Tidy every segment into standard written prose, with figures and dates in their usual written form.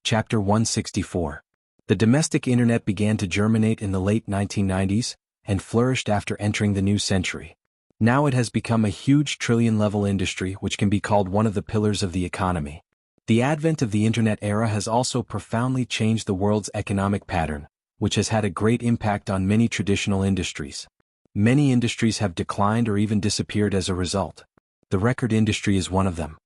Chapter 164. The domestic internet began to germinate in the late 1990s and flourished after entering the new century. Now it has become a huge trillion-level industry which can be called one of the pillars of the economy. The advent of the internet era has also profoundly changed the world's economic pattern, which has had a great impact on many traditional industries. Many industries have declined or even disappeared as a result. The record industry is one of them.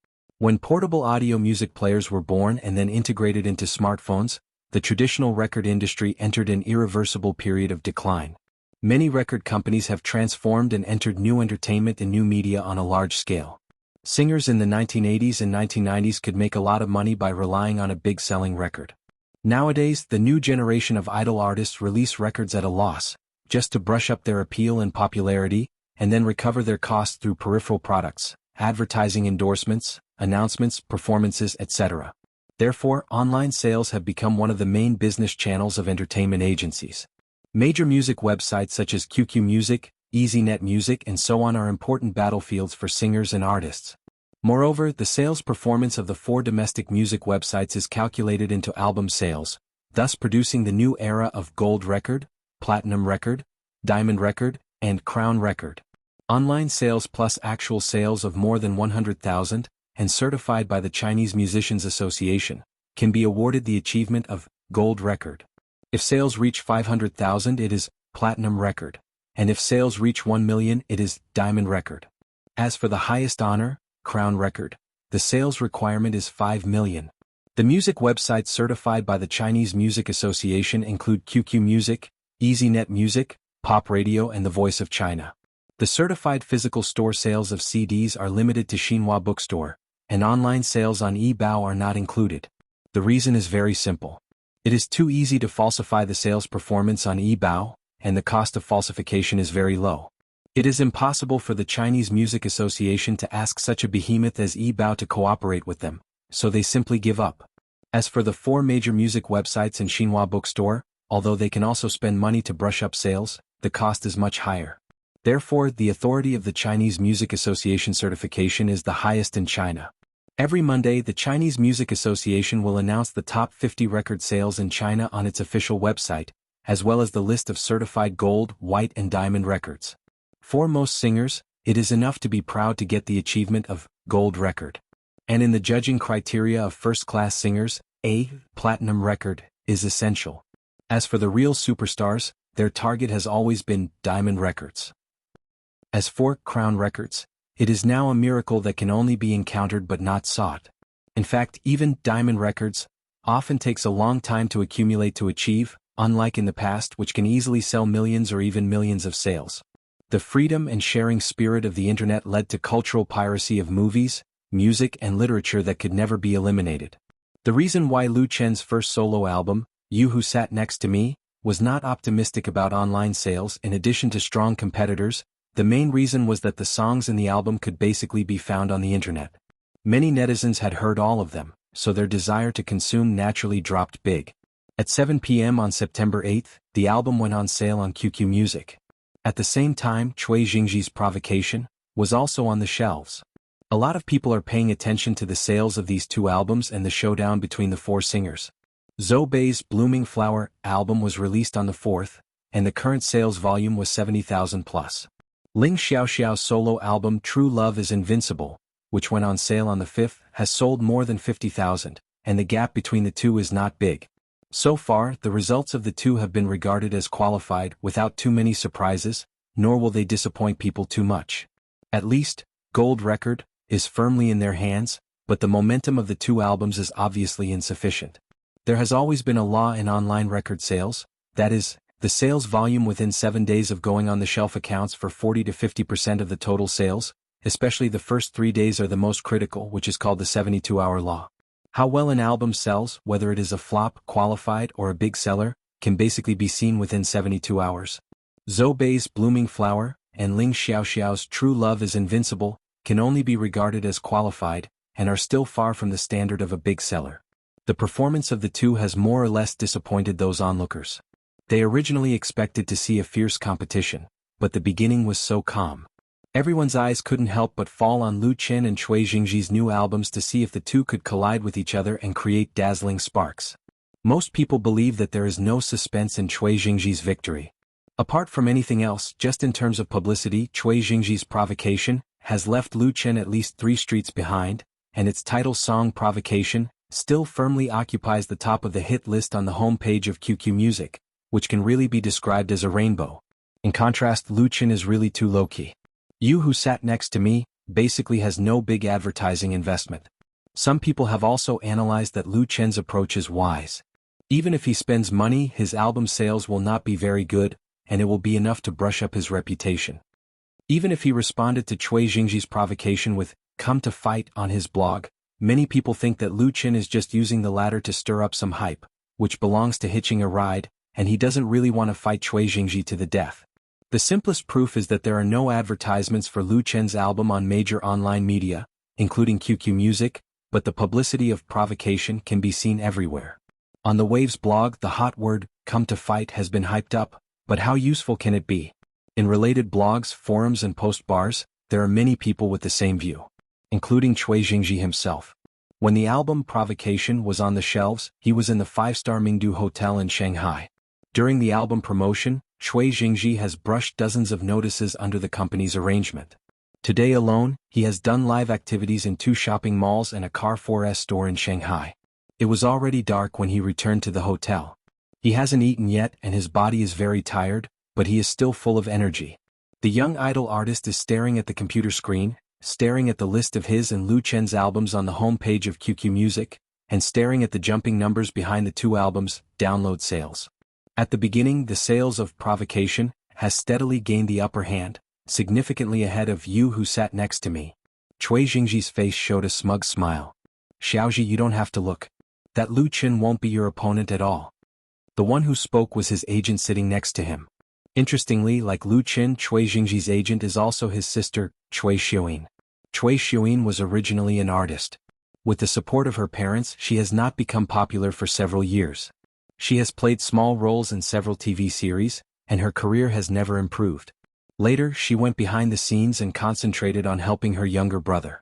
When portable audio music players were born and then integrated into smartphones, the traditional record industry entered an irreversible period of decline. Many record companies have transformed and entered new entertainment and new media on a large scale. Singers in the 1980s and 1990s could make a lot of money by relying on a big selling record. Nowadays, the new generation of idol artists release records at a loss, just to brush up their appeal and popularity, and then recover their costs through peripheral products, advertising endorsements, announcements, performances, etc. Therefore, online sales have become one of the main business channels of entertainment agencies. Major music websites such as QQ Music, EasyNet Music and so on are important battlefields for singers and artists. Moreover, the sales performance of the four domestic music websites is calculated into album sales, thus producing the new era of Gold Record, Platinum Record, Diamond Record, and Crown Record. Online sales plus actual sales of more than 100,000, and certified by the Chinese Musicians Association, can be awarded the achievement of Gold Record. If sales reach 500,000 it is Platinum Record, and if sales reach 1 million it is Diamond Record. As for the highest honor, Crown Record, the sales requirement is 5 million. The music websites certified by the Chinese Music Association include QQ Music, EasyNet Music, Pop Radio and The Voice of China. The certified physical store sales of CDs are limited to Xinhua Bookstore, and online sales on eBao are not included. The reason is very simple. It is too easy to falsify the sales performance on eBao, and the cost of falsification is very low. It is impossible for the Chinese Music Association to ask such a behemoth as eBao to cooperate with them, so they simply give up. As for the four major music websites and Xinhua Bookstore, although they can also spend money to brush up sales, the cost is much higher. Therefore, the authority of the Chinese Music Association certification is the highest in China. Every Monday, the Chinese Music Association will announce the top 50 record sales in China on its official website, as well as the list of certified gold, white and diamond records. For most singers, it is enough to be proud to get the achievement of Gold Record. And in the judging criteria of first-class singers, a Platinum Record is essential. As for the real superstars, their target has always been Diamond Records. As for Crown Records, it is now a miracle that can only be encountered but not sought. In fact, even Diamond Records often takes a long time to accumulate to achieve, unlike in the past which can easily sell millions or even millions of sales. The freedom and sharing spirit of the internet led to cultural piracy of movies, music and literature that could never be eliminated. The reason why Lu Chen's first solo album, You Who Sat Next to Me, was not optimistic about online sales in addition to strong competitors, the main reason was that the songs in the album could basically be found on the internet. Many netizens had heard all of them, so their desire to consume naturally dropped big. At 7 p.m. on September 8, the album went on sale on QQ Music. At the same time, Cui Jingji's Provocation was also on the shelves. A lot of people are paying attention to the sales of these two albums and the showdown between the four singers. Zhou Bei's Blooming Flower album was released on the 4th, and the current sales volume was 70,000 plus. Ling Xiaoxiao's solo album True Love is Invincible, which went on sale on the 5th, has sold more than 50,000, and the gap between the two is not big. So far, the results of the two have been regarded as qualified without too many surprises, nor will they disappoint people too much. At least, Gold Record is firmly in their hands, but the momentum of the two albums is obviously insufficient. There has always been a law in online record sales, that is, the sales volume within 7 days of going on the shelf accounts for 40 to 50% of the total sales, especially the first 3 days are the most critical, which is called the 72-hour law. How well an album sells, whether it is a flop, qualified, or a big seller, can basically be seen within 72 hours. Zhou Bei's Blooming Flower and Ling Xiaoxiao's True Love is Invincible can only be regarded as qualified, and are still far from the standard of a big seller. The performance of the two has more or less disappointed those onlookers. They originally expected to see a fierce competition, but the beginning was so calm. Everyone's eyes couldn't help but fall on Lu Chen and Cui Jingji's new albums to see if the two could collide with each other and create dazzling sparks. Most people believe that there is no suspense in Cui Jingji's victory. Apart from anything else, just in terms of publicity, Cui Jingji's Provocation has left Lu Chen at least 3 streets behind, and its title song Provocation still firmly occupies the top of the hit list on the homepage of QQ Music, which can really be described as a rainbow. In contrast, Lu Chen is really too low-key. You Who Sat Next to Me basically has no big advertising investment. Some people have also analyzed that Lu Chen's approach is wise. Even if he spends money, his album sales will not be very good, and it will be enough to brush up his reputation. Even if he responded to Cui Jingji's Provocation with "Come to Fight" on his blog, many people think that Lu Chen is just using the latter to stir up some hype, which belongs to hitching a ride, and he doesn't really want to fight Cui Jingji to the death. The simplest proof is that there are no advertisements for Lu Chen's album on major online media, including QQ Music, but the publicity of Provocation can be seen everywhere. On the Waves blog, the hot word, "Come to Fight" has been hyped up, but how useful can it be? In related blogs, forums and post bars, there are many people with the same view, including Cui Jingji himself. When the album Provocation was on the shelves, he was in the 5-star Mingdu Hotel in Shanghai. During the album promotion, Cui Jingji has brushed dozens of notices under the company's arrangement. Today alone, he has done live activities in 2 shopping malls and a Carrefour store in Shanghai. It was already dark when he returned to the hotel. He hasn't eaten yet and his body is very tired, but he is still full of energy. The young idol artist is staring at the computer screen, staring at the list of his and Lu Chen's albums on the homepage of QQ Music, and staring at the jumping numbers behind the 2 albums' download sales. At the beginning, the sales of Provocation has steadily gained the upper hand, significantly ahead of You Who Sat Next to Me. Cui Jingji's face showed a smug smile. "Xiaoji, you don't have to look. That Lu Chen won't be your opponent at all." The one who spoke was his agent sitting next to him. Interestingly, like Lu Chen, Cui Jingji's agent is also his sister, Cui Xiuyin. Cui Xiuyin was originally an artist. With the support of her parents, she has not become popular for several years. She has played small roles in several TV series, and her career has never improved. Later, she went behind the scenes and concentrated on helping her younger brother.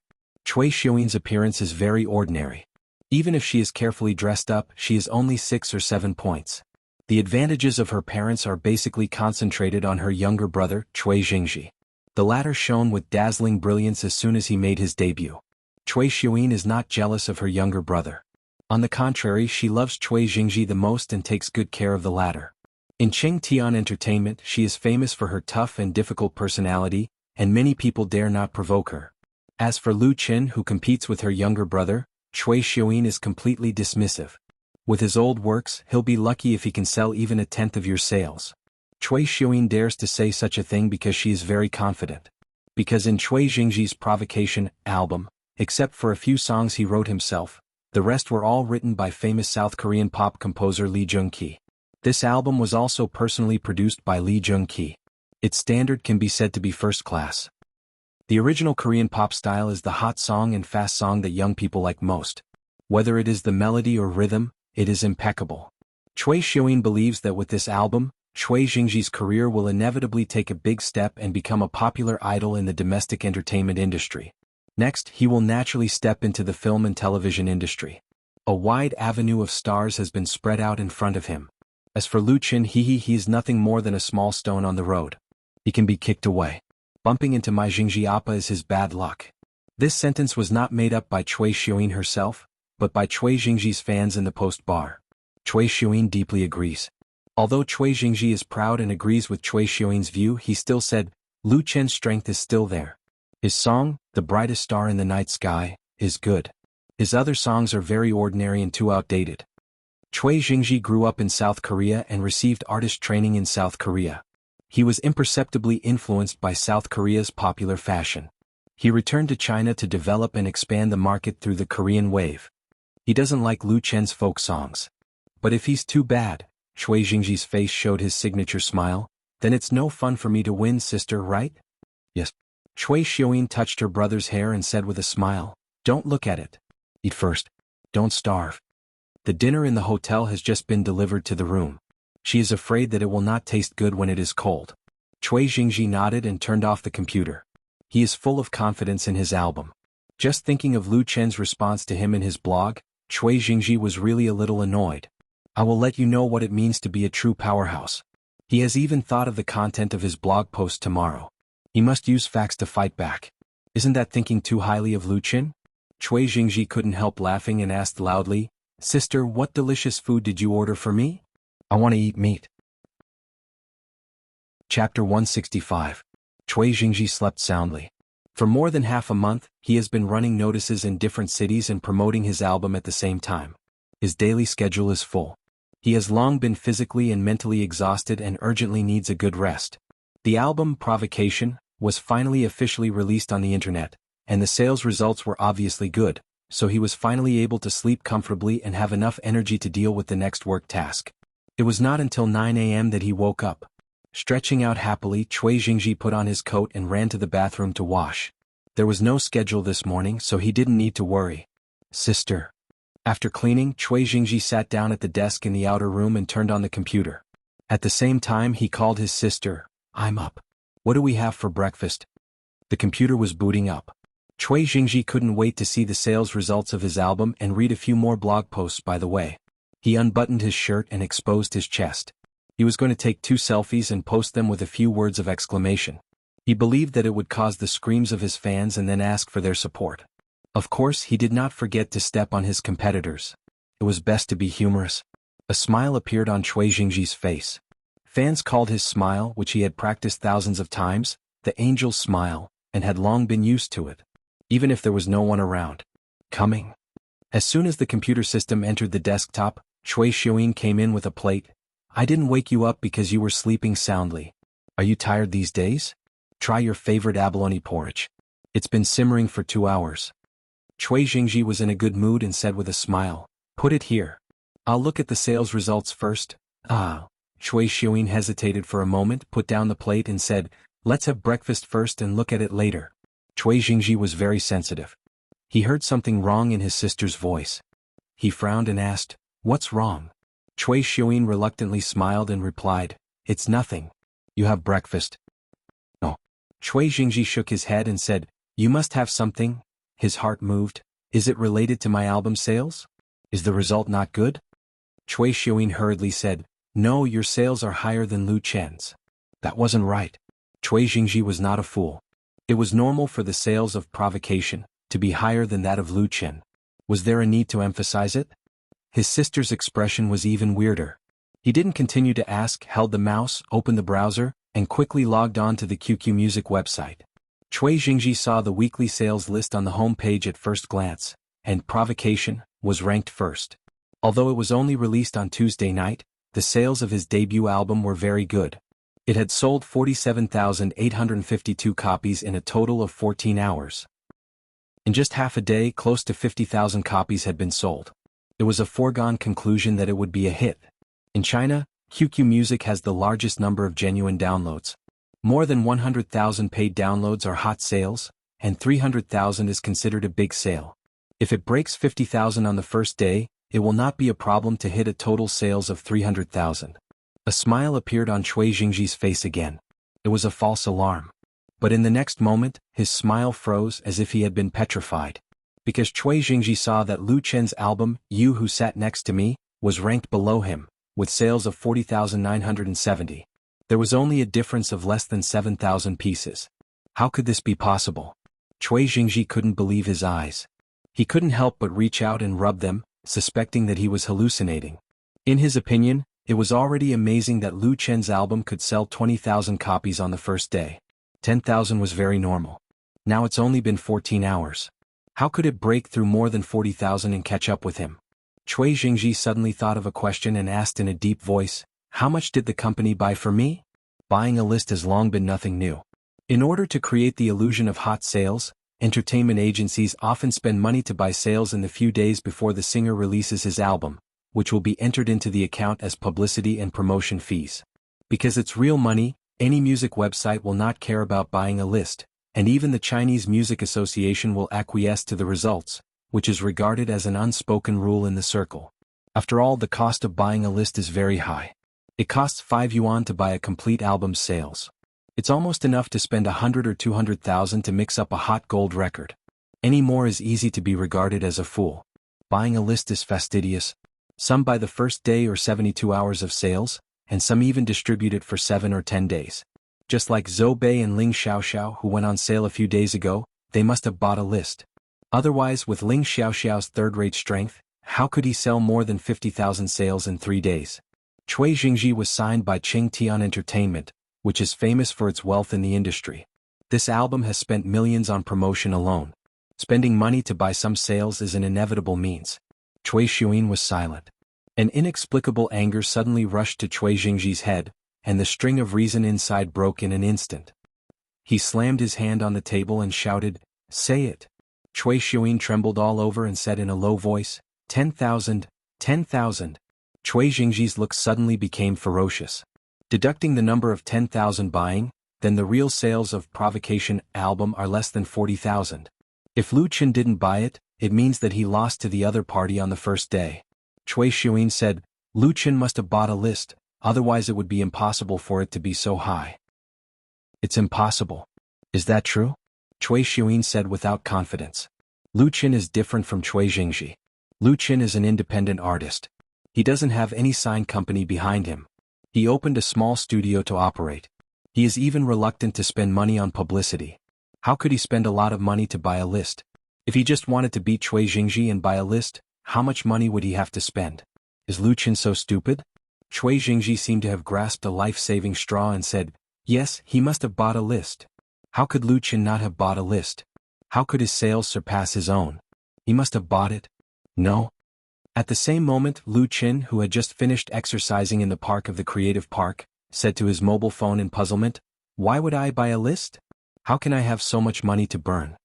Cui Xiuyin's appearance is very ordinary. Even if she is carefully dressed up, she is only 6 or 7 points. The advantages of her parents are basically concentrated on her younger brother, Cui Jingji. The latter shone with dazzling brilliance as soon as he made his debut. Cui Xiuyin is not jealous of her younger brother. On the contrary, she loves Cui Jingji the most and takes good care of the latter. In Cheng Tian Entertainment, she is famous for her tough and difficult personality, and many people dare not provoke her. As for Lu Chen, who competes with her younger brother, Cui Xiuyin is completely dismissive. With his old works, he'll be lucky if he can sell even 1/10 of your sales. Cui Xiuyin dares to say such a thing because she is very confident. Because in Cui Jingji's Provocation album, except for a few songs he wrote himself, the rest were all written by famous South Korean pop composer Lee Jung-ki. This album was also personally produced by Lee Jung-ki. Its standard can be said to be first class. The original Korean pop style is the hot song and fast song that young people like most. Whether it is the melody or rhythm, it is impeccable. Cui Xiuyin believes that with this album, Cui Jingji's career will inevitably take a big step and become a popular idol in the domestic entertainment industry. Next, he will naturally step into the film and television industry. A wide avenue of stars has been spread out in front of him. As for Lu Chen, he is nothing more than a small stone on the road. He can be kicked away. Bumping into my Jingji Appa is his bad luck. This sentence was not made up by Cui Xiuyin herself, but by Cui Jingji's fans in the post bar. Cui Xiuyin deeply agrees. Although Cui Jingji is proud and agrees with Cui Xiuyin's view, he still said, Lu Chen's strength is still there. His song, The Brightest Star in the Night Sky, is good. His other songs are very ordinary and too outdated. Cui Jingji grew up in South Korea and received artist training in South Korea. He was imperceptibly influenced by South Korea's popular fashion. He returned to China to develop and expand the market through the Korean wave. He doesn't like Lu Chen's folk songs. But if he's too bad, Cui Jingji's face showed his signature smile, then it's no fun for me to win, sister, right? Yes. Cui Xiuyin touched her brother's hair and said with a smile, Don't look at it. Eat first. Don't starve. The dinner in the hotel has just been delivered to the room. She is afraid that it will not taste good when it is cold. Cui Jingji nodded and turned off the computer. He is full of confidence in his album. Just thinking of Lu Chen's response to him in his blog, Cui Jingji was really a little annoyed. I will let you know what it means to be a true powerhouse. He has even thought of the content of his blog post tomorrow. He must use facts to fight back. Isn't that thinking too highly of Lu Chen? Cui Jingji couldn't help laughing and asked loudly, Sister, what delicious food did you order for me? I want to eat meat. Chapter 165. Cui Jingji slept soundly. For more than half a month, he has been running notices in different cities and promoting his album at the same time. His daily schedule is full. He has long been physically and mentally exhausted and urgently needs a good rest. The album, Provocation, was finally officially released on the internet, and the sales results were obviously good, so he was finally able to sleep comfortably and have enough energy to deal with the next work task. It was not until 9 a.m. that he woke up. Stretching out happily, Cui Jingji put on his coat and ran to the bathroom to wash. There was no schedule this morning, so he didn't need to worry. Sister. After cleaning, Cui Jingji sat down at the desk in the outer room and turned on the computer. At the same time, he called his sister. I'm up. What do we have for breakfast? The computer was booting up. Cui Jingji couldn't wait to see the sales results of his album and read a few more blog posts by the way. He unbuttoned his shirt and exposed his chest. He was going to take 2 selfies and post them with a few words of exclamation. He believed that it would cause the screams of his fans and then ask for their support. Of course, he did not forget to step on his competitors. It was best to be humorous. A smile appeared on Cui Jingji's face. Fans called his smile, which he had practiced thousands of times, the angel's smile, and had long been used to it. Even if there was no one around. Coming. As soon as the computer system entered the desktop, Cui Xiuyin came in with a plate. I didn't wake you up because you were sleeping soundly. Are you tired these days? Try your favorite abalone porridge. It's been simmering for 2 hours. Cui Jingji was in a good mood and said with a smile, Put it here. I'll look at the sales results first. Cui Xiuyin hesitated for a moment, put down the plate and said, Let's have breakfast first and look at it later. Cui Jingji was very sensitive. He heard something wrong in his sister's voice. He frowned and asked, What's wrong? Cui Xiuyin reluctantly smiled and replied, It's nothing. You have breakfast. No. Cui Jingji shook his head and said, You must have something. His heart moved. Is it related to my album sales? Is the result not good? Cui Xiuyin hurriedly said, No, your sales are higher than Lu Chen's. That wasn't right. Cui Jingji was not a fool. It was normal for the sales of Provocation to be higher than that of Lu Chen. Was there a need to emphasize it? His sister's expression was even weirder. He didn't continue to ask, held the mouse, opened the browser, and quickly logged on to the QQ Music website. Cui Jingji saw the weekly sales list on the home page at first glance, and Provocation was ranked first. Although it was only released on Tuesday night, the sales of his debut album were very good. It had sold 47,852 copies in a total of 14 hours. In just half a day, close to 50,000 copies had been sold. It was a foregone conclusion that it would be a hit. In China, QQ Music has the largest number of genuine downloads. More than 100,000 paid downloads are hot sales, and 300,000 is considered a big sale. If it breaks 50,000 on the first day, it will not be a problem to hit a total sales of 300,000. A smile appeared on Cui Jingji's face again. It was a false alarm. But in the next moment, his smile froze as if he had been petrified. Because Cui Jingji saw that Lu Chen's album, You Who Sat Next to Me, was ranked below him, with sales of 40,970. There was only a difference of less than 7,000 pieces. How could this be possible? Cui Jingji couldn't believe his eyes. He couldn't help but reach out and rub them, suspecting that he was hallucinating. In his opinion, it was already amazing that Lu Chen's album could sell 20,000 copies on the first day. 10,000 was very normal. Now it's only been 14 hours. How could it break through more than 40,000 and catch up with him? Cui Jingji suddenly thought of a question and asked in a deep voice, How much did the company buy for me? Buying a list has long been nothing new. In order to create the illusion of hot sales, entertainment agencies often spend money to buy sales in the few days before the singer releases his album, which will be entered into the account as publicity and promotion fees. Because it's real money, any music website will not care about buying a list, and even the Chinese Music Association will acquiesce to the results, which is regarded as an unspoken rule in the circle. After all, the cost of buying a list is very high. It costs 5 yuan to buy a complete album's sales. It's almost enough to spend 100 or 200,000 to mix up a hot gold record. Any more is easy to be regarded as a fool. Buying a list is fastidious. Some buy the first day or 72 hours of sales, and some even distribute it for 7 or 10 days. Just like Zhou Bei and Ling Xiaoxiao who went on sale a few days ago, they must have bought a list. Otherwise, with Ling Xiaoxiao's third-rate strength, how could he sell more than 50,000 sales in 3 days? Cui Jingji was signed by Qing Tian Entertainment, which is famous for its wealth in the industry. This album has spent millions on promotion alone. Spending money to buy some sales is an inevitable means. Cui Xuyin was silent. An inexplicable anger suddenly rushed to Cui Jingji's head, and the string of reason inside broke in an instant. He slammed his hand on the table and shouted, "Say it." Cui Xuyin trembled all over and said in a low voice, 10,000, 10,000. Cui Jingji's look suddenly became ferocious. Deducting the number of 10,000 buying, then the real sales of Provocation album are less than 40,000. If Lu Qin didn't buy it, it means that he lost to the other party on the first day. Cui Xuyin said, Lu Qin must have bought a list, otherwise it would be impossible for it to be so high. It's impossible. Is that true? Cui Xuyin said without confidence. Lu Qin is different from Cui Jingji. Lu Qin is an independent artist. He doesn't have any sign company behind him. He opened a small studio to operate. He is even reluctant to spend money on publicity. How could he spend a lot of money to buy a list? If he just wanted to beat Cui Jingji and buy a list, how much money would he have to spend? Is Lu Qin so stupid? Cui Jingji seemed to have grasped a life-saving straw and said, yes, he must have bought a list. How could Lu Qin not have bought a list? How could his sales surpass his own? He must have bought it. No. At the same moment, Lu Qin, who had just finished exercising in the park of the Creative Park, said to his mobile phone in puzzlement, why would I buy a list? How can I have so much money to burn?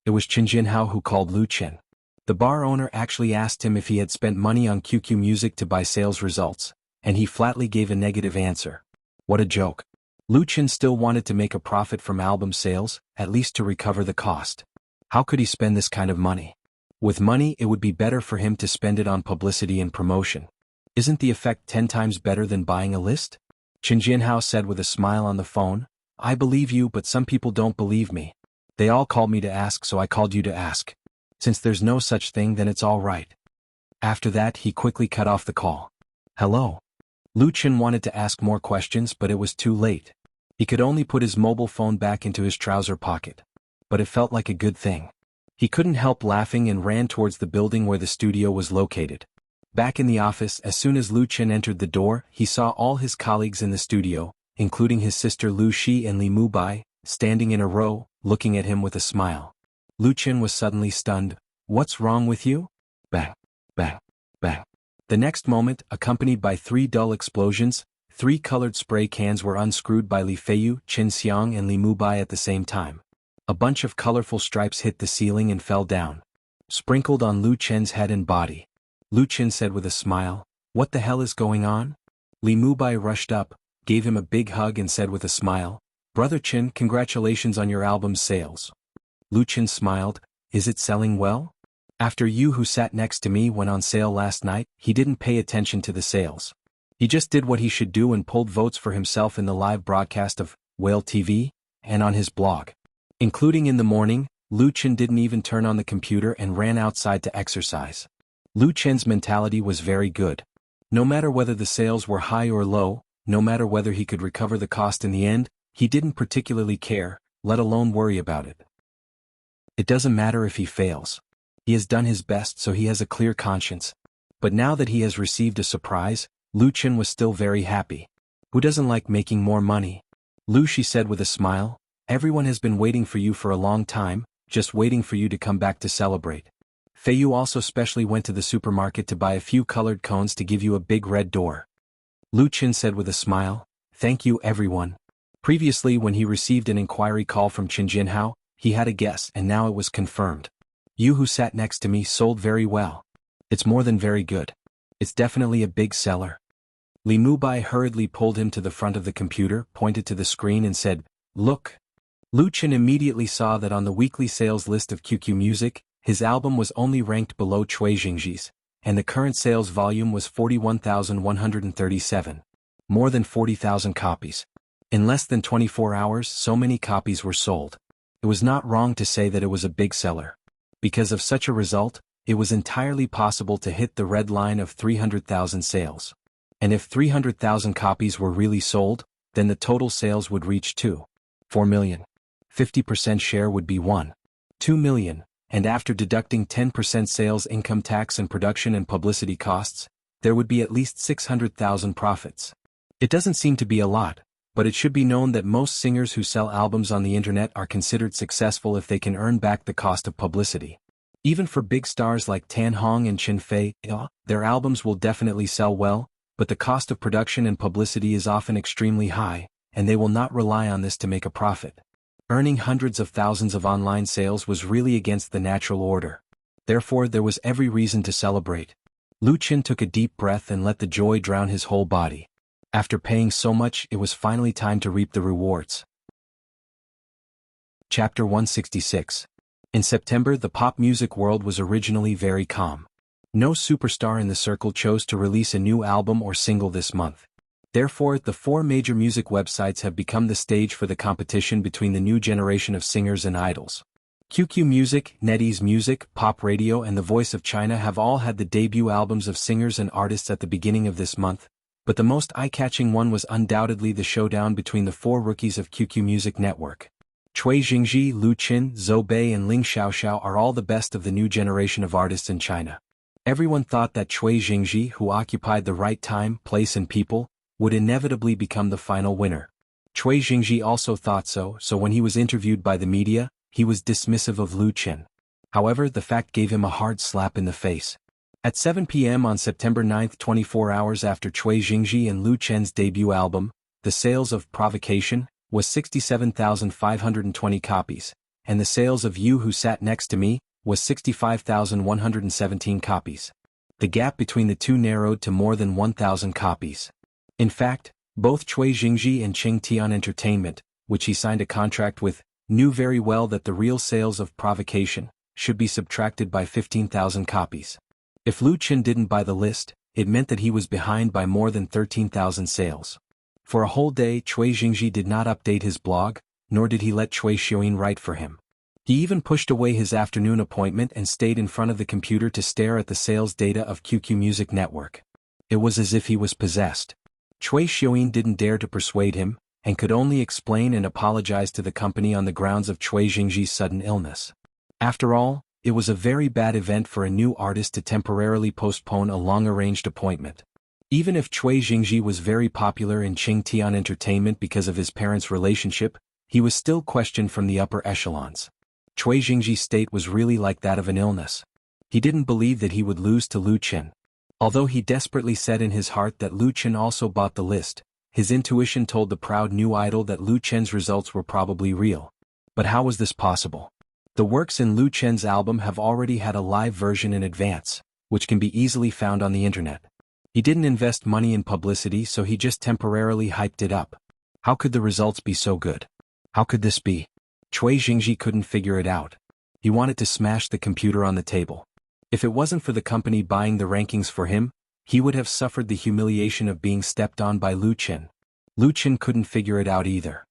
It was Qin Jinhao who called Lu Qin. The bar owner actually asked him if he had spent money on QQ Music to buy sales results, and he flatly gave a negative answer. What a joke. Lu Qin still wanted to make a profit from album sales, at least to recover the cost. How could he spend this kind of money? With money, it would be better for him to spend it on publicity and promotion. Isn't the effect 10 times better than buying a list? Qin Jinhao said with a smile on the phone, I believe you, but some people don't believe me. They all called me to ask, so I called you to ask. Since there's no such thing, then it's all right. After that, he quickly cut off the call. Hello. Lu Qin wanted to ask more questions, but it was too late. He could only put his mobile phone back into his trouser pocket. But it felt like a good thing. He couldn't help laughing and ran towards the building where the studio was located. Back in the office, as soon as Lu Qin entered the door, he saw all his colleagues in the studio, including his sister Lu Shi and Li Mubai, standing in a row, looking at him with a smile. Lu Qin was suddenly stunned. What's wrong with you? Bang, bang, bang. The next moment, accompanied by 3 dull explosions, 3 colored spray cans were unscrewed by Li Feiyu, Qin Xiang and Li Mubai at the same time. A bunch of colorful stripes hit the ceiling and fell down, sprinkled on Lu Qin's head and body. Lu Qin said with a smile, what the hell is going on? Li Mubai rushed up, gave him a big hug and said with a smile, Brother Qin, congratulations on your album's sales. Lu Qin smiled, is it selling well? After You Who Sat Next to Me went on sale last night, he didn't pay attention to the sales. He just did what he should do and pulled votes for himself in the live broadcast of Whale TV, and on his blog. Including in the morning, Lu Qin didn't even turn on the computer and ran outside to exercise. Lu Qin's mentality was very good. No matter whether the sales were high or low, no matter whether he could recover the cost in the end, he didn't particularly care, let alone worry about it. It doesn't matter if he fails. He has done his best, so he has a clear conscience. But now that he has received a surprise, Lu Qin was still very happy. Who doesn't like making more money? Lu, she said with a smile, everyone has been waiting for you for a long time, just waiting for you to come back to celebrate. Feiyu also specially went to the supermarket to buy a few colored cones to give you a big red door. Lu Qin said with a smile, thank you everyone. Previously when he received an inquiry call from Qin Jinhao, he had a guess and now it was confirmed. You Who Sat Next to Me sold very well. It's more than very good. It's definitely a big seller. Li Mubai hurriedly pulled him to the front of the computer, pointed to the screen and said, look. Lu Qin immediately saw that on the weekly sales list of QQ Music, his album was only ranked below Cui Jingji's, and the current sales volume was 41,137. More than 40,000 copies. In less than 24 hours, so many copies were sold. It was not wrong to say that it was a big seller. Because of such a result, it was entirely possible to hit the red line of 300,000 sales. And if 300,000 copies were really sold, then the total sales would reach 2.4 million. 50% share would be 1.2 million, and after deducting 10% sales income tax and production and publicity costs, there would be at least 600,000 profits. It doesn't seem to be a lot, but it should be known that most singers who sell albums on the internet are considered successful if they can earn back the cost of publicity. Even for big stars like Tan Hong and Chin Fei, their albums will definitely sell well, but the cost of production and publicity is often extremely high, and they will not rely on this to make a profit. Earning hundreds of thousands of online sales was really against the natural order. Therefore, there was every reason to celebrate. Lu Qin took a deep breath and let the joy drown his whole body. After paying so much, it was finally time to reap the rewards. Chapter 166. In September, the pop music world was originally very calm. No superstar in the circle chose to release a new album or single this month. Therefore, the four major music websites have become the stage for the competition between the new generation of singers and idols. QQ Music, NetEase Music, Pop Radio and The Voice of China have all had the debut albums of singers and artists at the beginning of this month, but the most eye-catching one was undoubtedly the showdown between the four rookies of QQ Music Network. Cui Jingji, Lu Qin, Zhou Bei and Ling Xiaoxiao are all the best of the new generation of artists in China. Everyone thought that Cui Jingji, who occupied the right time, place and people, would inevitably become the final winner. Cui Jingji also thought so when he was interviewed by the media, he was dismissive of Lu Qin. However, the fact gave him a hard slap in the face. At 7 p.m. on September 9, 24 hours after Cui Jingji and Lu Qin's debut album, the sales of Provocation was 67,520 copies, and the sales of You Who Sat Next to Me was 65,117 copies. The gap between the two narrowed to more than 1,000 copies. In fact, both Cui Jingji and Qing Tian Entertainment, which he signed a contract with, knew very well that the real sales of Provocation should be subtracted by 15,000 copies. If Lu Qin didn't buy the list, it meant that he was behind by more than 13,000 sales. For a whole day, Cui Jingji did not update his blog, nor did he let Cui Xiuyin write for him. He even pushed away his afternoon appointment and stayed in front of the computer to stare at the sales data of QQ Music Network. It was as if he was possessed. Cui Xiuyin didn't dare to persuade him, and could only explain and apologize to the company on the grounds of Cui Jingji's sudden illness. After all, it was a very bad event for a new artist to temporarily postpone a long-arranged appointment. Even if Cui Jingji was very popular in Qing Tian Entertainment because of his parents' relationship, he was still questioned from the upper echelons. Cui Jingji's state was really like that of an illness. He didn't believe that he would lose to Lu Qin. Although he desperately said in his heart that Lu Qin also bought the list, his intuition told the proud new idol that Lu Qin's results were probably real. But how was this possible? The works in Lu Qin's album have already had a live version in advance, which can be easily found on the internet. He didn't invest money in publicity, so he just temporarily hyped it up. How could the results be so good? How could this be? Cui Jingji couldn't figure it out. He wanted to smash the computer on the table. If it wasn't for the company buying the rankings for him, he would have suffered the humiliation of being stepped on by Lu Qin. Lu Qin couldn't figure it out either.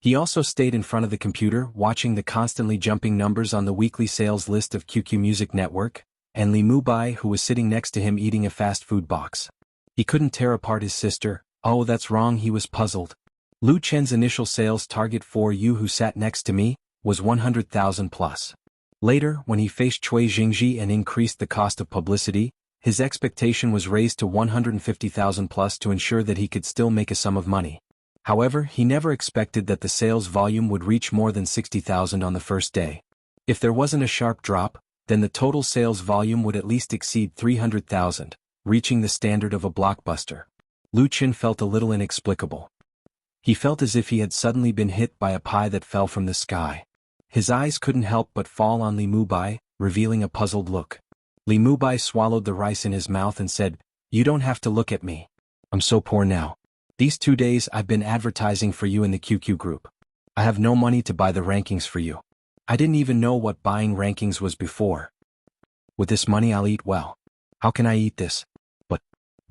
He also stayed in front of the computer watching the constantly jumping numbers on the weekly sales list of QQ Music Network, and Li Mubai, who was sitting next to him eating a fast food box. He couldn't tear apart his sister. Oh, that's wrong, he was puzzled. Lu Qin's initial sales target for You Who Sat Next to Me was 100,000 plus. Later, when he faced Cui Jingji and increased the cost of publicity, his expectation was raised to 150,000 plus to ensure that he could still make a sum of money. However, he never expected that the sales volume would reach more than 60,000 on the first day. If there wasn't a sharp drop, then the total sales volume would at least exceed 300,000, reaching the standard of a blockbuster. Lu Qin felt a little inexplicable. He felt as if he had suddenly been hit by a pie that fell from the sky. His eyes couldn't help but fall on Li Mubai, revealing a puzzled look. Li Mubai swallowed the rice in his mouth and said, "You don't have to look at me. I'm so poor now. These 2 days I've been advertising for you in the QQ group. I have no money to buy the rankings for you. I didn't even know what buying rankings was before. With this money I'll eat well. How can I eat this? But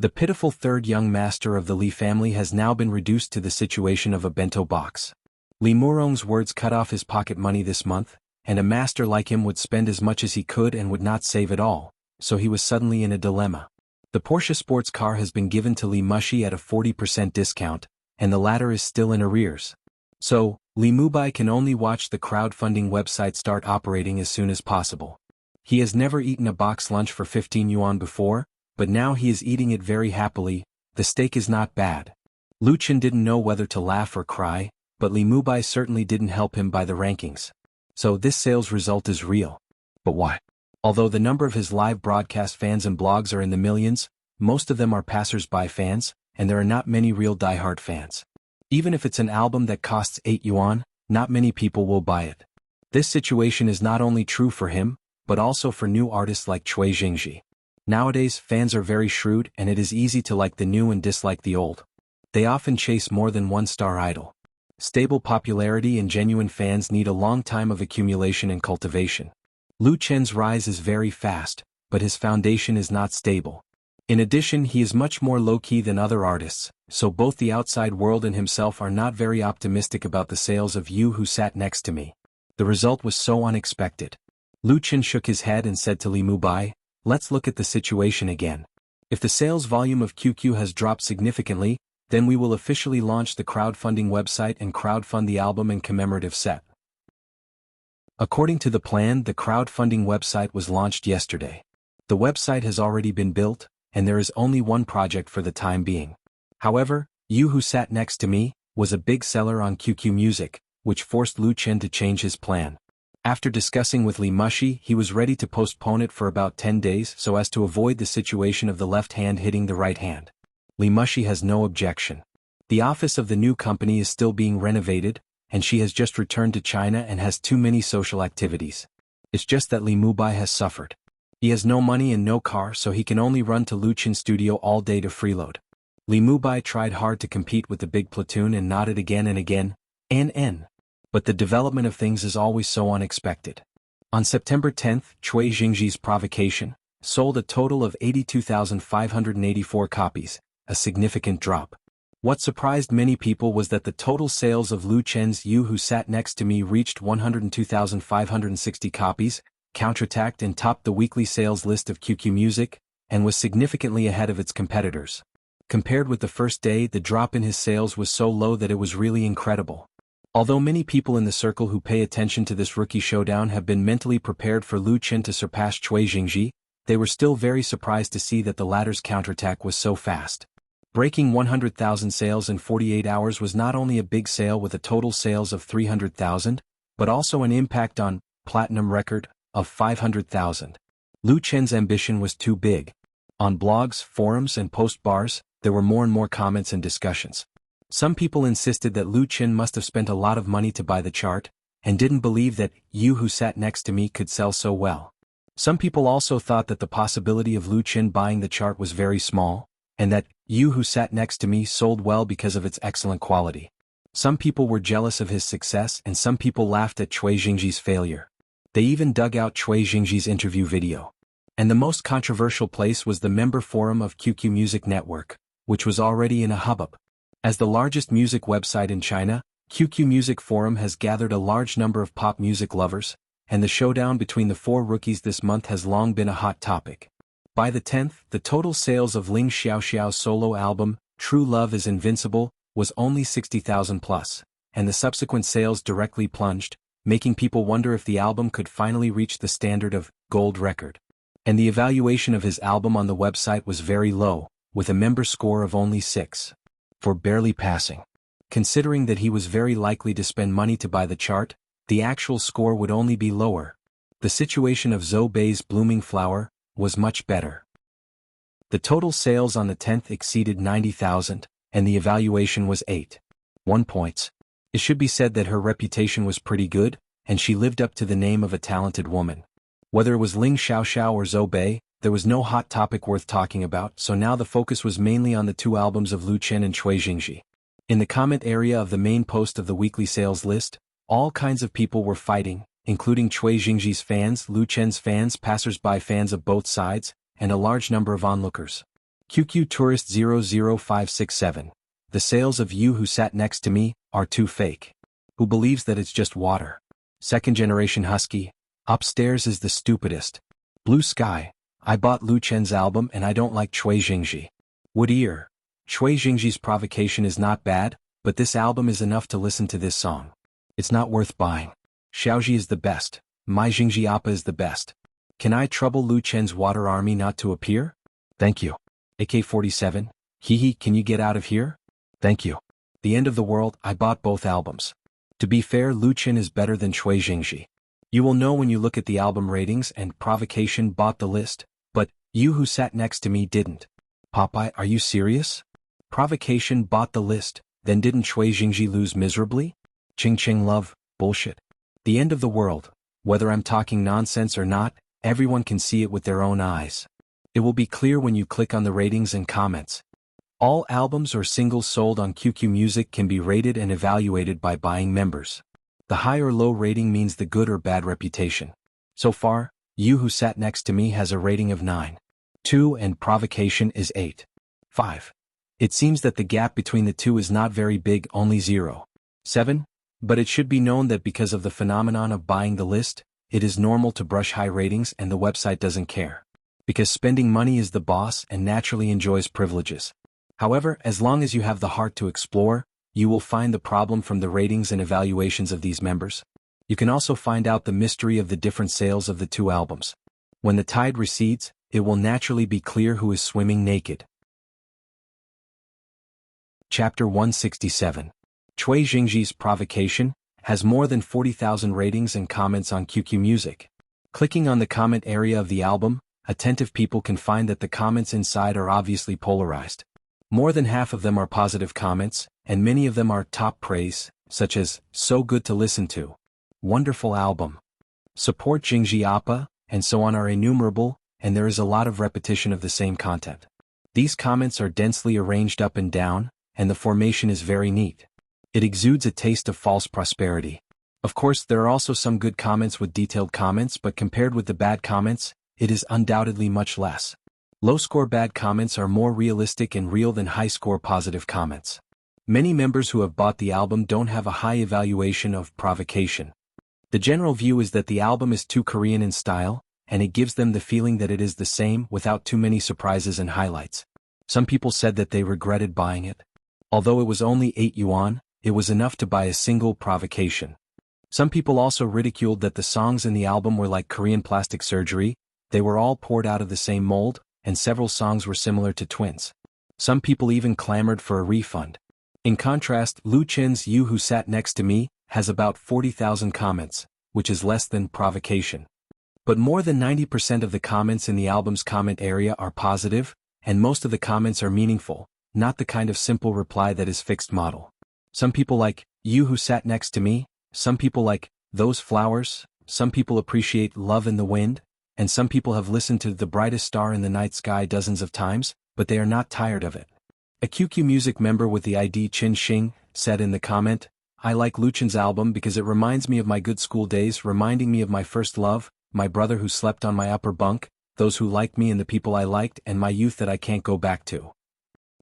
The pitiful third young master of the Li family has now been reduced to the situation of a bento box. Li Murong's words cut off his pocket money this month, and a master like him would spend as much as he could and would not save at all, so he was suddenly in a dilemma. The Porsche sports car has been given to Li Mushi at a 40% discount, and the latter is still in arrears. So, Li Mubai can only watch the crowdfunding website start operating as soon as possible. He has never eaten a box lunch for 15 yuan before, but now he is eating it very happily. The steak is not bad. Lu Chen didn't know whether to laugh or cry, but Li Mubai certainly didn't help him by the rankings. So this sales result is real. But why? Although the number of his live broadcast fans and blogs are in the millions, most of them are passers-by fans, and there are not many real diehard fans. Even if it's an album that costs 8 yuan, not many people will buy it. This situation is not only true for him, but also for new artists like Cui Jingji. Nowadays, fans are very shrewd and it is easy to like the new and dislike the old. They often chase more than one star idol. Stable popularity and genuine fans need a long time of accumulation and cultivation. Lu Chen's rise is very fast, but his foundation is not stable. In addition, he is much more low-key than other artists, so both the outside world and himself are not very optimistic about the sales of You Who Sat Next to Me. The result was so unexpected. Lu Chen shook his head and said to Li Mubai, "Let's look at the situation again. If the sales volume of QQ has dropped significantly, then we will officially launch the crowdfunding website and crowdfund the album and commemorative set." According to the plan, the crowdfunding website was launched yesterday. The website has already been built, and there is only one project for the time being. However, You Who Sat Next to Me was a big seller on QQ Music, which forced Lu Chen to change his plan. After discussing with Li Mushi, he was ready to postpone it for about 10 days so as to avoid the situation of the left hand hitting the right hand. Li Mushi has no objection. The office of the new company is still being renovated, and she has just returned to China and has too many social activities. It's just that Li Mubai has suffered. He has no money and no car, so he can only run to Lu Chen's studio all day to freeload. Li Mubai tried hard to compete with the big platoon and nodded again and again, NN. But the development of things is always so unexpected. On September 10th, Cui Jingji's Provocation sold a total of 82,584 copies, a significant drop. What surprised many people was that the total sales of Lu Chen's You Who Sat Next to Me reached 102,560 copies, counterattacked and topped the weekly sales list of QQ Music, and was significantly ahead of its competitors. Compared with the first day, the drop in his sales was so low that it was really incredible. Although many people in the circle who pay attention to this rookie showdown have been mentally prepared for Lu Chen to surpass Cui Jingji, they were still very surprised to see that the latter's counterattack was so fast. Breaking 100,000 sales in 48 hours was not only a big sale with a total sales of 300,000, but also an impact on platinum record of 500,000. Lu Chen's ambition was too big. On blogs, forums, and post bars, there were more and more comments and discussions. Some people insisted that Lu Chen must have spent a lot of money to buy the chart, and didn't believe that You Who Sat Next to Me could sell so well. Some people also thought that the possibility of Lu Chen buying the chart was very small, and that You Who Sat Next to Me sold well because of its excellent quality. Some people were jealous of his success and some people laughed at Cui Jingji's failure. They even dug out Cui Jingji's interview video. And the most controversial place was the member forum of QQ Music Network, which was already in a hubbub. As the largest music website in China, QQ Music Forum has gathered a large number of pop music lovers, and the showdown between the four rookies this month has long been a hot topic. By the 10th, the total sales of Ling Xiaoxiao's solo album, True Love is Invincible, was only 60,000 plus, and the subsequent sales directly plunged, making people wonder if the album could finally reach the standard of gold record. And the evaluation of his album on the website was very low, with a member score of only 6. For barely passing. Considering that he was very likely to spend money to buy the chart, the actual score would only be lower. The situation of Zhou Bei's Blooming Flower was much better. The total sales on the 10th exceeded 90,000, and the evaluation was 8.1 points. It should be said that her reputation was pretty good, and she lived up to the name of a talented woman. Whether it was Ling Xiaoxiao or Zhou Bei, there was no hot topic worth talking about, so now the focus was mainly on the two albums of Lu Chen and Cui Jingji. In the comment area of the main post of the weekly sales list, all kinds of people were fighting, including Cui Jingji's fans, Lu Chen's fans, passers-by fans of both sides, and a large number of onlookers. QQ Tourist 00567. The sales of You Who Sat Next to Me are too fake. Who believes that it's just water? Second Generation Husky. Upstairs is the stupidest. Blue Sky. I bought Lu Chen's album and I don't like Cui Jingji. Wood Ear. Cui Jingji's Provocation is not bad, but this album is enough to listen to this song. It's not worth buying. Xiaoji is the best. My Jingji Appa is the best. Can I trouble Lu Chen's Water Army not to appear? Thank you. AK-47. Hehe, can you get out of here? Thank you. The End of the World. I bought both albums. To be fair, Lu Chen is better than Cui Jingji. You will know when you look at the album ratings, and Provocation bought the list, but You Who Sat Next to Me didn't. Popeye, are you serious? Provocation bought the list, then didn't Cui Jingji lose miserably? Ching Ching Love, bullshit. The End of the World. Whether I'm talking nonsense or not, everyone can see it with their own eyes. It will be clear when you click on the ratings and comments. All albums or singles sold on QQ Music can be rated and evaluated by buying members. The high or low rating means the good or bad reputation. So far, You Who Sat Next to Me has a rating of 9.2 and Provocation is 8.5. It seems that the gap between the two is not very big, only 0.7, but it should be known that because of the phenomenon of buying the list, it is normal to brush high ratings and the website doesn't care. Because spending money is the boss and naturally enjoys privileges. However, as long as you have the heart to explore, you will find the problem from the ratings and evaluations of these members. You can also find out the mystery of the different sales of the two albums. When the tide recedes, it will naturally be clear who is swimming naked. Chapter 167. Cui Jingji's Provocation has more than 40,000 ratings and comments on QQ Music. Clicking on the comment area of the album, attentive people can find that the comments inside are obviously polarized. More than half of them are positive comments, and many of them are top praise, such as, so good to listen to, wonderful album, support Jingji Appa, and so on are innumerable, and there is a lot of repetition of the same content. These comments are densely arranged up and down, and the formation is very neat. It exudes a taste of false prosperity. Of course, there are also some good comments with detailed comments, but compared with the bad comments, it is undoubtedly much less. Low-score bad comments are more realistic and real than high-score positive comments. Many members who have bought the album don't have a high evaluation of Provocation. The general view is that the album is too Korean in style, and it gives them the feeling that it is the same without too many surprises and highlights. Some people said that they regretted buying it. Although it was only 8 yuan, it was enough to buy a single Provocation. Some people also ridiculed that the songs in the album were like Korean plastic surgery. They were all poured out of the same mold, and several songs were similar to twins. Some people even clamored for a refund. In contrast, Lu Chen's You Who Sat Next to Me has about 40,000 comments, which is less than Provocation. But more than 90% of the comments in the album's comment area are positive, and most of the comments are meaningful, not the kind of simple reply that is fixed model. Some people like, You Who Sat Next to Me, some people like, Those Flowers, some people appreciate Love in the Wind, and some people have listened to The Brightest Star in the Night Sky dozens of times, but they are not tired of it. A QQ Music member with the ID Chin Xing said in the comment, I like Lu Chen's album because it reminds me of my good school days, reminding me of my first love, my brother who slept on my upper bunk, those who liked me and the people I liked, and my youth that I can't go back to.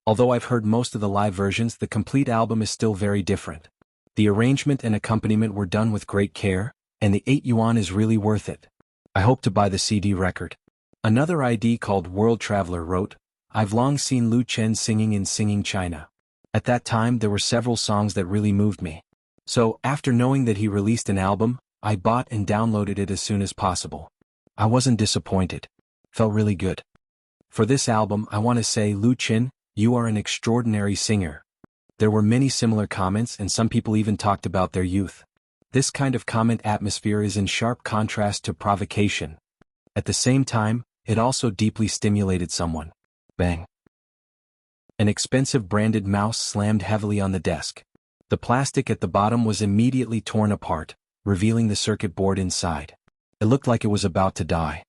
Although I've heard most of the live versions, the complete album is still very different. The arrangement and accompaniment were done with great care, and the 8 yuan is really worth it. I hope to buy the CD record. Another ID called World Traveler wrote, I've long seen Lu Chen singing in Singing China. At that time there were several songs that really moved me. So, after knowing that he released an album, I bought and downloaded it as soon as possible. I wasn't disappointed. Felt really good. For this album I want to say, Lu Chen, you are an extraordinary singer. There were many similar comments and some people even talked about their youth. This kind of comment atmosphere is in sharp contrast to Provocation. At the same time, it also deeply stimulated someone. Bang. An expensive branded mouse slammed heavily on the desk. The plastic at the bottom was immediately torn apart, revealing the circuit board inside. It looked like it was about to die.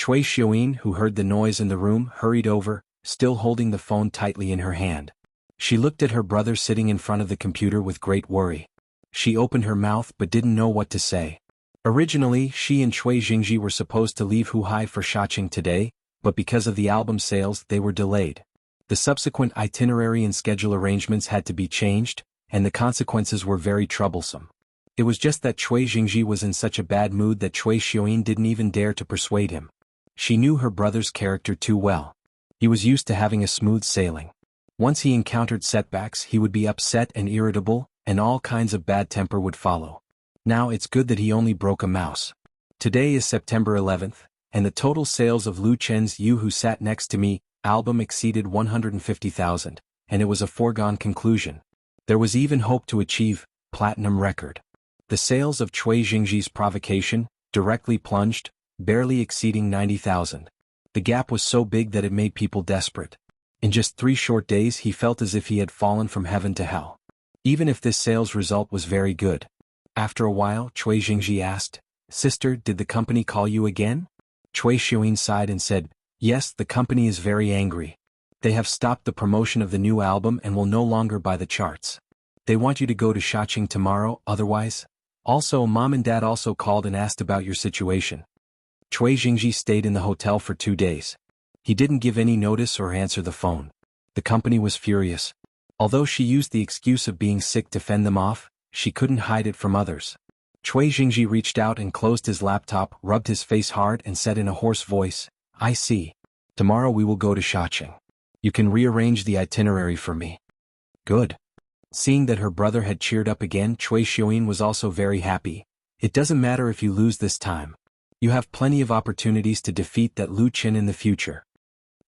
Cui Xiaoyin, who heard the noise in the room, hurried over, still holding the phone tightly in her hand. She looked at her brother sitting in front of the computer with great worry. She opened her mouth but didn't know what to say. Originally, she and Cui Jingji were supposed to leave Huhai for Shaqing today, but because of the album sales they were delayed. The subsequent itinerary and schedule arrangements had to be changed, and the consequences were very troublesome. It was just that Cui Jingji was in such a bad mood that Cui Xiuyin didn't even dare to persuade him. She knew her brother's character too well. He was used to having a smooth sailing. Once he encountered setbacks, he would be upset and irritable, and all kinds of bad temper would follow. Now it's good that he only broke a mouse. Today is September 11th, and the total sales of Lu Chen's You Who Sat Next to Me album exceeded 150,000, and it was a foregone conclusion. There was even hope to achieve platinum record. The sales of Cui Jingji's Provocation directly plunged, barely exceeding 90,000. The gap was so big that it made people desperate. In just 3 short days he felt as if he had fallen from heaven to hell. Even if this sales result was very good. After a while, Cui Jingji asked, "Sister, did the company call you again?" Cui Xiuyin sighed and said, "Yes, the company is very angry. They have stopped the promotion of the new album and will no longer buy the charts. They want you to go to Shaqing tomorrow, otherwise. Also, Mom and Dad also called and asked about your situation." Cui Jingji stayed in the hotel for 2 days. He didn't give any notice or answer the phone. The company was furious. Although she used the excuse of being sick to fend them off, she couldn't hide it from others. Cui Jingji reached out and closed his laptop, rubbed his face hard and said in a hoarse voice, "I see. Tomorrow we will go to Shaqing. You can rearrange the itinerary for me." Good. Seeing that her brother had cheered up again, Cui Xiuyin was also very happy. It doesn't matter if you lose this time. You have plenty of opportunities to defeat that Lu Chen in the future.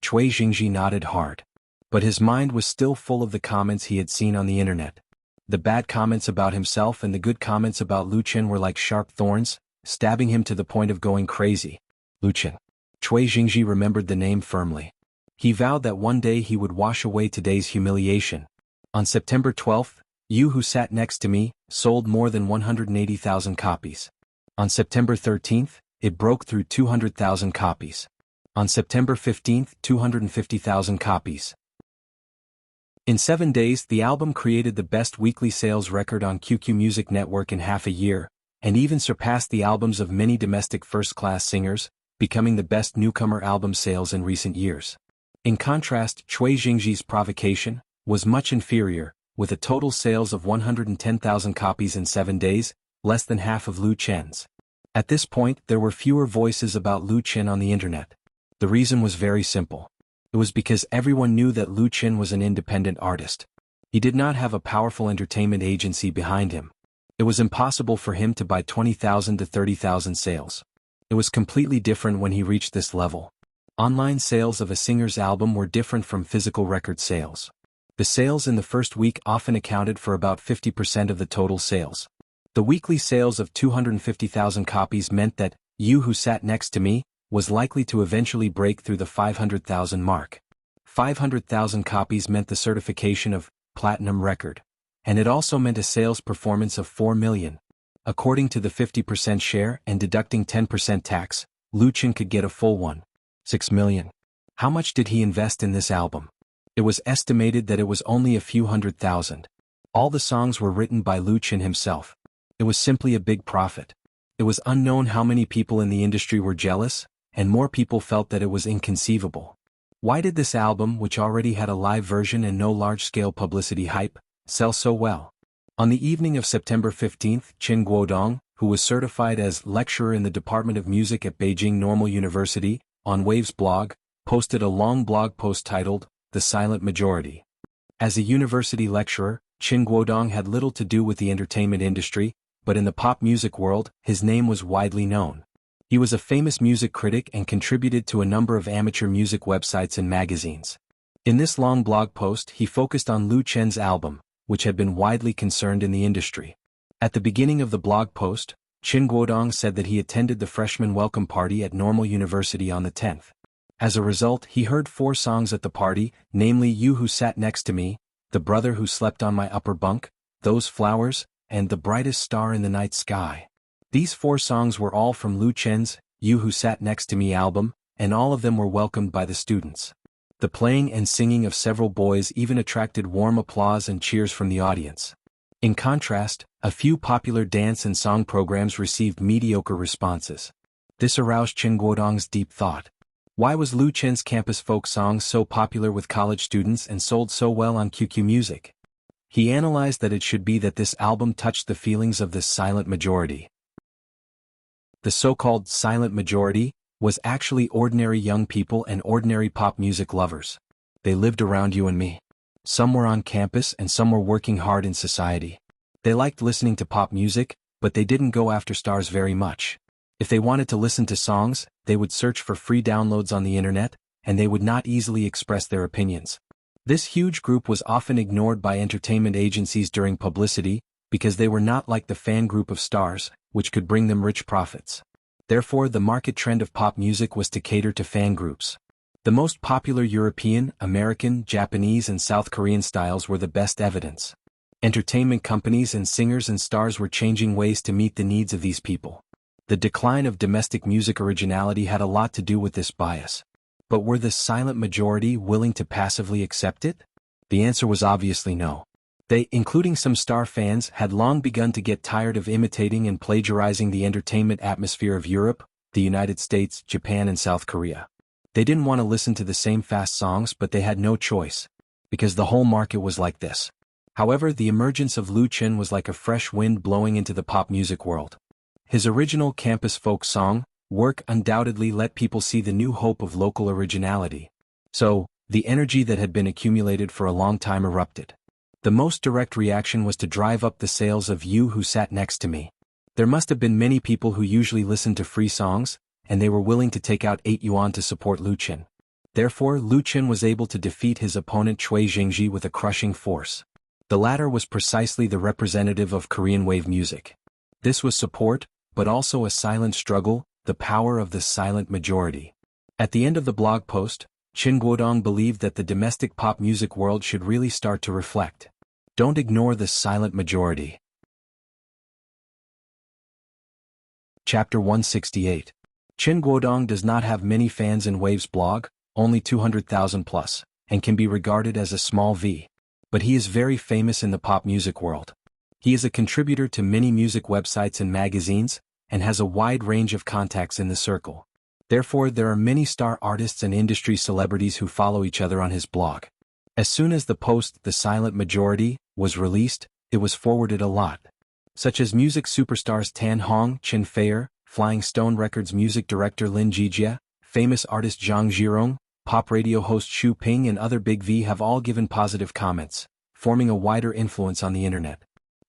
Cui Jingji nodded hard. But his mind was still full of the comments he had seen on the internet. The bad comments about himself and the good comments about Lu Chen were like sharp thorns, stabbing him to the point of going crazy. Lu Chen. Cui Jingji remembered the name firmly. He vowed that one day he would wash away today's humiliation. On September 12th, You Who Sat Next to Me sold more than 180,000 copies. On September 13th, it broke through 200,000 copies. On September 15th, 250,000 copies. In 7 days, the album created the best weekly sales record on QQ Music Network in half a year, and even surpassed the albums of many domestic first-class singers, becoming the best newcomer album sales in recent years. In contrast, Cui Jingji's Provocation was much inferior, with a total sales of 110,000 copies in 7 days, less than half of Lu Chen's. At this point, there were fewer voices about Lu Chen on the internet. The reason was very simple. It was because everyone knew that Lu Chen was an independent artist. He did not have a powerful entertainment agency behind him. It was impossible for him to buy 20,000 to 30,000 sales. It was completely different when he reached this level. Online sales of a singer's album were different from physical record sales. The sales in the first week often accounted for about 50% of the total sales. The weekly sales of 250,000 copies meant that You Who Sat Next to Me was likely to eventually break through the 500,000 mark. 500,000 copies meant the certification of platinum record, and it also meant a sales performance of 4 million. According to the 50% share and deducting 10% tax, Lu Chen could get a full 1.6 million. How much did he invest in this album? It was estimated that it was only a few 100,000. All the songs were written by Lu Chen himself. It was simply a big profit. It was unknown how many people in the industry were jealous, and more people felt that it was inconceivable. Why did this album, which already had a live version and no large-scale publicity hype, sell so well? On the evening of September 15th, Qin Guodong, who was certified as lecturer in the Department of Music at Beijing Normal University, on Wave's blog, posted a long blog post titled, "The Silent Majority." As a university lecturer, Qin Guodong had little to do with the entertainment industry, but in the pop music world, his name was widely known. He was a famous music critic and contributed to a number of amateur music websites and magazines. In this long blog post, he focused on Lu Chen's album, which had been widely concerned in the industry. At the beginning of the blog post, Qin Guodong said that he attended the freshman welcome party at Normal University on the 10th. As a result, he heard 4 songs at the party, namely You Who Sat Next to Me, The Brother Who Slept on My Upper Bunk, Those Flowers, and The Brightest Star in the Night Sky. These 4 songs were all from Lu Chen's You Who Sat Next to Me album, and all of them were welcomed by the students. The playing and singing of several boys even attracted warm applause and cheers from the audience. In contrast, a few popular dance and song programs received mediocre responses. This aroused Qin Guodong's deep thought. Why was Lu Chen's campus folk song so popular with college students and sold so well on QQ Music? He analyzed that it should be that this album touched the feelings of this silent majority. The so-called silent majority was actually ordinary young people and ordinary pop music lovers. They lived around you and me. Some were on campus and some were working hard in society. They liked listening to pop music, but they didn't go after stars very much. If they wanted to listen to songs, they would search for free downloads on the internet, and they would not easily express their opinions. This huge group was often ignored by entertainment agencies during publicity, because they were not like the fan group of stars, which could bring them rich profits. Therefore, the market trend of pop music was to cater to fan groups. The most popular European, American, Japanese and South Korean styles were the best evidence. Entertainment companies and singers and stars were changing ways to meet the needs of these people. The decline of domestic music originality had a lot to do with this bias. But were the silent majority willing to passively accept it? The answer was obviously no. They, including some star fans, had long begun to get tired of imitating and plagiarizing the entertainment atmosphere of Europe, the United States, Japan and South Korea. They didn't want to listen to the same fast songs, but they had no choice, because the whole market was like this. However, the emergence of Lu Chen was like a fresh wind blowing into the pop music world. His original campus folk song, work undoubtedly let people see the new hope of local originality. So, the energy that had been accumulated for a long time erupted. The most direct reaction was to drive up the sales of You Who Sat Next to Me. There must have been many people who usually listened to free songs, and they were willing to take out 8 yuan to support Lu Chen. Therefore, Lu Chen was able to defeat his opponent Cui Jingji with a crushing force. The latter was precisely the representative of Korean wave music. This was support, but also a silent struggle, the power of the silent majority. At the end of the blog post, Chen Guodong believed that the domestic pop music world should really start to reflect. Don't ignore the silent majority. Chapter 168. Chen Guodong does not have many fans in Wave's blog, only 200,000 plus, and can be regarded as a small V. But he is very famous in the pop music world. He is a contributor to many music websites and magazines, and has a wide range of contacts in the circle. Therefore, there are many star artists and industry celebrities who follow each other on his blog. As soon as the post, The Silent Majority, was released, it was forwarded a lot. Such as music superstars Tan Hong, Chen Feier, Flying Stone Records music director Lin Jijia, famous artist Zhang Zhirong, pop radio host Xu Ping and other big V have all given positive comments, forming a wider influence on the internet.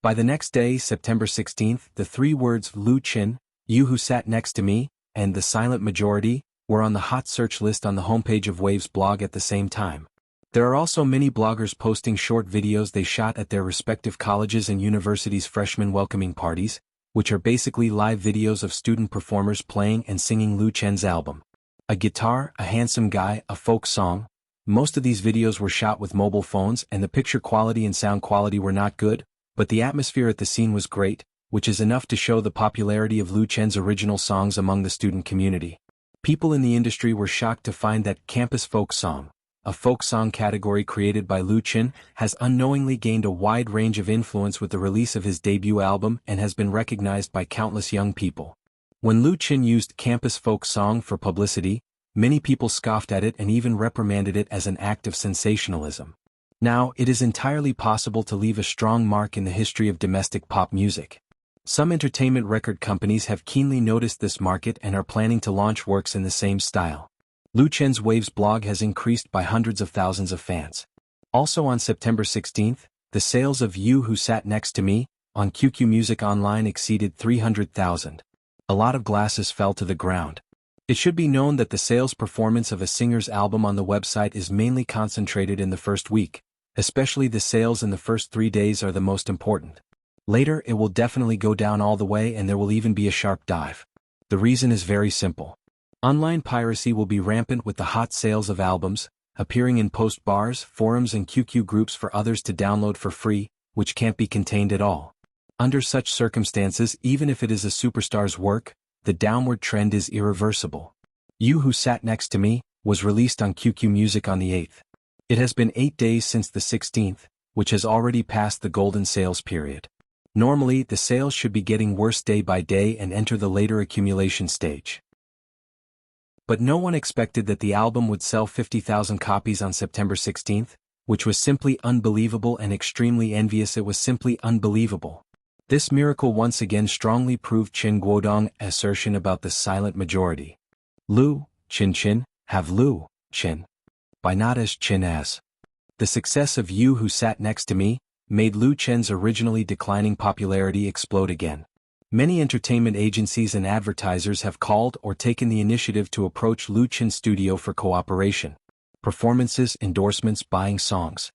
By the next day, September 16th, the 3 words Lu Chen, You Who Sat Next to Me, and The Silent Majority were on the hot search list on the homepage of Wave's blog at the same time. There are also many bloggers posting short videos they shot at their respective colleges and universities' freshman welcoming parties, which are basically live videos of student performers playing and singing Lu Chen's album. A guitar, a handsome guy, a folk song. Most of these videos were shot with mobile phones and the picture quality and sound quality were not good, but the atmosphere at the scene was great, which is enough to show the popularity of Lu Chen's original songs among the student community. People in the industry were shocked to find that campus folk song, a folk song category created by Lu Chen, has unknowingly gained a wide range of influence with the release of his debut album and has been recognized by countless young people. When Lu Chen used campus folk song for publicity, many people scoffed at it and even reprimanded it as an act of sensationalism. Now, it is entirely possible to leave a strong mark in the history of domestic pop music. Some entertainment record companies have keenly noticed this market and are planning to launch works in the same style. Lu Chen's Waves blog has increased by hundreds of thousands of fans. Also on September 16th, the sales of You Who Sat Next to Me on QQ Music Online exceeded 300,000. A lot of glasses fell to the ground. It should be known that the sales performance of a singer's album on the website is mainly concentrated in the first week. Especially the sales in the first 3 days are the most important. Later it will definitely go down all the way and there will even be a sharp dive. The reason is very simple. Online piracy will be rampant with the hot sales of albums, appearing in post bars, forums and QQ groups for others to download for free, which can't be contained at all. Under such circumstances, even if it is a superstar's work, the downward trend is irreversible. You Who Sat Next to Me was released on QQ Music on the 8th. It has been 8 days since the 16th, which has already passed the golden sales period. Normally, the sales should be getting worse day by day and enter the later accumulation stage. But no one expected that the album would sell 50,000 copies on September 16, which was simply unbelievable and extremely envious. It was simply unbelievable. This miracle once again strongly proved Qin Guodong's assertion about the silent majority. Lu, Qin, have Lu, Qin. By not as Qin as. The success of You Who Sat Next to Me made Lu Chen's originally declining popularity explode again. Many entertainment agencies and advertisers have called or taken the initiative to approach Lu Chen's studio for cooperation. Performances, endorsements, buying songs.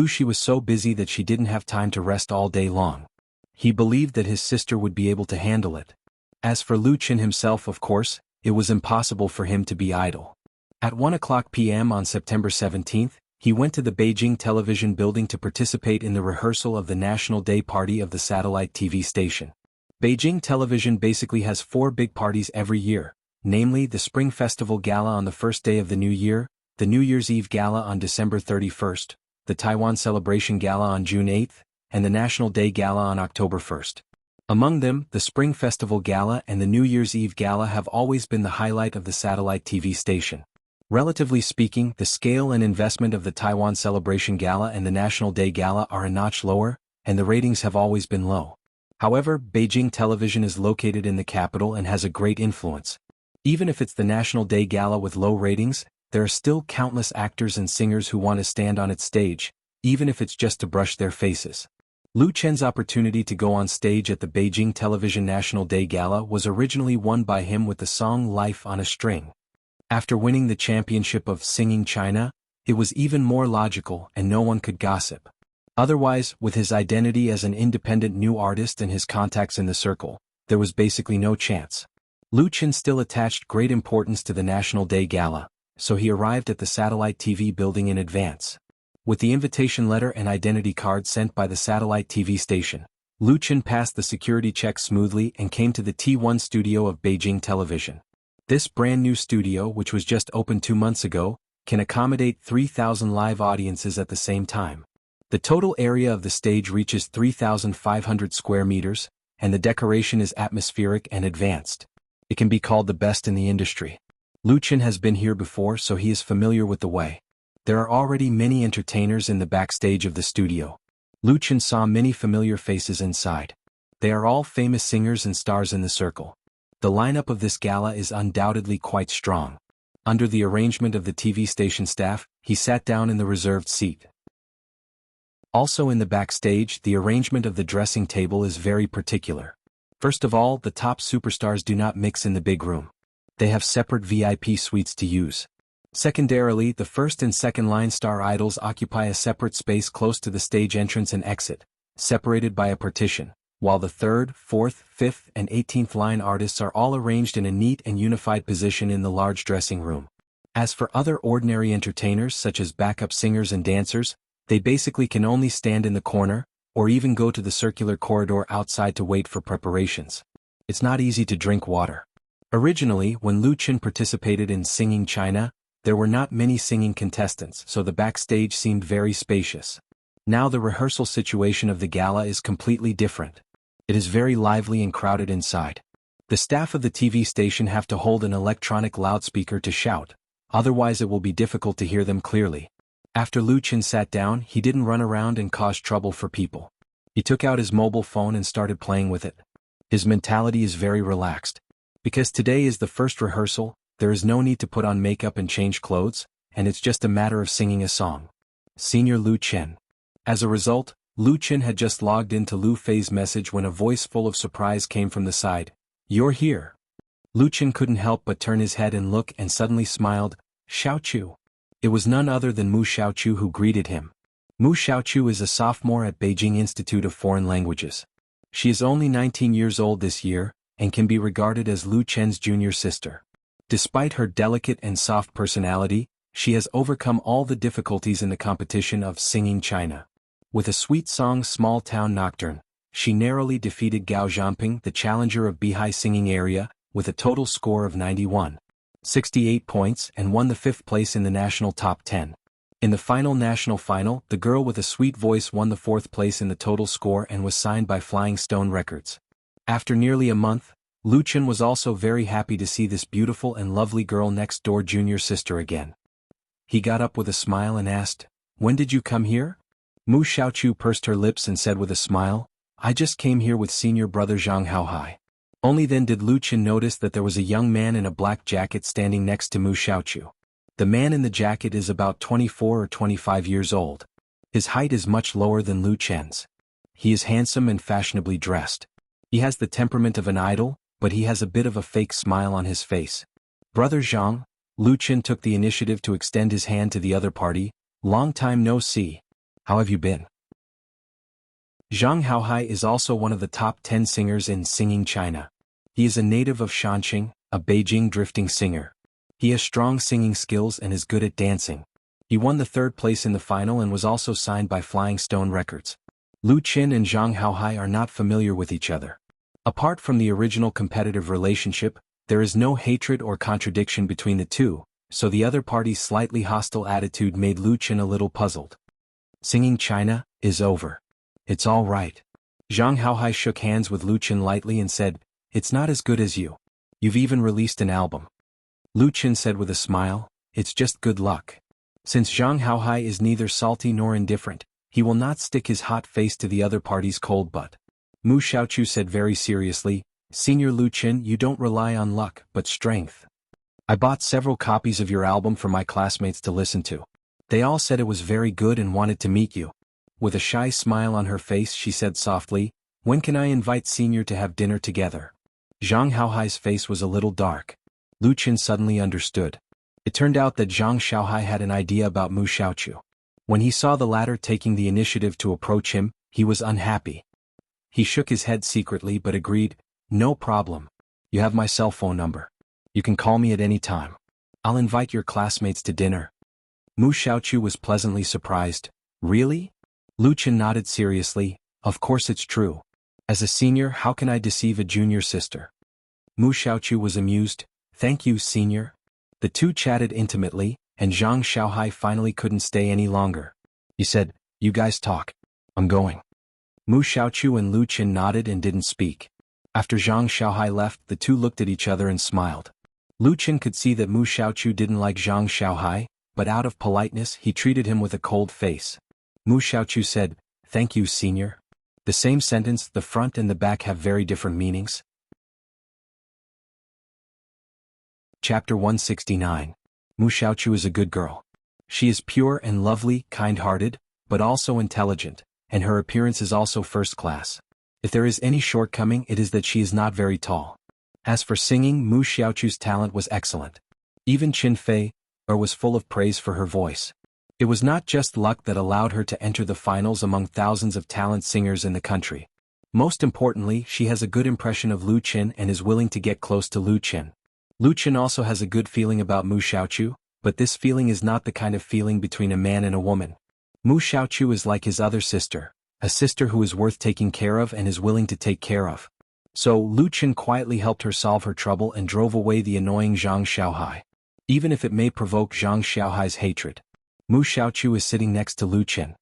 She was so busy that she didn't have time to rest all day long. He believed that his sister would be able to handle it. As for Lu Chen himself, of course, it was impossible for him to be idle. At 1:00 p.m. on September 17, he went to the Beijing television building to participate in the rehearsal of the National Day Party of the satellite TV station. Beijing television basically has 4 big parties every year, namely the Spring Festival Gala on the first day of the New Year, the New Year's Eve Gala on December 31, the Taiwan Celebration Gala on June 8, and the National Day Gala on October 1. Among them, the Spring Festival Gala and the New Year's Eve Gala have always been the highlight of the satellite TV station. Relatively speaking, the scale and investment of the Taiwan Celebration Gala and the National Day Gala are a notch lower, and the ratings have always been low. However, Beijing television is located in the capital and has a great influence. Even if it's the National Day Gala with low ratings, there are still countless actors and singers who want to stand on its stage, even if it's just to brush their faces. Lu Chen's opportunity to go on stage at the Beijing Television National Day Gala was originally won by him with the song Life on a String. After winning the championship of Singing China, it was even more logical and no one could gossip. Otherwise, with his identity as an independent new artist and his contacts in the circle, there was basically no chance. Lu Chen still attached great importance to the National Day Gala, so he arrived at the satellite TV building in advance. With the invitation letter and identity card sent by the satellite TV station, Lu Chen passed the security check smoothly and came to the T1 studio of Beijing Television. This brand new studio, which was just opened 2 months ago, can accommodate 3,000 live audiences at the same time. The total area of the stage reaches 3,500 square meters, and the decoration is atmospheric and advanced. It can be called the best in the industry. Lu Chen has been here before, so he is familiar with the way. There are already many entertainers in the backstage of the studio. Lu Chen saw many familiar faces inside. They are all famous singers and stars in the circle. The lineup of this gala is undoubtedly quite strong. Under the arrangement of the TV station staff, he sat down in the reserved seat. Also in the backstage, the arrangement of the dressing table is very particular. First of all, the top superstars do not mix in the big room. They have separate VIP suites to use. Secondarily, the first and second line star idols occupy a separate space close to the stage entrance and exit, separated by a partition, while the third, fourth, fifth, and 18th line artists are all arranged in a neat and unified position in the large dressing room. As for other ordinary entertainers such as backup singers and dancers, they basically can only stand in the corner, or even go to the circular corridor outside to wait for preparations. It's not easy to drink water. Originally, when Lu Chen participated in Singing China, there were not many singing contestants, so the backstage seemed very spacious. Now the rehearsal situation of the gala is completely different. It is very lively and crowded inside. The staff of the TV station have to hold an electronic loudspeaker to shout, otherwise it will be difficult to hear them clearly. After Lu Chen sat down, he didn't run around and cause trouble for people. He took out his mobile phone and started playing with it. His mentality is very relaxed. Because today is the first rehearsal, there is no need to put on makeup and change clothes, and it's just a matter of singing a song. Senior Lu Chen. As a result, Lu Chen had just logged into Lu Fei's message when a voice full of surprise came from the side. "You're here." Lu Chen couldn't help but turn his head and look and suddenly smiled. "Xiaochu." It was none other than Mu Xiaochu who greeted him. Mu Xiaochu is a sophomore at Beijing Institute of Foreign Languages. She is only 19 years old this year, and can be regarded as Lu Chen's junior sister. Despite her delicate and soft personality, she has overcome all the difficulties in the competition of Singing China. With a sweet song Small Town Nocturne, she narrowly defeated Gao Zhangping, the challenger of Bihai singing area, with a total score of 91.68 points and won the 5th place in the national top 10. In the final national final, the girl with a sweet voice won the 4th place in the total score and was signed by Flying Stone Records. After nearly a month, Lu Chen was also very happy to see this beautiful and lovely girl next door junior sister again. He got up with a smile and asked, "When did you come here?" Mu Xiaochu pursed her lips and said with a smile, "I just came here with senior brother Zhang Haohai." Only then did Lu Chen notice that there was a young man in a black jacket standing next to Mu Xiaochu. The man in the jacket is about 24 or 25 years old. His height is much lower than Lu Chen's. He is handsome and fashionably dressed. He has the temperament of an idol, but he has a bit of a fake smile on his face. "Brother Zhang," Lu Chen took the initiative to extend his hand to the other party. "Long time no see. How have you been?" Zhang Haohai is also one of the top 10 singers in Singing China. He is a native of Shanqing, a Beijing drifting singer. He has strong singing skills and is good at dancing. He won the 3rd place in the final and was also signed by Flying Stone Records. Lu Chen and Zhang Haohai are not familiar with each other. Apart from the original competitive relationship, there is no hatred or contradiction between the two, so the other party's slightly hostile attitude made Lu Chen a little puzzled. Singing China is over. It's all right. Zhang Haohai shook hands with Lu Chen lightly and said, "It's not as good as you. You've even released an album." Lu Chen said with a smile, "It's just good luck." Since Zhang Haohai is neither salty nor indifferent, he will not stick his hot face to the other party's cold butt. Mu Xiaochu said very seriously, "Senior Lu Chen, you don't rely on luck, but strength. I bought several copies of your album for my classmates to listen to. They all said it was very good and wanted to meet you." With a shy smile on her face she said softly, "When can I invite Senior to have dinner together?" Zhang Haohai's face was a little dark. Lu Chen suddenly understood. It turned out that Zhang Xiaohai had an idea about Mu Xiaochu. When he saw the latter taking the initiative to approach him, he was unhappy. He shook his head secretly but agreed, "No problem. You have my cell phone number. You can call me at any time. I'll invite your classmates to dinner." Mu Xiaochu was pleasantly surprised. "Really?" Lu Chen nodded seriously, "Of course it's true. As a senior, how can I deceive a junior sister?" Mu Xiaochu was amused. "Thank you, senior." The two chatted intimately, and Zhang Xiaohai finally couldn't stay any longer. He said, "You guys talk. I'm going." Mu Xiaochu and Lu Chen nodded and didn't speak. After Zhang Xiaohai left, the two looked at each other and smiled. Lu Chen could see that Mu Xiaochu didn't like Zhang Xiaohai, but out of politeness he treated him with a cold face. Mu Xiaochu said, "Thank you, senior." The same sentence, the front and the back have very different meanings. Chapter 169. Mu Xiaochu is a good girl. She is pure and lovely, kind-hearted, but also intelligent, and her appearance is also first class. If there is any shortcoming, it is that she is not very tall. As for singing, Mu Xiaochu's talent was excellent. Even Qin Fei was full of praise for her voice. It was not just luck that allowed her to enter the finals among thousands of talent singers in the country. Most importantly, she has a good impression of Lu Chen and is willing to get close to Lu Chen. Lu Chen also has a good feeling about Mu Xiaochu, but this feeling is not the kind of feeling between a man and a woman. Mu Xiaochu is like his other sister, a sister who is worth taking care of and is willing to take care of. So Lu Chen quietly helped her solve her trouble and drove away the annoying Zhang Xiaohai. Even if it may provoke Zhang Xiaohai's hatred. Mu Xiaochu is sitting next to Lu Chen.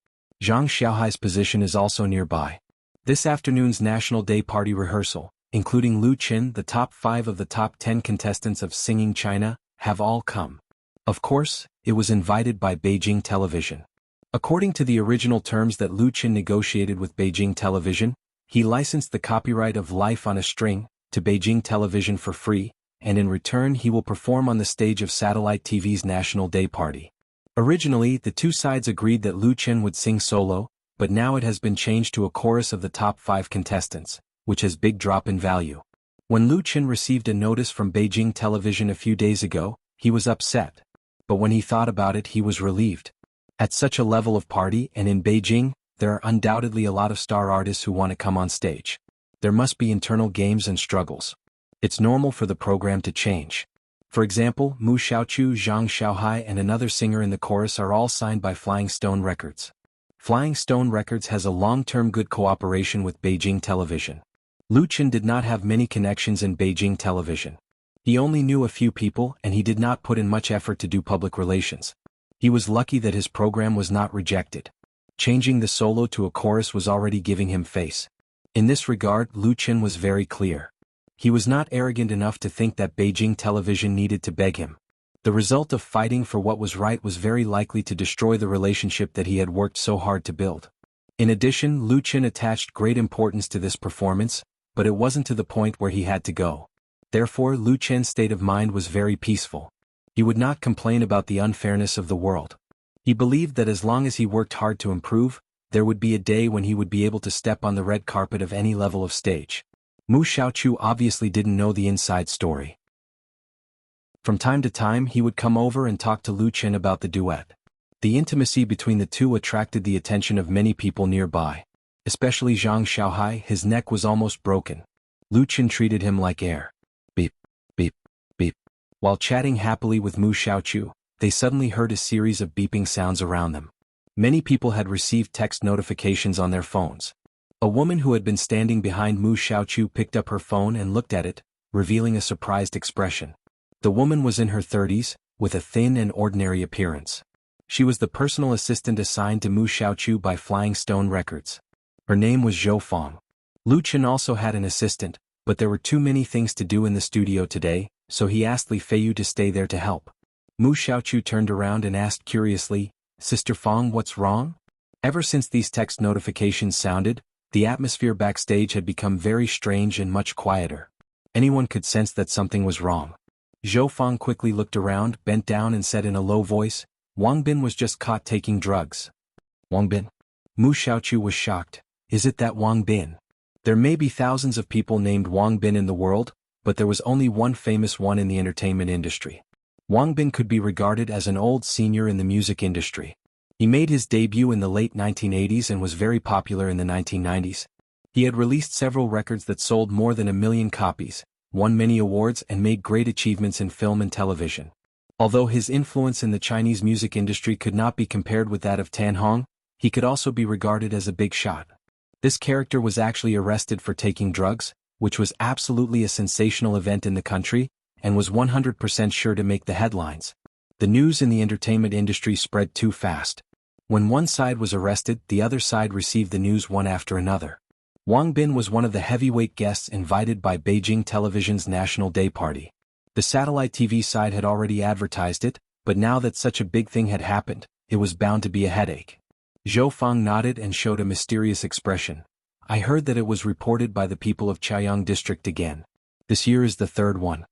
Zhang Xiaohai's position is also nearby. This afternoon's National Day Party rehearsal, including Lu Chen, the top 5 of the top 10 contestants of Singing China, have all come. Of course, it was invited by Beijing Television. According to the original terms that Lu Chen negotiated with Beijing Television, he licensed the copyright of Life on a String to Beijing Television for free, and in return he will perform on the stage of satellite TV's National Day Party. Originally, the two sides agreed that Lu Chen would sing solo, but now it has been changed to a chorus of the top 5 contestants, which has big drop in value. When Lu Chen received a notice from Beijing Television a few days ago, he was upset. But when he thought about it, he was relieved. At such a level of party and in Beijing, there are undoubtedly a lot of star artists who want to come on stage. There must be internal games and struggles. It's normal for the program to change. For example, Mu Xiaochu, Zhang Xiaohai and another singer in the chorus are all signed by Flying Stone Records. Flying Stone Records has a long-term good cooperation with Beijing Television. Lu Chen did not have many connections in Beijing Television. He only knew a few people and he did not put in much effort to do public relations. He was lucky that his program was not rejected. Changing the solo to a chorus was already giving him face. In this regard, Lu Chen was very clear. He was not arrogant enough to think that Beijing television needed to beg him. The result of fighting for what was right was very likely to destroy the relationship that he had worked so hard to build. In addition, Lu Qin attached great importance to this performance, but it wasn't to the point where he had to go. Therefore, Lu Qin's state of mind was very peaceful. He would not complain about the unfairness of the world. He believed that as long as he worked hard to improve, there would be a day when he would be able to step on the red carpet of any level of stage. Mu Xiaoqiu obviously didn't know the inside story. From time to time he would come over and talk to Lu Qin about the duet. The intimacy between the two attracted the attention of many people nearby. Especially Zhang Xiaohai. His neck was almost broken. Lu Qin treated him like air. Beep, beep, beep. While chatting happily with Mu Xiaoqiu, they suddenly heard a series of beeping sounds around them. Many people had received text notifications on their phones. A woman who had been standing behind Mu Xiaoqiu picked up her phone and looked at it, revealing a surprised expression. The woman was in her 30s, with a thin and ordinary appearance. She was the personal assistant assigned to Mu Xiaoqiu by Flying Stone Records. Her name was Zhou Fong. Lu Qin also had an assistant, but there were too many things to do in the studio today, so he asked Li Feiyu to stay there to help. Mu Xiaoqiu turned around and asked curiously, "Sister Fong, what's wrong?" Ever since these text notifications sounded, the atmosphere backstage had become very strange and much quieter. Anyone could sense that something was wrong. Zhou Fong quickly looked around, bent down and said in a low voice, "Wang Bin was just caught taking drugs." Wang Bin? Mu Xiaoqiu was shocked. Is it that Wang Bin? There may be thousands of people named Wang Bin in the world, but there was only one famous one in the entertainment industry. Wang Bin could be regarded as an old senior in the music industry. He made his debut in the late 1980s and was very popular in the 1990s. He had released several records that sold more than 1 million copies, won many awards and made great achievements in film and television. Although his influence in the Chinese music industry could not be compared with that of Tan Hong, he could also be regarded as a big shot. This character was actually arrested for taking drugs, which was absolutely a sensational event in the country, and was 100% sure to make the headlines. The news in the entertainment industry spread too fast. When one side was arrested, the other side received the news one after another. Wang Bin was one of the heavyweight guests invited by Beijing Television's National Day Party. The satellite TV side had already advertised it, but now that such a big thing had happened, it was bound to be a headache. Zhou Fong nodded and showed a mysterious expression. I heard that it was reported by the people of Chaoyang District again. This year is the third one.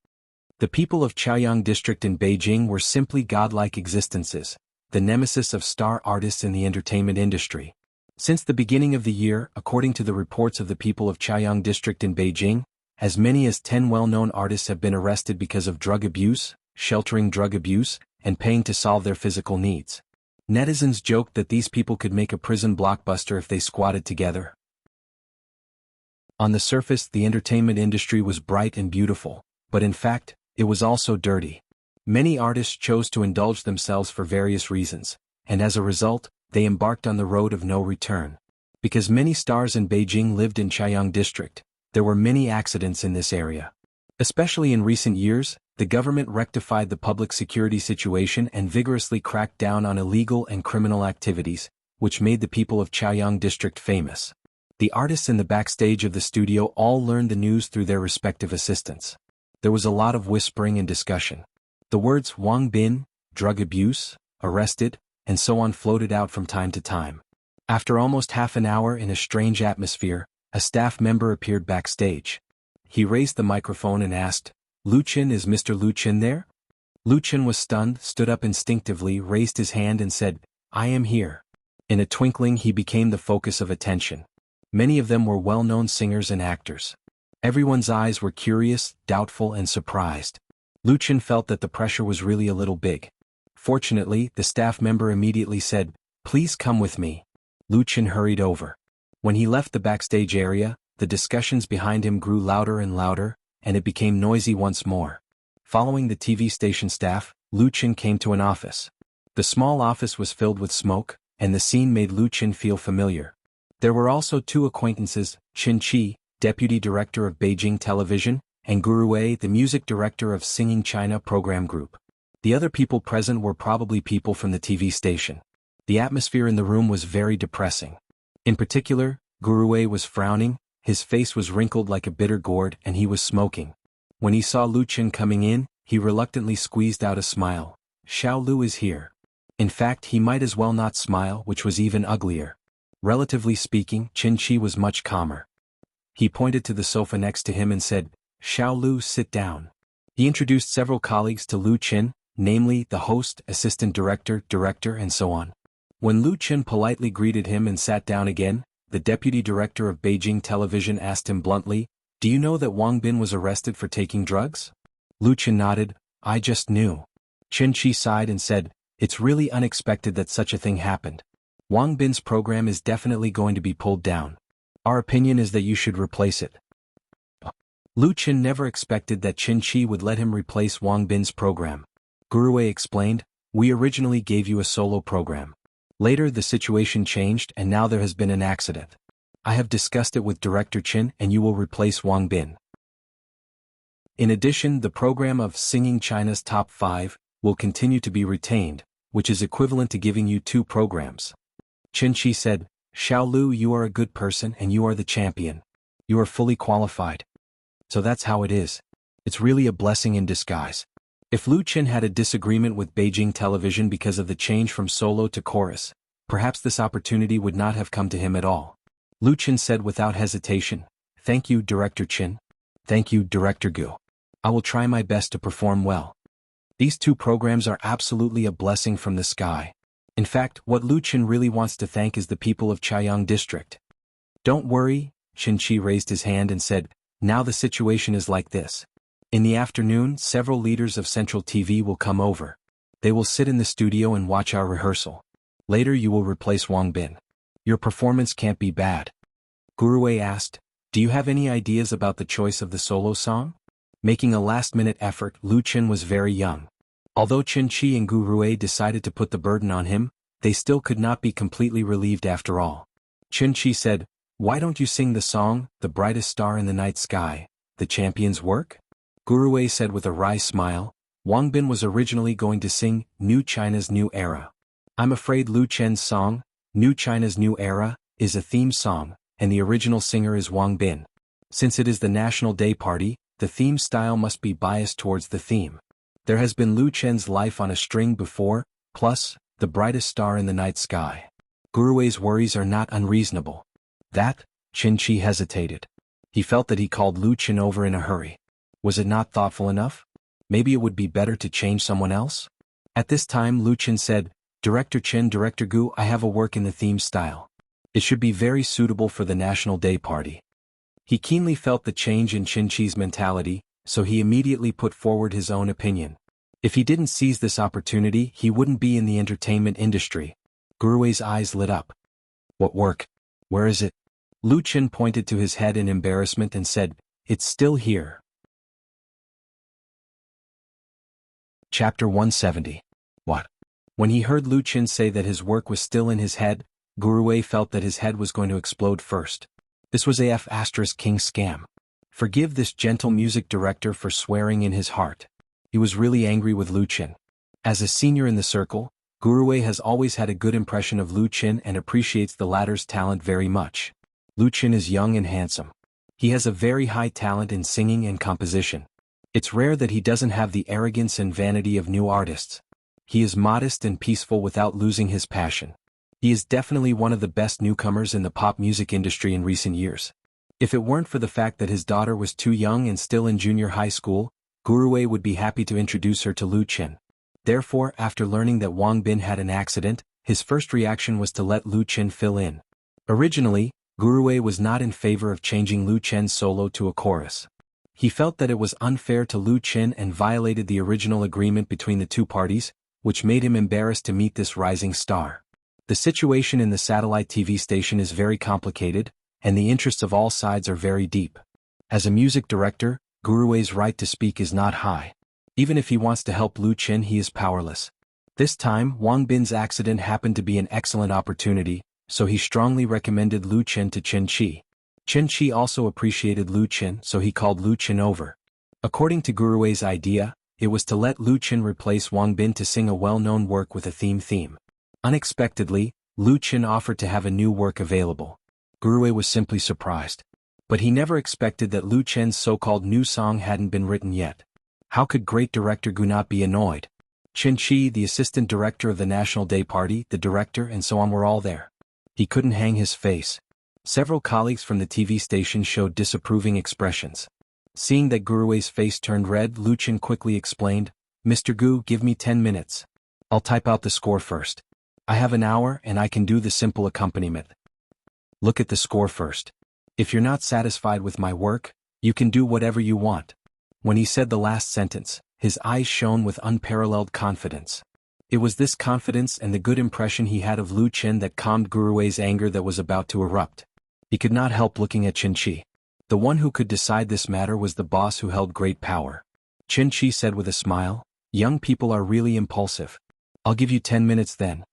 The people of Chaoyang District in Beijing were simply godlike existences, the nemesis of star artists in the entertainment industry. Since the beginning of the year, according to the reports of the people of Chaoyang District in Beijing, as many as 10 well-known artists have been arrested because of drug abuse, sheltering drug abuse, and paying to solve their physical needs. Netizens joked that these people could make a prison blockbuster if they squatted together. On the surface, the entertainment industry was bright and beautiful, but in fact, it was also dirty. Many artists chose to indulge themselves for various reasons, and as a result, they embarked on the road of no return. Because many stars in Beijing lived in Chaoyang District, there were many accidents in this area. Especially in recent years, the government rectified the public security situation and vigorously cracked down on illegal and criminal activities, which made the people of Chaoyang District famous. The artists in the backstage of the studio all learned the news through their respective assistants. There was a lot of whispering and discussion. The words Wang Bin, drug abuse, arrested, and so on floated out from time to time. After almost half an hour in a strange atmosphere, a staff member appeared backstage. He raised the microphone and asked, Lu Qin, is Mr. Lu Qin there? Lu Qin was stunned, stood up instinctively, raised his hand and said, I am here. In a twinkling he became the focus of attention. Many of them were well-known singers and actors. Everyone's eyes were curious, doubtful and surprised. Lu Qin felt that the pressure was really a little big. Fortunately, the staff member immediately said, Please come with me. Lu Qin hurried over. When he left the backstage area, the discussions behind him grew louder and louder, and it became noisy once more. Following the TV station staff, Lu Qin came to an office. The small office was filled with smoke, and the scene made Lu Qin feel familiar. There were also two acquaintances, Qin Qi, deputy director of Beijing Television, and Guru Wei, the music director of Singing China program group. The other people present were probably people from the TV station. The atmosphere in the room was very depressing. In particular, Guru Wei was frowning, his face was wrinkled like a bitter gourd and he was smoking. When he saw Lu Qin coming in, he reluctantly squeezed out a smile. Xiao Lu is here. In fact, he might as well not smile, which was even uglier. Relatively speaking, Qin Shi was much calmer. He pointed to the sofa next to him and said, Xiao Lu, sit down. He introduced several colleagues to Lu Qin, namely the host, assistant director, and so on. When Lu Qin politely greeted him and sat down again, the deputy director of Beijing Television asked him bluntly, do you know that Wang Bin was arrested for taking drugs? Lu Qin nodded, I just knew. Qin Shi sighed and said, it's really unexpected that such a thing happened. Wang Bin's program is definitely going to be pulled down. Our opinion is that you should replace it. Lu Qin never expected that Qin Shi would let him replace Wang Bin's program. Guru Wei explained, we originally gave you a solo program. Later the situation changed and now there has been an accident. I have discussed it with Director Qin and you will replace Wang Bin. In addition, the program of Singing China's Top 5 will continue to be retained, which is equivalent to giving you 2 programs. Qin Shi said, Xiao Lu, you are a good person and you are the champion. You are fully qualified. So that's how it is. It's really a blessing in disguise. If Lu Qin had a disagreement with Beijing Television because of the change from solo to chorus, perhaps this opportunity would not have come to him at all. Lu Qin said without hesitation, thank you, Director Qin. Thank you, Director Gu. I will try my best to perform well. These 2 programs are absolutely a blessing from the sky. In fact, what Lu Qin really wants to thank is the people of Chaiyang District. Don't worry, Qin Shi raised his hand and said, now the situation is like this. In the afternoon, several leaders of Central TV will come over. They will sit in the studio and watch our rehearsal. Later you will replace Wang Bin. Your performance can't be bad. Guru Wei asked, do you have any ideas about the choice of the solo song? Making a last-minute effort, Lu Qin was very young. Although Qin Shi and Guru Wei decided to put the burden on him, they still could not be completely relieved after all. Qin Shi said, why don't you sing the song, The Brightest Star in the Night Sky, the champion's work? Guru Wei said with a wry smile, Wang Bin was originally going to sing New China's New Era. I'm afraid Lu Qin's song, New China's New Era, is a theme song, and the original singer is Wang Bin. Since it is the National Day Party, the theme style must be biased towards the theme. There has been Lu Qin's Life on a String before, plus, The Brightest Star in the Night Sky. Guru Wei's worries are not unreasonable. That, Qin Shi hesitated. He felt that he called Lu Qin over in a hurry. Was it not thoughtful enough? Maybe it would be better to change someone else? At this time Lu Qin said, Director Qin, Director Gu, I have a work in the theme style. It should be very suitable for the National Day Party. He keenly felt the change in Qin Shi's mentality, so he immediately put forward his own opinion. If he didn't seize this opportunity, he wouldn't be in the entertainment industry. Guru Wei's eyes lit up. What work? Where is it? Lu Qin pointed to his head in embarrassment and said, it's still here. Chapter 170. What? When he heard Lu Qin say that his work was still in his head, Guru Wei felt that his head was going to explode first. This was a King scam. Forgive this gentle music director for swearing in his heart. He was really angry with Lu Qin. As a senior in the circle, Guru Wei has always had a good impression of Lu Qin and appreciates the latter's talent very much. Lu Qin is young and handsome. He has a very high talent in singing and composition. It's rare that he doesn't have the arrogance and vanity of new artists. He is modest and peaceful without losing his passion. He is definitely one of the best newcomers in the pop music industry in recent years. If it weren't for the fact that his daughter was too young and still in junior high school, Guru Wei would be happy to introduce her to Lu Qin. Therefore, after learning that Wang Bin had an accident, his first reaction was to let Lu Qin fill in. Originally, Guru Wei was not in favor of changing Lu Qin's solo to a chorus. He felt that it was unfair to Lu Qin and violated the original agreement between the 2 parties, which made him embarrassed to meet this rising star. The situation in the satellite TV station is very complicated, and the interests of all sides are very deep. As a music director, Guru Wei's right to speak is not high. Even if he wants to help Lu Qin, he is powerless. This time, Wang Bin's accident happened to be an excellent opportunity, so he strongly recommended Lu Qin to Qin Shi. Qin Shi also appreciated Lu Qin, so he called Lu Qin over. According to Guru Wei's idea, it was to let Lu Qin replace Wang Bin to sing a well-known work with a theme. Unexpectedly, Lu Qin offered to have a new work available. Guru Wei was simply surprised. But he never expected that Lu Chen's so-called new song hadn't been written yet. How could great director Gu not be annoyed? Chen Qi, the assistant director of the National Day Party, the director and so on were all there. He couldn't hang his face. Several colleagues from the TV station showed disapproving expressions. Seeing that Guruwei's face turned red, Lu Chen quickly explained, "Mr. Gu, give me 10 minutes. I'll type out the score first. I have an hour and I can do the simple accompaniment. Look at the score first. If you're not satisfied with my work, you can do whatever you want." When he said the last sentence, his eyes shone with unparalleled confidence. It was this confidence and the good impression he had of Lu Chen that calmed Guruwei's anger that was about to erupt. He could not help looking at Chen Qi. The one who could decide this matter was the boss who held great power. Chen Qi said with a smile, "Young people are really impulsive. I'll give you 10 minutes then."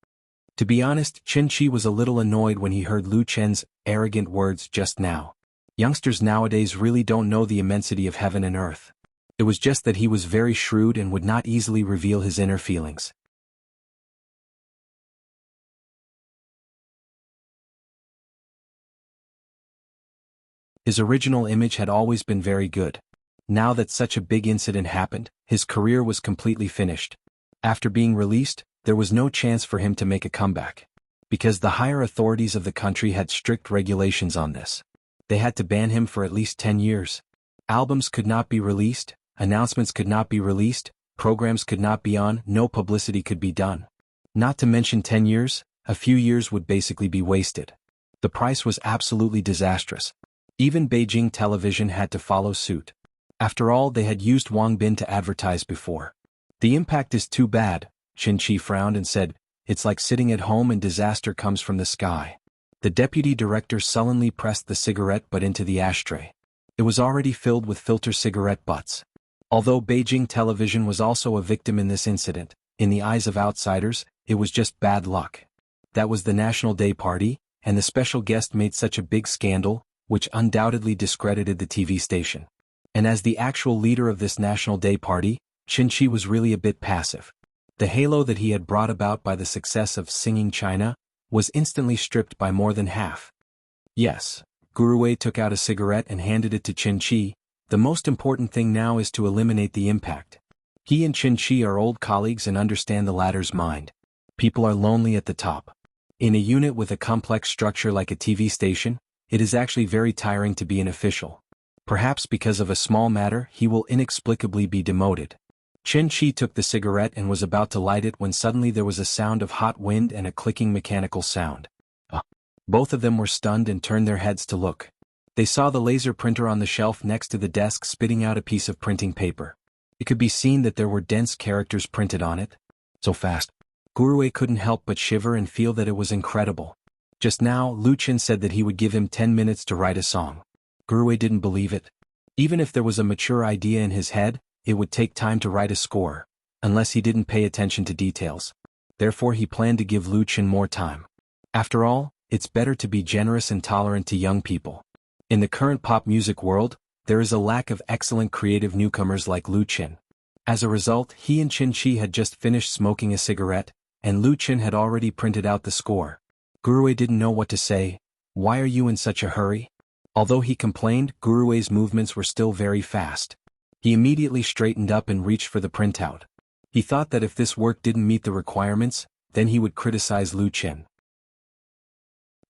To be honest, Chen Qi was a little annoyed when he heard Lu Chen's arrogant words just now. Youngsters nowadays really don't know the immensity of heaven and earth. It was just that he was very shrewd and would not easily reveal his inner feelings. His original image had always been very good. Now that such a big incident happened, his career was completely finished. After being released, there was no chance for him to make a comeback. Because the higher authorities of the country had strict regulations on this. They had to ban him for at least 10 years. Albums could not be released, announcements could not be released, programs could not be on, no publicity could be done. Not to mention 10 years, a few years would basically be wasted. The price was absolutely disastrous. Even Beijing television had to follow suit. After all, they had used Wang Bin to advertise before. The impact is too bad, Chen Qi frowned and said, "It's like sitting at home and disaster comes from the sky." The deputy director sullenly pressed the cigarette butt into the ashtray. It was already filled with filter cigarette butts. Although Beijing television was also a victim in this incident, in the eyes of outsiders, it was just bad luck. That was the National Day Party, and the special guest made such a big scandal, which undoubtedly discredited the TV station. And as the actual leader of this National Day Party, Chen Qi was really a bit passive. The halo that he had brought about by the success of Singing China was instantly stripped by more than half. Yes, Guruwei took out a cigarette and handed it to Chen Qi. The most important thing now is to eliminate the impact. He and Chen Qi are old colleagues and understand the latter's mind. People are lonely at the top. In a unit with a complex structure like a TV station, it is actually very tiring to be an official. Perhaps because of a small matter, he will inexplicably be demoted. Chen Qi took the cigarette and was about to light it when suddenly there was a sound of hot wind and a clicking mechanical sound. Both of them were stunned and turned their heads to look. They saw the laser printer on the shelf next to the desk spitting out a piece of printing paper. It could be seen that there were dense characters printed on it. So fast. Guruwei couldn't help but shiver and feel that it was incredible. Just now, Lu Chen said that he would give him 10 minutes to write a song. Guruwei didn't believe it. Even if there was a mature idea in his head, it would take time to write a score, unless he didn't pay attention to details. Therefore he planned to give Lu Chen more time. After all, it's better to be generous and tolerant to young people. In the current pop music world, there is a lack of excellent creative newcomers like Lu Chen. As a result, he and Chen Qi had just finished smoking a cigarette, and Lu Chen had already printed out the score. Guruwei didn't know what to say. "Why are you in such a hurry?" Although he complained, Guruwei's movements were still very fast. He immediately straightened up and reached for the printout. He thought that if this work didn't meet the requirements, then he would criticize Lu Chen.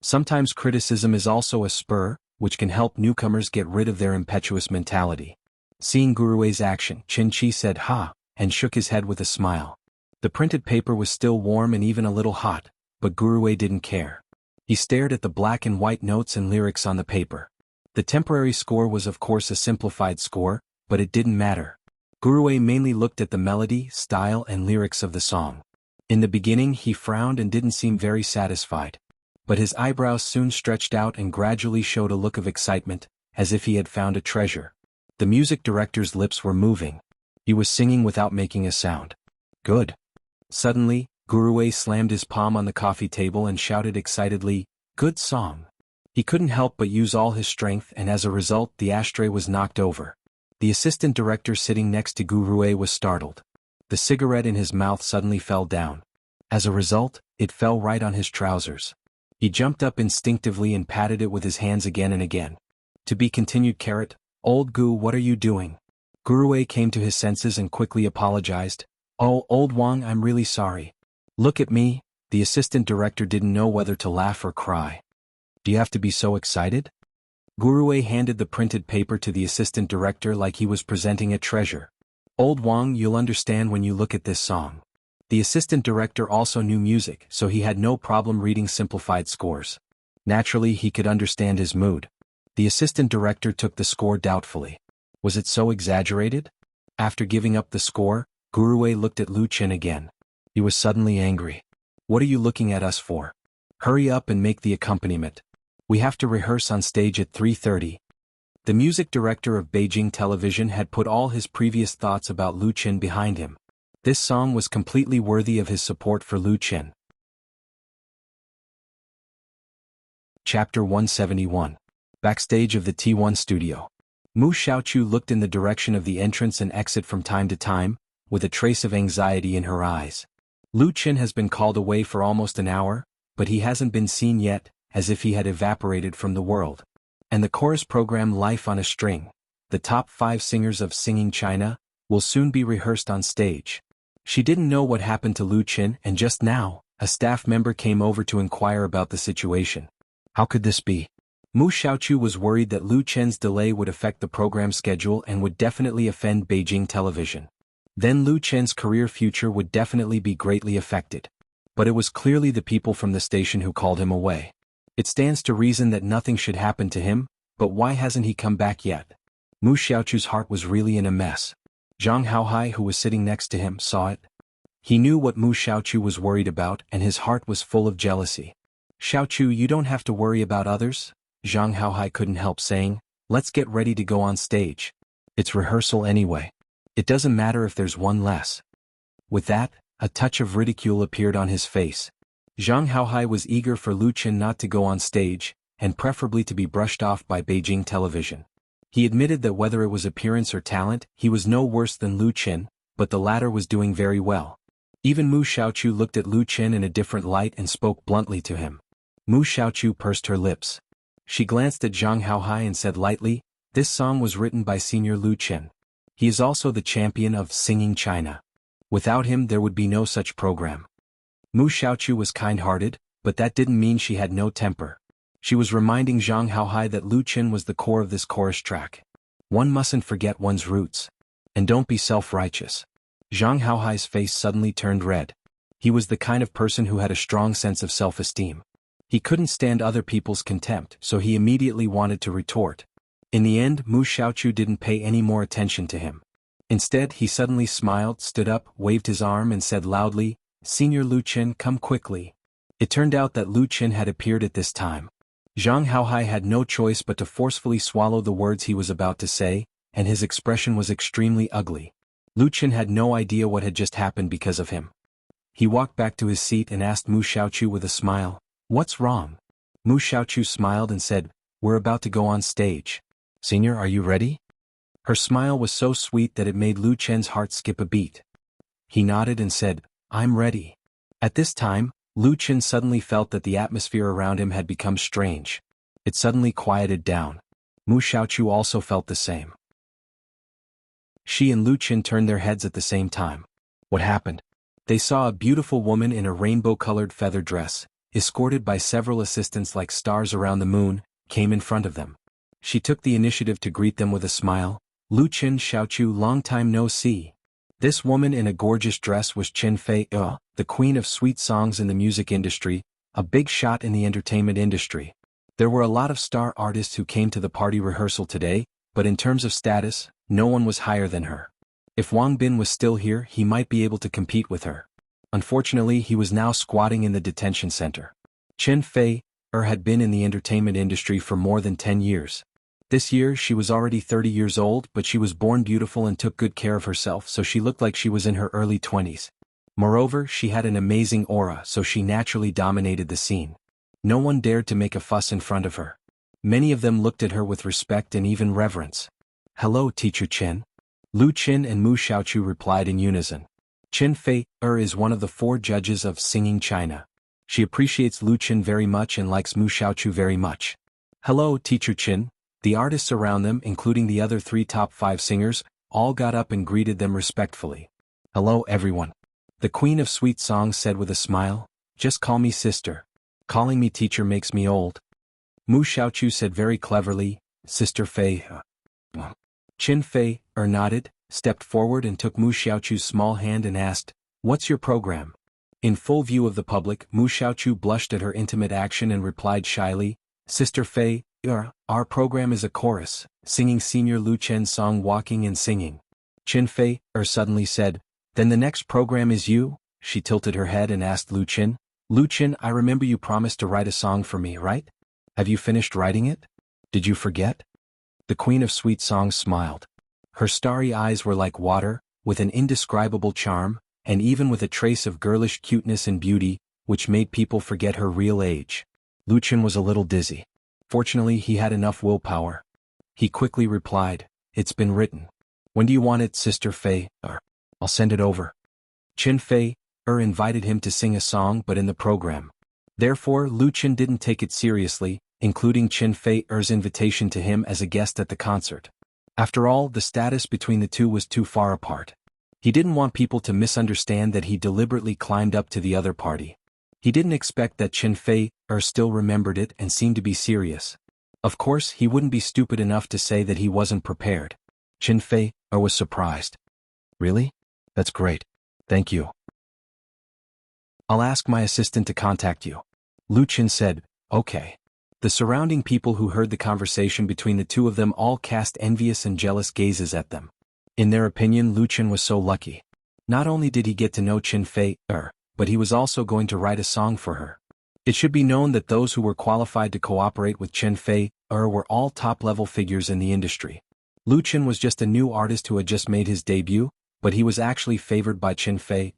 Sometimes criticism is also a spur, which can help newcomers get rid of their impetuous mentality. Seeing Guruwei's action, Chen Qi said "Ha," and shook his head with a smile. The printed paper was still warm and even a little hot, but Guruwei didn't care. He stared at the black and white notes and lyrics on the paper. The temporary score was of course a simplified score, but it didn't matter. Guruwei mainly looked at the melody, style and lyrics of the song. In the beginning he frowned and didn't seem very satisfied. But his eyebrows soon stretched out and gradually showed a look of excitement, as if he had found a treasure. The music director's lips were moving. He was singing without making a sound. Good. Suddenly, Guruwei slammed his palm on the coffee table and shouted excitedly, "Good song." He couldn't help but use all his strength and as a result the ashtray was knocked over. The assistant director sitting next to Guruwei was startled. The cigarette in his mouth suddenly fell down. As a result, it fell right on his trousers. He jumped up instinctively and patted it with his hands again and again. To be continued. Old Gu, what are you doing? Gurue came to his senses and quickly apologized. Oh, old Wang, I'm really sorry. Look at me. The assistant director didn't know whether to laugh or cry. Do you have to be so excited? Gurue handed the printed paper to the assistant director like he was presenting a treasure. Old Wang, you'll understand when you look at this song. The assistant director also knew music, so he had no problem reading simplified scores. Naturally, he could understand his mood. The assistant director took the score doubtfully. Was it so exaggerated? After giving up the score, Gurue looked at Lu Qin again. He was suddenly angry. What are you looking at us for? Hurry up and make the accompaniment. We have to rehearse on stage at 3:30. The music director of Beijing Television had put all his previous thoughts about Lu Qin behind him. This song was completely worthy of his support for Lu Qin. Chapter 171. Backstage of the T1 studio. Mu Xiaochu looked in the direction of the entrance and exit from time to time, with a trace of anxiety in her eyes. Lu Qin has been called away for almost an hour, but he hasn't been seen yet, as if he had evaporated from the world. And the chorus program Life on a String, the top 5 singers of Singing China, will soon be rehearsed on stage. She didn't know what happened to Lu Qin, and just now, a staff member came over to inquire about the situation. How could this be? Mu Xiaochu was worried that Lu Qin's delay would affect the program schedule and would definitely offend Beijing Television. Then Lu Qin's career future would definitely be greatly affected. But it was clearly the people from the station who called him away. It stands to reason that nothing should happen to him, but why hasn't he come back yet? Mu Xiaochu's heart was really in a mess. Zhang Haohai, who was sitting next to him, saw it. He knew what Mu Xiaochu was worried about, and his heart was full of jealousy. Xiaochu, you don't have to worry about others, Zhang Haohai couldn't help saying. Let's get ready to go on stage. It's rehearsal anyway. It doesn't matter if there's one less. With that, a touch of ridicule appeared on his face. Zhang Haohai was eager for Lu Qin not to go on stage, and preferably to be brushed off by Beijing Television. He admitted that whether it was appearance or talent, he was no worse than Lu Qin, but the latter was doing very well. Even Mu Xiaochu looked at Lu Qin in a different light and spoke bluntly to him. Mu Xiaochu pursed her lips. She glanced at Zhang Haohai and said lightly, "This song was written by Senior Lu Qin. He is also the champion of Singing China. Without him there would be no such program." Mu Xiaochu was kind-hearted, but that didn't mean she had no temper. She was reminding Zhang Haohai that Lu Qin was the core of this chorus track. One mustn't forget one's roots. And don't be self-righteous. Zhang Haohai's face suddenly turned red. He was the kind of person who had a strong sense of self-esteem. He couldn't stand other people's contempt, so he immediately wanted to retort. In the end, Mu Xiaochu didn't pay any more attention to him. Instead, he suddenly smiled, stood up, waved his arm and said loudly, "Senior Lu Qin, come quickly." It turned out that Lu Qin had appeared at this time. Zhang Haohai had no choice but to forcefully swallow the words he was about to say, and his expression was extremely ugly. Lu Qin had no idea what had just happened because of him. He walked back to his seat and asked Mu Xiaochu with a smile, "What's wrong?" Mu Xiaochu smiled and said, "We're about to go on stage. Senior, are you ready?" Her smile was so sweet that it made Lu Qin's heart skip a beat. He nodded and said, "I'm ready." At this time, Lu Qin suddenly felt that the atmosphere around him had become strange. It suddenly quieted down. Mu Xiaochu also felt the same. She and Lu Qin turned their heads at the same time. What happened? They saw a beautiful woman in a rainbow-colored feather dress, escorted by several assistants like stars around the moon, came in front of them. She took the initiative to greet them with a smile. "Lu Qin, Xiaochu, long time no see." This woman in a gorgeous dress was Qin Fei, the queen of sweet songs in the music industry, a big shot in the entertainment industry. There were a lot of star artists who came to the party rehearsal today, but in terms of status, no one was higher than her. If Wang Bin was still here, he might be able to compete with her. Unfortunately, he was now squatting in the detention center. Qin Fei had been in the entertainment industry for more than 10 years. This year she was already 30 years old, but she was born beautiful and took good care of herself, so she looked like she was in her early 20s. Moreover, she had an amazing aura, so she naturally dominated the scene. No one dared to make a fuss in front of her. Many of them looked at her with respect and even reverence. "Hello, Teacher Qin." Lu Qin and Mu Xiaochu replied in unison. Qin Fei is one of the 4 judges of Singing China. She appreciates Lu Qin very much and likes Mu Xiaochu very much. "Hello, Teacher Qin." The artists around them, including the other 3 top 5 singers, all got up and greeted them respectfully. "Hello everyone," the Queen of Sweet Songs said with a smile. "Just call me sister. Calling me teacher makes me old." Mu Xiaochu said very cleverly, "Sister Fei." Qin Fei nodded, stepped forward and took Mu Xiaochu's small hand and asked, "What's your program?" In full view of the public, Mu Xiaochu blushed at her intimate action and replied shyly, "Sister Fei, our program is a chorus, singing Senior Lu Chen's song Walking and Singing." Qin Fei suddenly said, "Then the next program is you?" She tilted her head and asked Lu Chen, "Lu Chen, I remember you promised to write a song for me, right? Have you finished writing it? Did you forget?" The Queen of Sweet Songs smiled. Her starry eyes were like water, with an indescribable charm, and even with a trace of girlish cuteness and beauty, which made people forget her real age. Lu Chen was a little dizzy. Fortunately, he had enough willpower. He quickly replied, "It's been written. When do you want it, Sister Fei? I'll send it over." Qin Fei invited him to sing a song but in the program. Therefore, Lu Chen didn't take it seriously, including Qin Fei's invitation to him as a guest at the concert. After all, the status between the two was too far apart. He didn't want people to misunderstand that he deliberately climbed up to the other party. He didn't expect that Qin Fei still remembered it and seemed to be serious. Of course, he wouldn't be stupid enough to say that he wasn't prepared. Qin Fei was surprised. "Really? That's great. Thank you. I'll ask my assistant to contact you." Lu Chen said, "Okay." The surrounding people who heard the conversation between the two of them all cast envious and jealous gazes at them. In their opinion, Lu Chen was so lucky. Not only did he get to know Qin Fei but he was also going to write a song for her. It should be known that those who were qualified to cooperate with Qin Fei were all top-level figures in the industry. Lu Chen was just a new artist who had just made his debut, but he was actually favored by Qin Fei.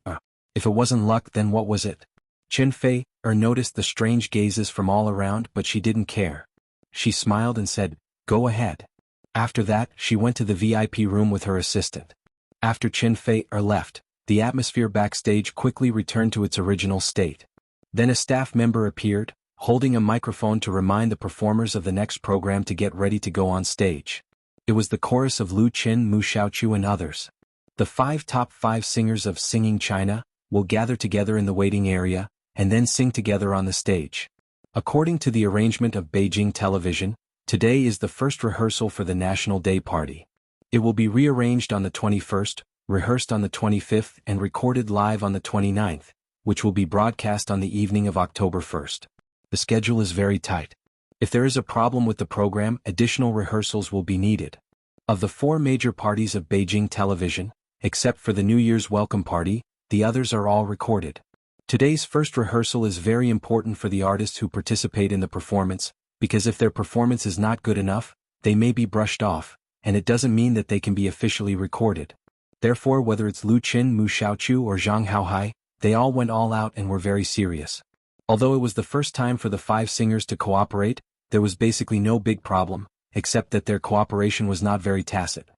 If it wasn't luck, then what was it? Qin Fei noticed the strange gazes from all around, but she didn't care. She smiled and said, "Go ahead." After that, she went to the VIP room with her assistant. After Qin Fei left, the atmosphere backstage quickly returned to its original state. Then a staff member appeared, holding a microphone to remind the performers of the next program to get ready to go on stage. It was the chorus of Lu Chen, Mu Xiaochu and others. The 5 top 5 singers of Singing China will gather together in the waiting area, and then sing together on the stage. According to the arrangement of Beijing Television, today is the first rehearsal for the National Day Party. It will be rearranged on the 21st, rehearsed on the 25th and recorded live on the 29th, which will be broadcast on the evening of October 1st. The schedule is very tight. If there is a problem with the program, additional rehearsals will be needed. Of the 4 major parties of Beijing Television, except for the New Year's welcome party, the others are all recorded. Today's first rehearsal is very important for the artists who participate in the performance, because if their performance is not good enough, they may be brushed off, and it doesn't mean that they can be officially recorded. Therefore, whether it's Lu Chen, Mu Xiaochu or Zhang Haohai, they all went all out and were very serious. Although it was the first time for the 5 singers to cooperate, there was basically no big problem, except that their cooperation was not very tacit.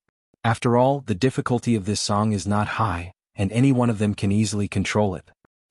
After all, the difficulty of this song is not high, and any one of them can easily control it.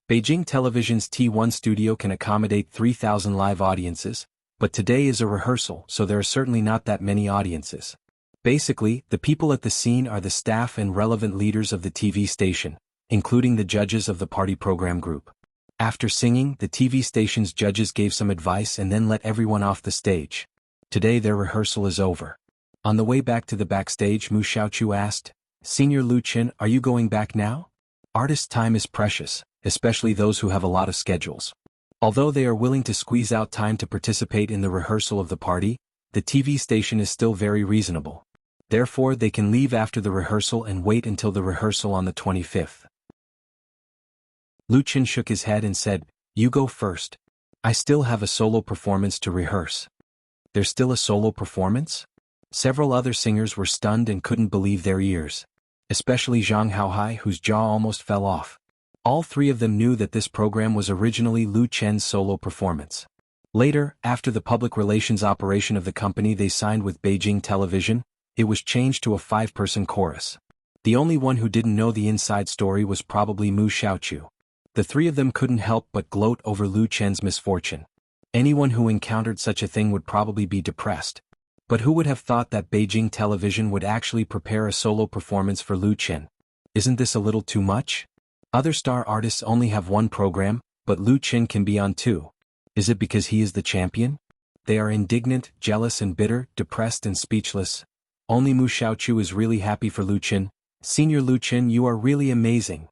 Beijing Television's T1 studio can accommodate 3,000 live audiences, but today is a rehearsal, so there are certainly not that many audiences. Basically, the people at the scene are the staff and relevant leaders of the TV station, including the judges of the party program group. After singing, the TV station's judges gave some advice and then let everyone off the stage. Today their rehearsal is over. On the way back to the backstage, Mu Xiaochu asked, "Senior Lu Chen, are you going back now? Artists' time is precious, especially those who have a lot of schedules." Although they are willing to squeeze out time to participate in the rehearsal of the party, the TV station is still very reasonable. Therefore, they can leave after the rehearsal and wait until the rehearsal on the 25th. Lu Chen shook his head and said, "You go first. I still have a solo performance to rehearse." There's still a solo performance? Several other singers were stunned and couldn't believe their ears. Especially Zhang Haohai, whose jaw almost fell off. All 3 of them knew that this program was originally Lu Chen's solo performance. Later, after the public relations operation of the company they signed with Beijing Television, it was changed to a 5-person chorus. The only one who didn't know the inside story was probably Mu Xiaochu. The 3 of them couldn't help but gloat over Lu Chen's misfortune. Anyone who encountered such a thing would probably be depressed. But who would have thought that Beijing Television would actually prepare a solo performance for Lu Qin? Isn't this a little too much? Other star artists only have one program, but Lu Qin can be on two. Is it because he is the champion? They are indignant, jealous and bitter, depressed and speechless. Only Mu Xiaochu is really happy for Lu Qin. Senior Lu Qin, you are really amazing.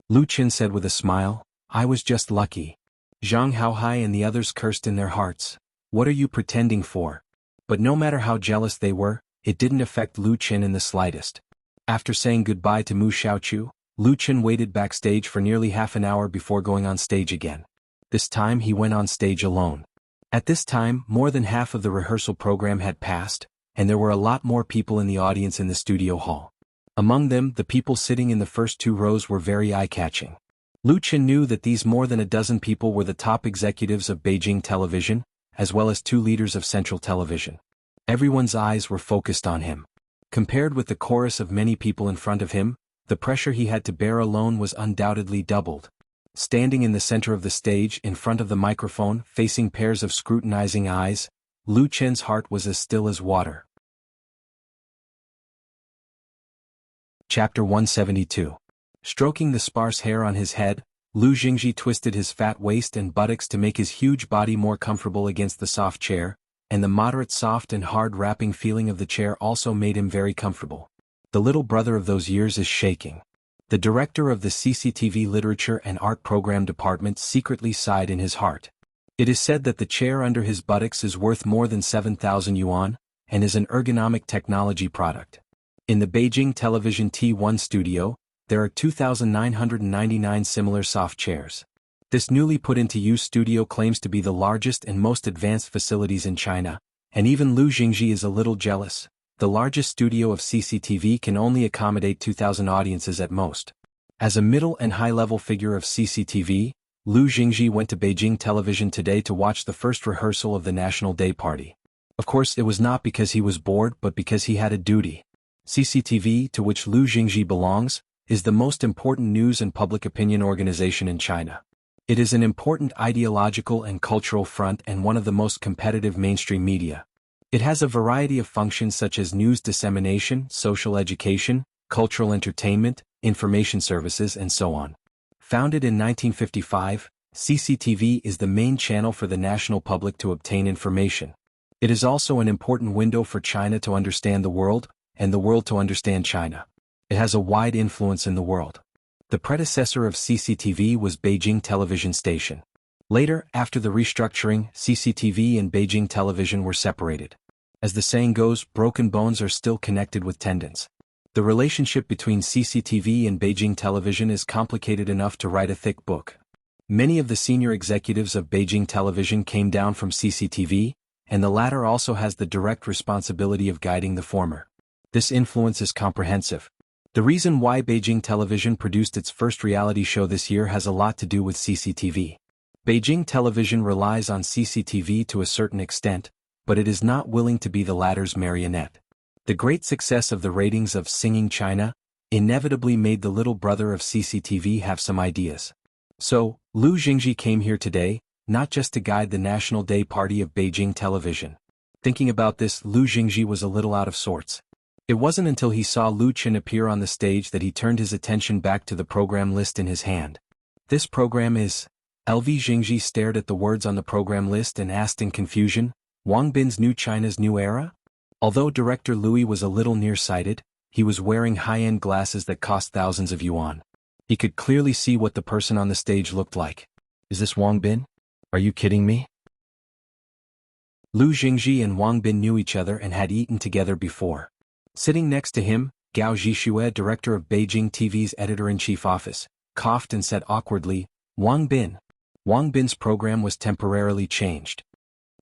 Lu Qin said with a smile, I was just lucky. Zhang Haohai and the others cursed in their hearts. What are you pretending for? But no matter how jealous they were, it didn't affect Lu Qin in the slightest. After saying goodbye to Mu Xiaochu, Lu Qin waited backstage for nearly half an hour before going on stage again. This time he went on stage alone. At this time, more than half of the rehearsal program had passed, and there were a lot more people in the audience in the studio hall. Among them, the people sitting in the first two rows were very eye-catching. Lu Qin knew that these more than a dozen people were the top executives of Beijing Television, as well as two leaders of Central Television. Everyone's eyes were focused on him. Compared with the chorus of many people in front of him, the pressure he had to bear alone was undoubtedly doubled. Standing in the center of the stage, in front of the microphone, facing pairs of scrutinizing eyes, Lu Qin's heart was as still as water. Chapter 172. Stroking the sparse hair on his head, Lu Jingji twisted his fat waist and buttocks to make his huge body more comfortable against the soft chair, and the moderate soft and hard wrapping feeling of the chair also made him very comfortable. The little brother of those years is shaking. The director of the CCTV Literature and Art Program Department secretly sighed in his heart. It is said that the chair under his buttocks is worth more than 7,000 yuan, and is an ergonomic technology product. In the Beijing Television T1 studio, there are 2,999 similar soft chairs. This newly put into use studio claims to be the largest and most advanced facilities in China, and even Lu Jingji is a little jealous. The largest studio of CCTV can only accommodate 2,000 audiences at most. As a middle and high-level figure of CCTV, Lu Jingji went to Beijing Television today to watch the first rehearsal of the National Day Party. Of course, it was not because he was bored but because he had a duty. CCTV, to which Lu Jingji belongs, is the most important news and public opinion organization in China. It is an important ideological and cultural front and one of the most competitive mainstream media. It has a variety of functions such as news dissemination, social education, cultural entertainment, information services and so on. Founded in 1955, CCTV is the main channel for the national public to obtain information. It is also an important window for China to understand the world, and the world to understand China. It has a wide influence in the world. The predecessor of CCTV was Beijing Television Station. Later, after the restructuring, CCTV and Beijing Television were separated. As the saying goes, broken bones are still connected with tendons. The relationship between CCTV and Beijing Television is complicated enough to write a thick book. Many of the senior executives of Beijing Television came down from CCTV, and the latter also has the direct responsibility of guiding the former. This influence is comprehensive. The reason why Beijing Television produced its first reality show this year has a lot to do with CCTV. Beijing Television relies on CCTV to a certain extent, but it is not willing to be the latter's marionette. The great success of the ratings of Singing China inevitably made the little brother of CCTV have some ideas. So, Lu Jingji came here today, not just to guide the National Day Party of Beijing Television. Thinking about this, Lu Jingji was a little out of sorts. It wasn't until he saw Lu Qin appear on the stage that he turned his attention back to the program list in his hand. This program is... LV Jingji stared at the words on the program list and asked in confusion, Wang Bin's New China's New Era? Although director Louis was a little nearsighted, he was wearing high-end glasses that cost thousands of yuan. He could clearly see what the person on the stage looked like. Is this Wang Bin? Are you kidding me? Lu Jingji and Wang Bin knew each other and had eaten together before. Sitting next to him, Gao Zhixue, director of Beijing TV's editor-in-chief office, coughed and said awkwardly, Wang Bin. Wang Bin's program was temporarily changed.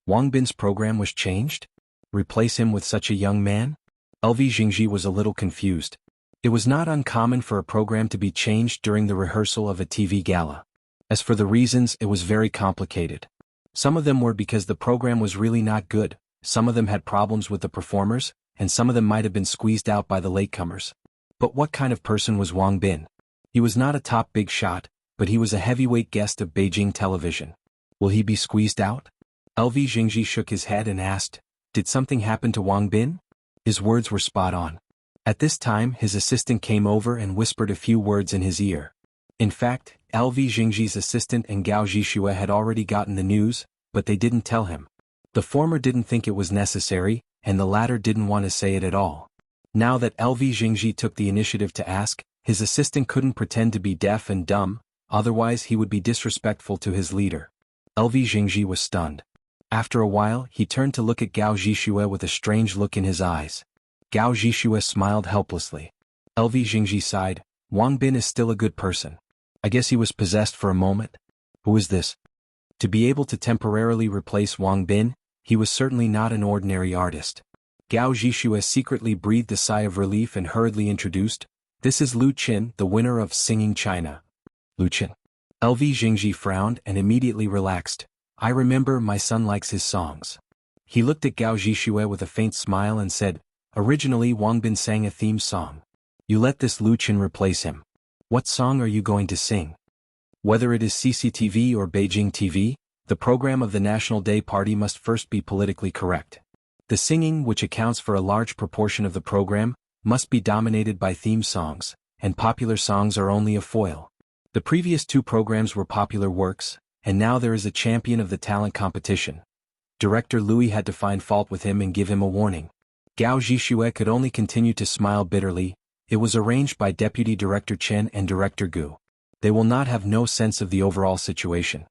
Wang Bin's program was changed? Replace him with such a young man? LV Jingji was a little confused. It was not uncommon for a program to be changed during the rehearsal of a TV gala. As for the reasons, it was very complicated. Some of them were because the program was really not good, some of them had problems with the performers, and some of them might have been squeezed out by the latecomers. But what kind of person was Wang Bin? He was not a top big shot, but he was a heavyweight guest of Beijing Television. Will he be squeezed out? LV Jingji shook his head and asked, Did something happen to Wang Bin? His words were spot on. At this time his assistant came over and whispered a few words in his ear. In fact, LV Jingji's assistant and Gao Zhixue had already gotten the news, but they didn't tell him. The former didn't think it was necessary, and the latter didn't want to say it at all. Now that LV Jingji took the initiative to ask, his assistant couldn't pretend to be deaf and dumb, otherwise he would be disrespectful to his leader. LV Jingji was stunned. After a while he turned to look at Gao Zhixue with a strange look in his eyes. Gao Zhixue smiled helplessly. LV Jingji sighed. Wang Bin is still a good person. I guess he was possessed for a moment. Who is this? To be able to temporarily replace Wang Bin, he was certainly not an ordinary artist. Gao Zhixue secretly breathed a sigh of relief and hurriedly introduced, "This is Lu Qin, the winner of Singing China." Lu Qin. LV Jingji frowned and immediately relaxed. "I remember, my son likes his songs." He looked at Gao Zhixue with a faint smile and said, "Originally Wang Bin sang a theme song. You let this Lu Qin replace him. What song are you going to sing?" Whether it is CCTV or Beijing TV, the program of the National Day Party must first be politically correct. The singing, which accounts for a large proportion of the program, must be dominated by theme songs, and popular songs are only a foil. The previous two programs were popular works, and now there is a champion of the talent competition. Director Louis had to find fault with him and give him a warning. Gao Zhixue could only continue to smile bitterly. It was arranged by Deputy Director Chen and Director Gu. They will not have no sense of the overall situation.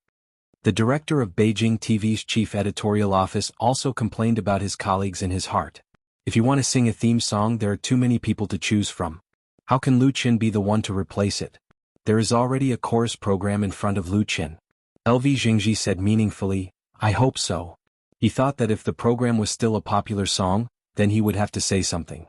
The director of Beijing TV's chief editorial office also complained about his colleagues in his heart. If you want to sing a theme song, there are too many people to choose from. How can Lu Qin be the one to replace it? There is already a chorus program in front of Lu Qin. LV Jingji said meaningfully, "I hope so." He thought that if the program was still a popular song, then he would have to say something.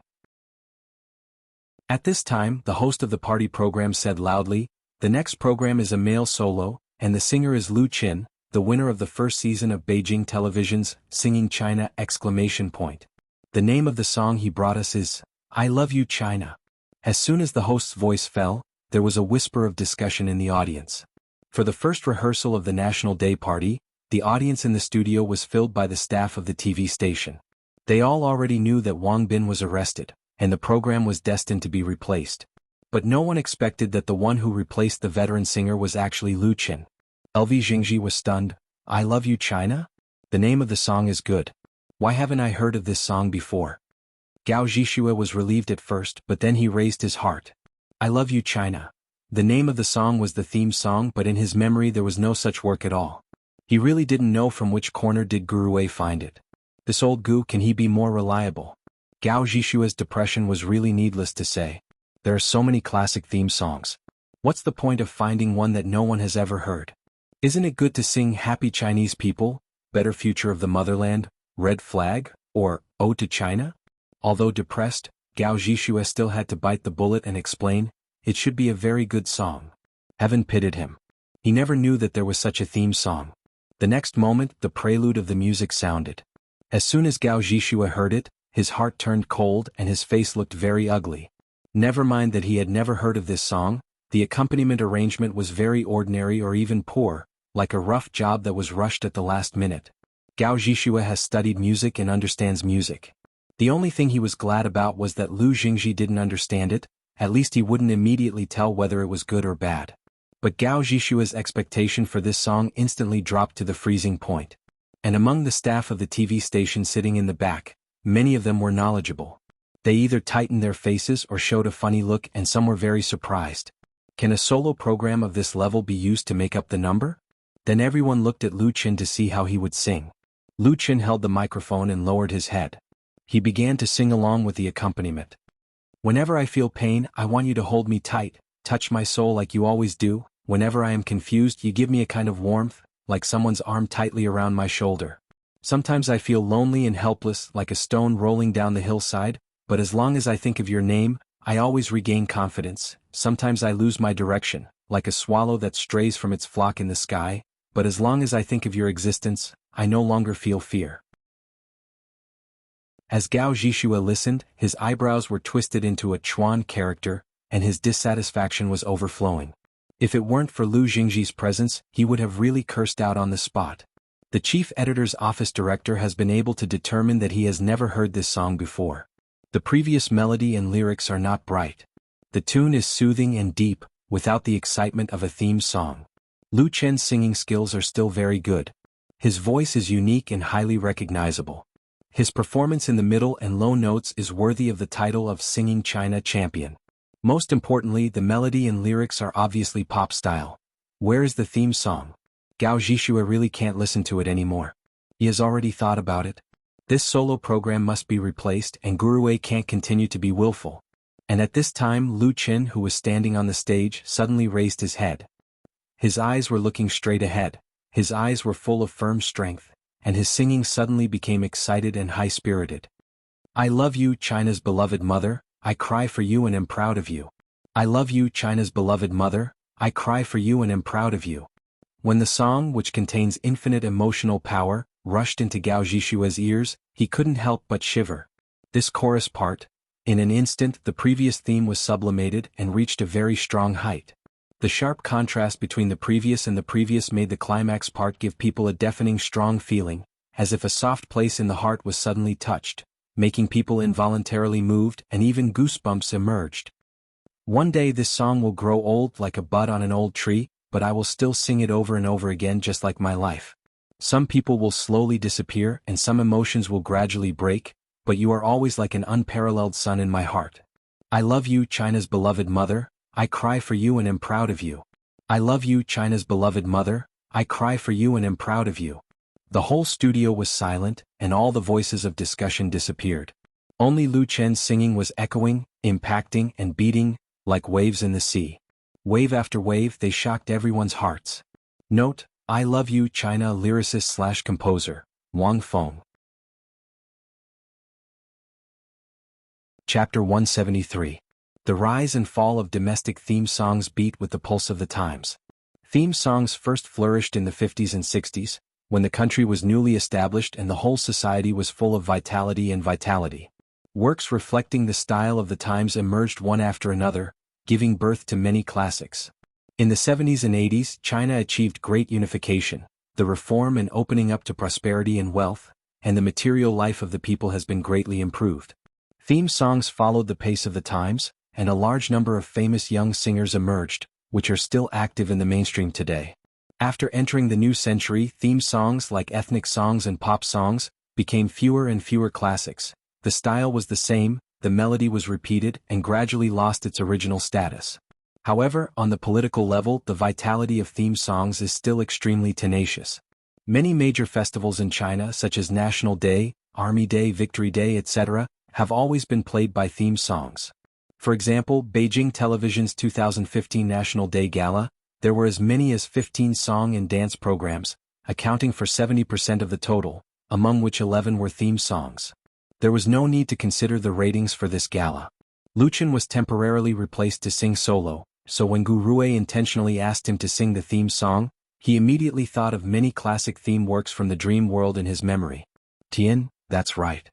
At this time, the host of the party program said loudly, "The next program is a male solo, and the singer is Lu Qin, the winner of the first season of Beijing Television's Singing China!" The name of the song he brought us is, "I Love You China." As soon as the host's voice fell, there was a whisper of discussion in the audience. For the first rehearsal of the National Day Party, the audience in the studio was filled by the staff of the TV station. They all already knew that Wang Bin was arrested, and the program was destined to be replaced. But no one expected that the one who replaced the veteran singer was actually Lu Qin. LV Jingji was stunned. "I Love You China? The name of the song is good. Why haven't I heard of this song before?" Gao Zhixue was relieved at first, but then he raised his heart. "I Love You China." The name of the song was the theme song, but in his memory there was no such work at all. He really didn't know from which corner did Gurue find it. This old Gu, can he be more reliable? Gao Zhixue's depression was really needless to say. There are so many classic theme songs. What's the point of finding one that no one has ever heard? Isn't it good to sing Happy Chinese People, Better Future of the Motherland, Red Flag, or Ode to China? Although depressed, Gao Zhixue still had to bite the bullet and explain, "It should be a very good song." Heaven pitied him. He never knew that there was such a theme song. The next moment, the prelude of the music sounded. As soon as Gao Zhixue heard it, his heart turned cold and his face looked very ugly. Never mind that he had never heard of this song, the accompaniment arrangement was very ordinary or even poor, like a rough job that was rushed at the last minute. Gao Zhixue has studied music and understands music. The only thing he was glad about was that Lu Jingji didn't understand it, at least he wouldn't immediately tell whether it was good or bad. But Gao Zhixue's expectation for this song instantly dropped to the freezing point. And among the staff of the TV station sitting in the back, many of them were knowledgeable. They either tightened their faces or showed a funny look, and some were very surprised. Can a solo program of this level be used to make up the number? Then everyone looked at Lu Qin to see how he would sing. Lu Qin held the microphone and lowered his head. He began to sing along with the accompaniment. "Whenever I feel pain, I want you to hold me tight, touch my soul like you always do. Whenever I am confused, you give me a kind of warmth, like someone's arm tightly around my shoulder. Sometimes I feel lonely and helpless, like a stone rolling down the hillside, but as long as I think of your name, I always regain confidence. Sometimes I lose my direction, like a swallow that strays from its flock in the sky, but as long as I think of your existence, I no longer feel fear." As Gao Zhixue listened, his eyebrows were twisted into a Chuan character, and his dissatisfaction was overflowing. If it weren't for Lu Jingji's presence, he would have really cursed out on the spot. The chief editor's office director has been able to determine that he has never heard this song before. The previous melody and lyrics are not bright. The tune is soothing and deep, without the excitement of a theme song. Lu Chen's singing skills are still very good. His voice is unique and highly recognizable. His performance in the middle and low notes is worthy of the title of Singing China Champion. Most importantly, the melody and lyrics are obviously pop style. Where is the theme song? Gao Zhishua really can't listen to it anymore. He has already thought about it. This solo program must be replaced and Gurue can't continue to be willful. And at this time Lu Chen, who was standing on the stage, suddenly raised his head. His eyes were looking straight ahead. His eyes were full of firm strength, and his singing suddenly became excited and high-spirited. I love you, China's beloved mother, I cry for you and am proud of you. I love you, China's beloved mother, I cry for you and am proud of you. When the song, which contains infinite emotional power, rushed into Gao Zhishua's ears, he couldn't help but shiver. This chorus part, in an instant the previous theme was sublimated and reached a very strong height. The sharp contrast between the previous and the previous made the climax part give people a deafening strong feeling, as if a soft place in the heart was suddenly touched, making people involuntarily moved and even goosebumps emerged. One day this song will grow old like a bud on an old tree, but I will still sing it over and over again just like my life. Some people will slowly disappear and some emotions will gradually break, but you are always like an unparalleled sun in my heart. I love you, China's beloved mother, I cry for you and am proud of you. I love you, China's beloved mother, I cry for you and am proud of you. The whole studio was silent, and all the voices of discussion disappeared. Only Lu Chen's singing was echoing, impacting and beating, like waves in the sea. Wave after wave they shocked everyone's hearts. Note, I love you, China lyricist/composer, Wang Feng. Chapter 173. The rise and fall of domestic theme songs beat with the pulse of the times. Theme songs first flourished in the 50s and 60s, when the country was newly established and the whole society was full of vitality. Works reflecting the style of the times emerged one after another, giving birth to many classics. In the 70s and 80s, China achieved great unification, the reform and opening up to prosperity and wealth, and the material life of the people has been greatly improved. Theme songs followed the pace of the times, and a large number of famous young singers emerged, which are still active in the mainstream today. After entering the new century, theme songs like ethnic songs and pop songs became fewer and fewer classics. The style was the same, the melody was repeated and gradually lost its original status. However, on the political level, the vitality of theme songs is still extremely tenacious. Many major festivals in China, such as National Day, Army Day, Victory Day, etc., have always been played by theme songs. For example, Beijing Television's 2015 National Day Gala, there were as many as 15 song and dance programs, accounting for 70% of the total, among which 11 were theme songs. There was no need to consider the ratings for this gala. Lu Chen was temporarily replaced to sing solo, so when Gurue intentionally asked him to sing the theme song, he immediately thought of many classic theme works from the dream world in his memory. Tian, that's right.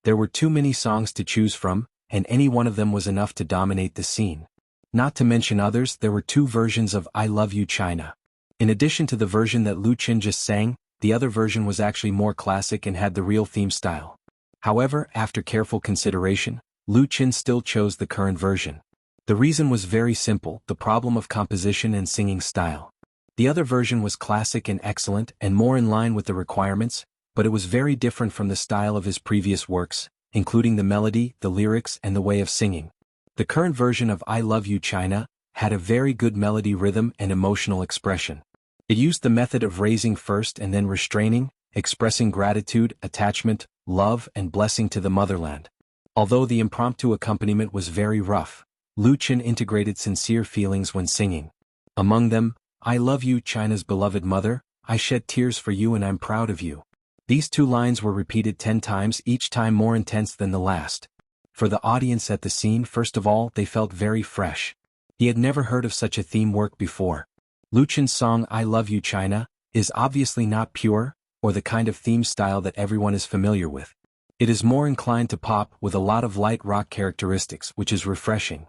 There were too many songs to choose from, and any one of them was enough to dominate the scene. Not to mention others, there were two versions of I Love You, China. In addition to the version that Lu Chen just sang, the other version was actually more classic and had the real theme style. However, after careful consideration, Lu Chen still chose the current version. The reason was very simple, the problem of composition and singing style. The other version was classic and excellent and more in line with the requirements, but it was very different from the style of his previous works, including the melody, the lyrics, and the way of singing. The current version of I Love You, China had a very good melody, rhythm, and emotional expression. It used the method of raising first and then restraining, expressing gratitude, attachment, love, and blessing to the motherland. Although the impromptu accompaniment was very rough, Lu Chen integrated sincere feelings when singing. Among them, I love you, China's beloved mother, I shed tears for you and I'm proud of you. These two lines were repeated 10 times, each time more intense than the last. For the audience at the scene, first of all, they felt very fresh. He had never heard of such a theme work before. Lu Chen's song I Love You, China is obviously not pure, or the kind of theme style that everyone is familiar with. It is more inclined to pop with a lot of light rock characteristics, which is refreshing.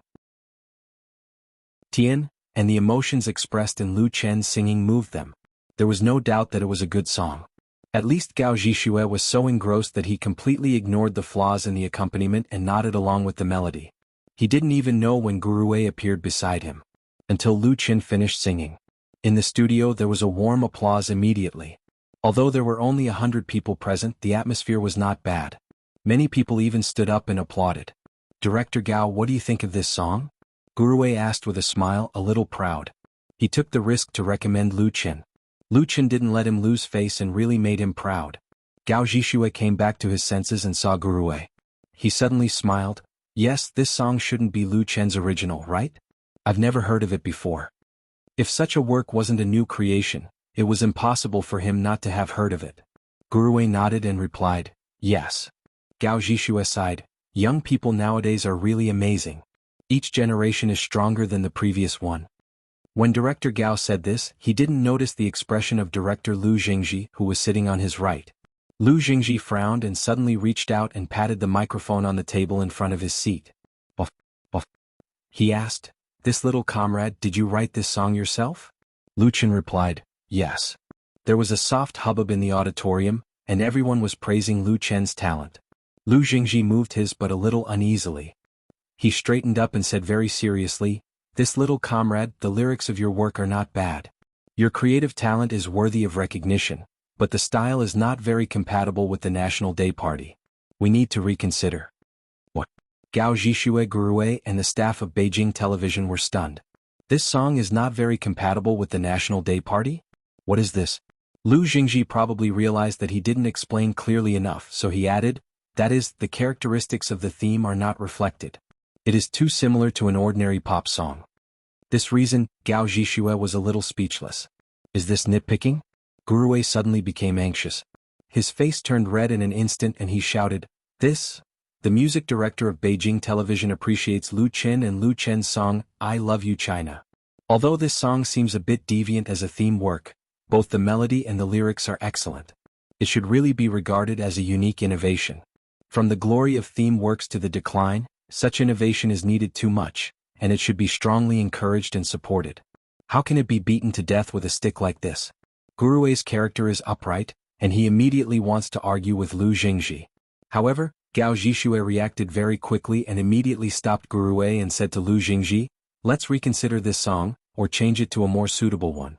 Tian, and the emotions expressed in Lu Chen's singing moved them. There was no doubt that it was a good song. At least Gao Zhixue was so engrossed that he completely ignored the flaws in the accompaniment and nodded along with the melody. He didn't even know when Gurue appeared beside him. Until Lu Qin finished singing. In the studio there was a warm applause immediately. Although there were only 100 people present, the atmosphere was not bad. Many people even stood up and applauded. "Director Gao, what do you think of this song?" Gurue asked with a smile, a little proud. He took the risk to recommend Lu Qin. Lu Qin didn't let him lose face and really made him proud. Gao Zhixue came back to his senses and saw Gurue. He suddenly smiled. "Yes, this song shouldn't be Lu Qin's original, right? I've never heard of it before." If such a work wasn't a new creation, it was impossible for him not to have heard of it. Gurue nodded and replied, "Yes." Gao Zhixue sighed. "Young people nowadays are really amazing. Each generation is stronger than the previous one." When Director Gao said this, he didn't notice the expression of Director Lu Jingji, who was sitting on his right. Lu Jingji frowned and suddenly reached out and patted the microphone on the table in front of his seat. "Buff, buff," he asked. "This little comrade, did you write this song yourself?" Lu Qin replied, "Yes." There was a soft hubbub in the auditorium, and everyone was praising Lu Qin's talent. Lu Jingji moved his but a little uneasily. He straightened up and said very seriously, "This little comrade, the lyrics of your work are not bad. Your creative talent is worthy of recognition, but the style is not very compatible with the National Day Party. We need to reconsider." What? Gao Zhixue, Gurue, and the staff of Beijing Television were stunned. "This song is not very compatible with the National Day Party? What is this?" Lu Jingji probably realized that he didn't explain clearly enough, so he added, "That is, the characteristics of the theme are not reflected. It is too similar to an ordinary pop song." This reason, Gao Zhixue was a little speechless. "Is this nitpicking?" Gurue suddenly became anxious. His face turned red in an instant and he shouted, "This? The music director of Beijing Television appreciates Lu Qin and Lu Qin's song, 'I Love You China.' Although this song seems a bit deviant as a theme work, both the melody and the lyrics are excellent. It should really be regarded as a unique innovation. From the glory of theme works to the decline, such innovation is needed too much, and it should be strongly encouraged and supported. How can it be beaten to death with a stick like this?" Gurue's character is upright, and he immediately wants to argue with Lu Jingji. However, Gao Zhixue reacted very quickly and immediately stopped Gurue and said to Lu Jingji, "Let's reconsider this song, or change it to a more suitable one."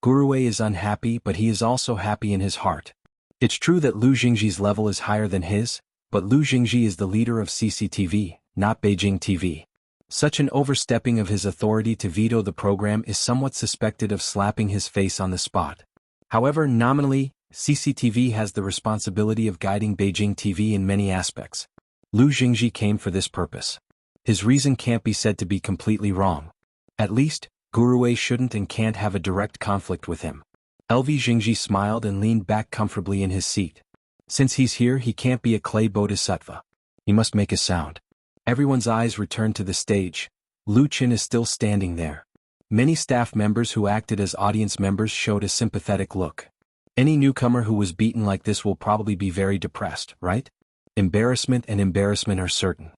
Gurue is unhappy, but he is also happy in his heart. It's true that Lu Jingji's level is higher than his, but Lu Jingji is the leader of CCTV, not Beijing TV. Such an overstepping of his authority to veto the program is somewhat suspected of slapping his face on the spot. However, nominally, CCTV has the responsibility of guiding Beijing TV in many aspects. Lu Jingji came for this purpose. His reason can't be said to be completely wrong. At least, Gurue shouldn't and can't have a direct conflict with him. LV Jingji smiled and leaned back comfortably in his seat. Since he's here, he can't be a clay bodhisattva. He must make a sound. Everyone's eyes returned to the stage. Lu Qin is still standing there. Many staff members who acted as audience members showed a sympathetic look. Any newcomer who was beaten like this will probably be very depressed, right? Embarrassment are certain.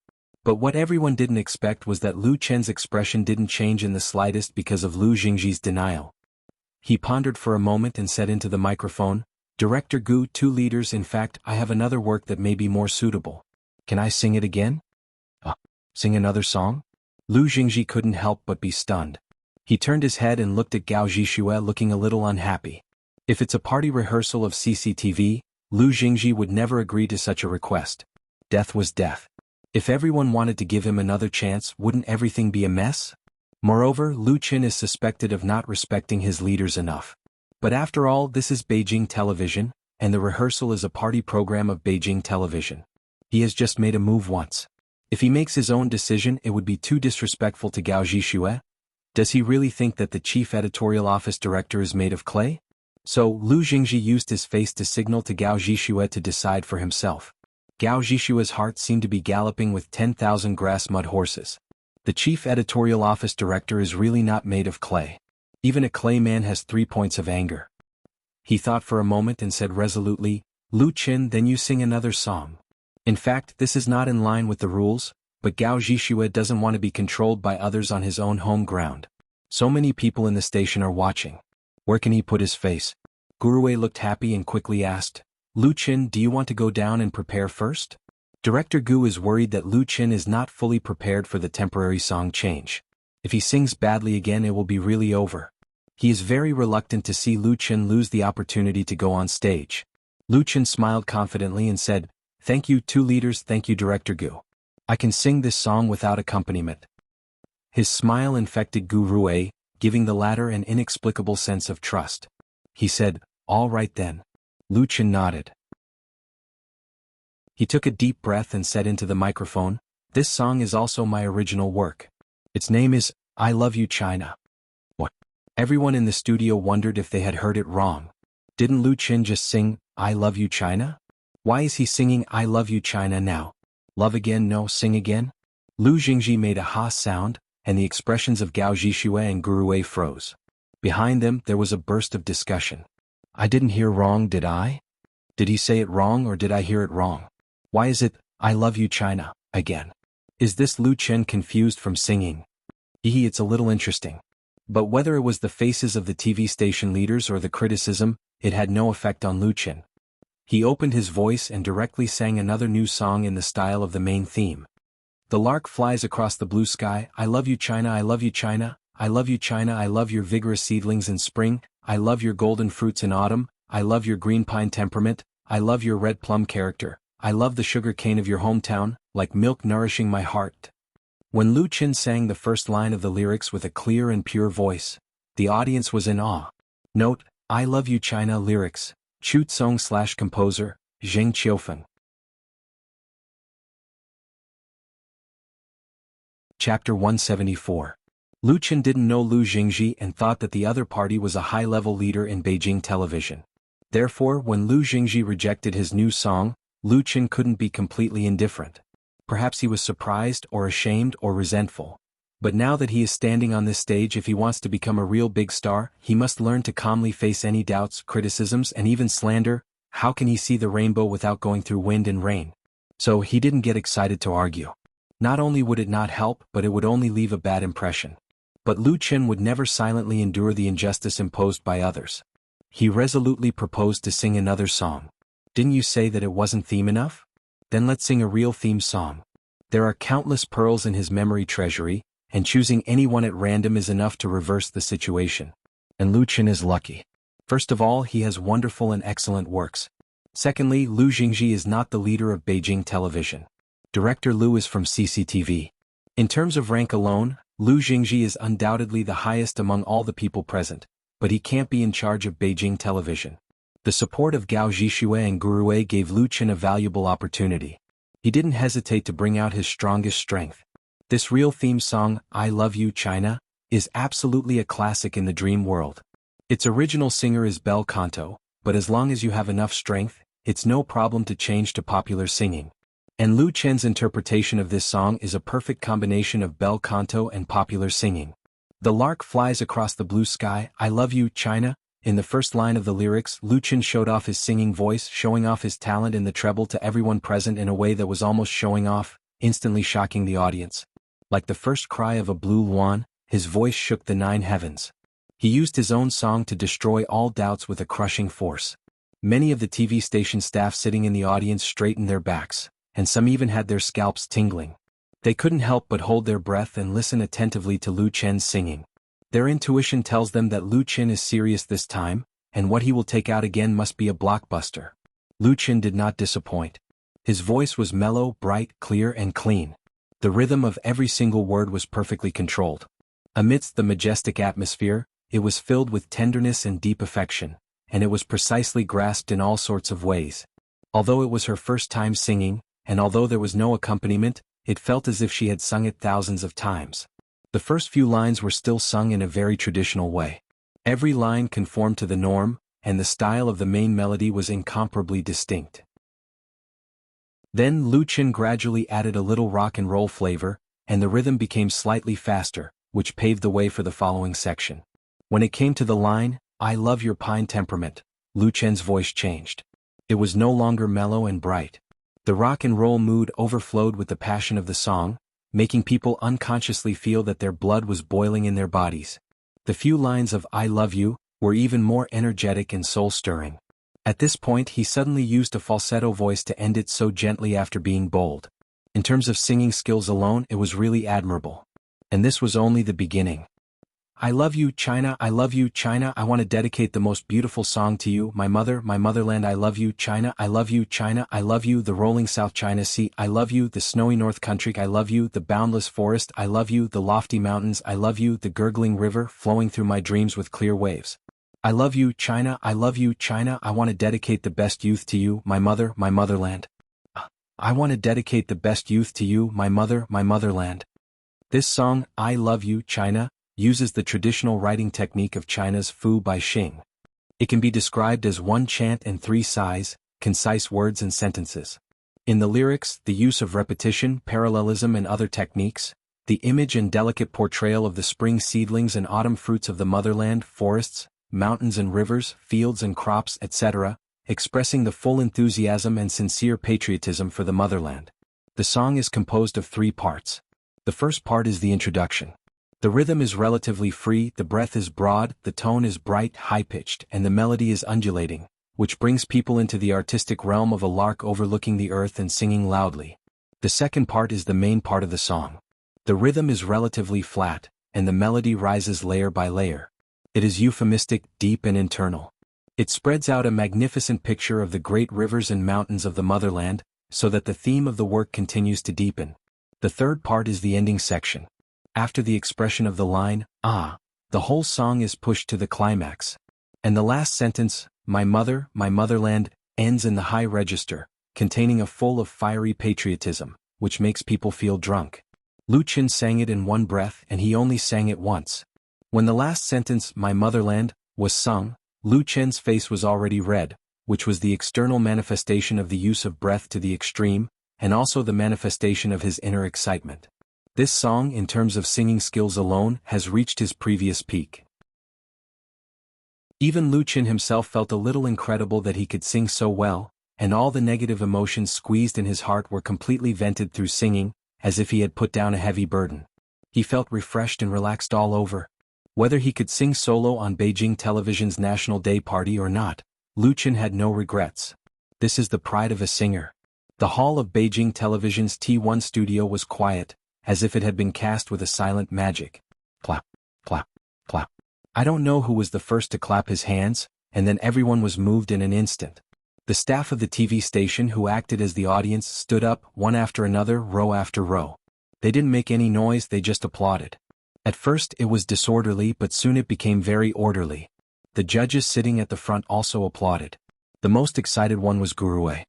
But what everyone didn't expect was that Lu Qin's expression didn't change in the slightest because of Lu Jingji's denial. He pondered for a moment and said into the microphone, "Director Gu, 2 leaders, in fact, I have another work that may be more suitable. Can I sing it again?" Sing another song? Lu Jingji couldn't help but be stunned. He turned his head and looked at Gao Zhixue looking a little unhappy. If it's a party rehearsal of CCTV, Lu Jingji would never agree to such a request. Death was death. If everyone wanted to give him another chance, wouldn't everything be a mess? Moreover, Lu Qin is suspected of not respecting his leaders enough. But after all, this is Beijing Television, and the rehearsal is a party program of Beijing Television. He has just made a move once. If he makes his own decision, it would be too disrespectful to Gao Zhixue. Does he really think that the chief editorial office director is made of clay? So, Lu Jingji used his face to signal to Gao Zhixue to decide for himself. Gao Zhixue's heart seemed to be galloping with 10,000 grass mud horses. The chief editorial office director is really not made of clay. Even a clay man has 3 points of anger. He thought for a moment and said resolutely, "Lu Qin, then you sing another song." In fact, this is not in line with the rules, but Gao Zhixue doesn't want to be controlled by others on his own home ground. So many people in the station are watching. Where can he put his face? Gurue looked happy and quickly asked, Lu Qin, do you want to go down and prepare first? Director Gu is worried that Lu Qin is not fully prepared for the temporary song change. If he sings badly again, it will be really over. He is very reluctant to see Lu Qin lose the opportunity to go on stage. Lu Qin smiled confidently and said, Thank you, two leaders, thank you, Director Gu. I can sing this song without accompaniment. His smile infected Gurue, giving the latter an inexplicable sense of trust. He said, All right then. Lu Qin nodded. He took a deep breath and said into the microphone, This song is also my original work. Its name is, I Love You China. What? Everyone in the studio wondered if they had heard it wrong. Didn't Lu Qin just sing, I Love You China? Why is he singing I Love You China now? Love again, no, sing again? Lu Jingji made a ha sound, and the expressions of Gao Zhixue and Gurue froze. Behind them there was a burst of discussion. I didn't hear wrong, did I? Did he say it wrong or did I hear it wrong? Why is it, I Love You China, again? Is this Lu Qin confused from singing? It's a little interesting. But whether it was the faces of the TV station leaders or the criticism, it had no effect on Lu Qin. He opened his voice and directly sang another new song in the style of the main theme. The lark flies across the blue sky, I love you China, I love you China, I love you China, I love your vigorous seedlings in spring, I love your golden fruits in autumn, I love your green pine temperament, I love your red plum character, I love the sugar cane of your hometown, like milk nourishing my heart. When Lu Qin sang the first line of the lyrics with a clear and pure voice, the audience was in awe. Note, I Love You China lyrics, Chu Tsong / composer, Zheng Qiufeng. Chapter 174. Lu Qin didn't know Lu Jingji and thought that the other party was a high-level leader in Beijing television. Therefore, when Lu Jingji rejected his new song, Lu Qin couldn't be completely indifferent. Perhaps he was surprised or ashamed or resentful. But now that he is standing on this stage, if he wants to become a real big star, he must learn to calmly face any doubts, criticisms, and even slander. How can he see the rainbow without going through wind and rain? So he didn't get excited to argue. Not only would it not help, but it would only leave a bad impression. But Lu Qin would never silently endure the injustice imposed by others. He resolutely proposed to sing another song. Didn't you say that it wasn't theme enough? Then let's sing a real theme song. There are countless pearls in his memory treasury, and choosing any one at random is enough to reverse the situation. And Lu Qin is lucky. First of all, he has wonderful and excellent works. Secondly, Lu Jingji is not the leader of Beijing television. Director Lu is from CCTV. In terms of rank alone, Lu Jingji is undoubtedly the highest among all the people present, but he can't be in charge of Beijing television. The support of Gao Zhixue and Gurue gave Lu Qin a valuable opportunity. He didn't hesitate to bring out his strongest strength. This real theme song, I Love You China, is absolutely a classic in the dream world. Its original singer is bel canto, but as long as you have enough strength, it's no problem to change to popular singing. And Lu Qin's interpretation of this song is a perfect combination of bel canto and popular singing. The lark flies across the blue sky, I love you, China. In the first line of the lyrics, Lu Qin showed off his singing voice, showing off his talent in the treble to everyone present in a way that was almost showing off, instantly shocking the audience. Like the first cry of a blue luan, his voice shook the 9 heavens. He used his own song to destroy all doubts with a crushing force. Many of the TV station staff sitting in the audience straightened their backs, and some even had their scalps tingling. They couldn't help but hold their breath and listen attentively to Lu Qin's singing. Their intuition tells them that Lu Qin is serious this time, and what he will take out again must be a blockbuster. Lu Qin did not disappoint. His voice was mellow, bright, clear, and clean. The rhythm of every single word was perfectly controlled. Amidst the majestic atmosphere, it was filled with tenderness and deep affection, and it was precisely grasped in all sorts of ways. Although it was her first time singing, and although there was no accompaniment, it felt as if she had sung it thousands of times. The first few lines were still sung in a very traditional way. Every line conformed to the norm, and the style of the main melody was incomparably distinct. Then Lu Qin gradually added a little rock and roll flavor, and the rhythm became slightly faster, which paved the way for the following section. When it came to the line, I love your pine temperament, Lu Qin's voice changed. It was no longer mellow and bright. The rock and roll mood overflowed with the passion of the song, making people unconsciously feel that their blood was boiling in their bodies. The few lines of I love you were even more energetic and soul-stirring. At this point he suddenly used a falsetto voice to end it so gently after being bold. In terms of singing skills alone, it was really admirable. And this was only the beginning. I love you, China, I love you, China, I want to dedicate the most beautiful song to you, my mother, my motherland, I love you, China, I love you, China, I love you, the rolling South China Sea, I love you, the snowy North Country, I love you, the boundless forest, I love you, the lofty mountains, I love you, the gurgling river flowing through my dreams with clear waves. I love you, China, I love you, China, I want to dedicate the best youth to you, my mother, my motherland. I want to dedicate the best youth to you, my mother, my motherland. This song, I Love You, China, uses the traditional writing technique of China's Fu Bai Xing. It can be described as one chant and three sighs, concise words and sentences. In the lyrics, the use of repetition, parallelism and other techniques, the image and delicate portrayal of the spring seedlings and autumn fruits of the motherland, forests, mountains and rivers, fields and crops, etc., expressing the full enthusiasm and sincere patriotism for the motherland. The song is composed of three parts. The first part is the introduction. The rhythm is relatively free, the breath is broad, the tone is bright, high-pitched, and the melody is undulating, which brings people into the artistic realm of a lark overlooking the earth and singing loudly. The second part is the main part of the song. The rhythm is relatively flat, and the melody rises layer by layer. It is euphemistic, deep and internal. It spreads out a magnificent picture of the great rivers and mountains of the motherland, so that the theme of the work continues to deepen. The third part is the ending section. After the expression of the line, ah, the whole song is pushed to the climax. And the last sentence, my mother, my motherland, ends in the high register, containing a full of fiery patriotism, which makes people feel drunk. Lu Qin sang it in one breath and he only sang it once. When the last sentence, my motherland, was sung, Lu Qin's face was already red, which was the external manifestation of the use of breath to the extreme, and also the manifestation of his inner excitement. This song, in terms of singing skills alone, has reached his previous peak. Even Lu Qin himself felt a little incredible that he could sing so well, and all the negative emotions squeezed in his heart were completely vented through singing, as if he had put down a heavy burden. He felt refreshed and relaxed all over. Whether he could sing solo on Beijing Television's National Day party or not, Lu Qin had no regrets. This is the pride of a singer. The hall of Beijing Television's T1 studio was quiet, as if it had been cast with a silent magic. Clap, clap, clap. I don't know who was the first to clap his hands, and then everyone was moved in an instant. The staff of the TV station who acted as the audience stood up, one after another, row after row. They didn't make any noise, they just applauded. At first it was disorderly, but soon it became very orderly. The judges sitting at the front also applauded. The most excited one was Gurue.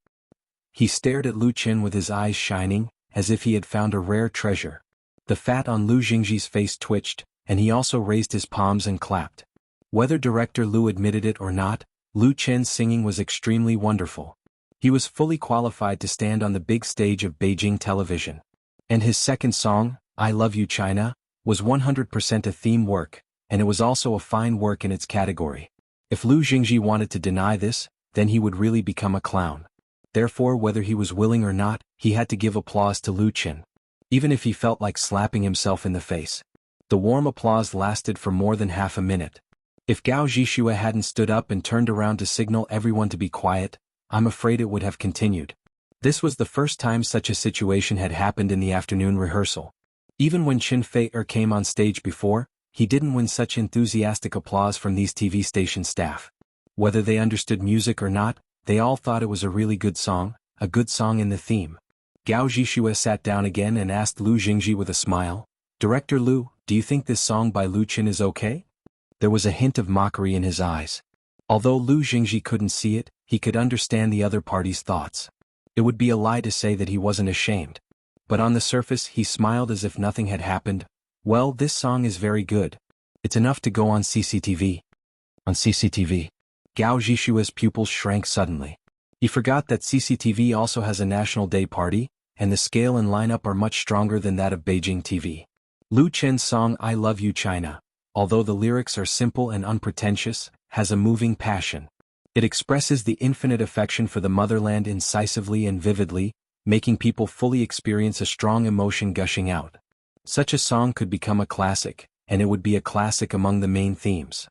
He stared at Lu Qin with his eyes shining, as if he had found a rare treasure. The fat on Lu Jingji's face twitched, and he also raised his palms and clapped. Whether director Lu admitted it or not, Lu Qin's singing was extremely wonderful. He was fully qualified to stand on the big stage of Beijing Television. And his second song, I Love You, China, was 100% a theme work, and it was also a fine work in its category. If Lu Jingji wanted to deny this, then he would really become a clown. Therefore, whether he was willing or not, he had to give applause to Lu Qin. Even if he felt like slapping himself in the face. The warm applause lasted for more than half a minute. If Gao Zhishua hadn't stood up and turned around to signal everyone to be quiet, I'm afraid it would have continued. This was the first time such a situation had happened in the afternoon rehearsal. Even when Qin Fei came on stage before, he didn't win such enthusiastic applause from these TV station staff. Whether they understood music or not, they all thought it was a really good song in the theme. Gao Zhishua sat down again and asked Lu Jingji with a smile, Director Lu, do you think this song by Lu Qin is okay? There was a hint of mockery in his eyes. Although Lu Jingji couldn't see it, he could understand the other party's thoughts. It would be a lie to say that he wasn't ashamed. But on the surface he smiled as if nothing had happened. Well, this song is very good. It's enough to go on CCTV. On CCTV. Gao Zhishua's pupils shrank suddenly. He forgot that CCTV also has a National Day party, and the scale and lineup are much stronger than that of Beijing TV. Lu Qin's song I Love You China, although the lyrics are simple and unpretentious, has a moving passion. It expresses the infinite affection for the motherland incisively and vividly, making people fully experience a strong emotion gushing out. Such a song could become a classic, and it would be a classic among the main themes.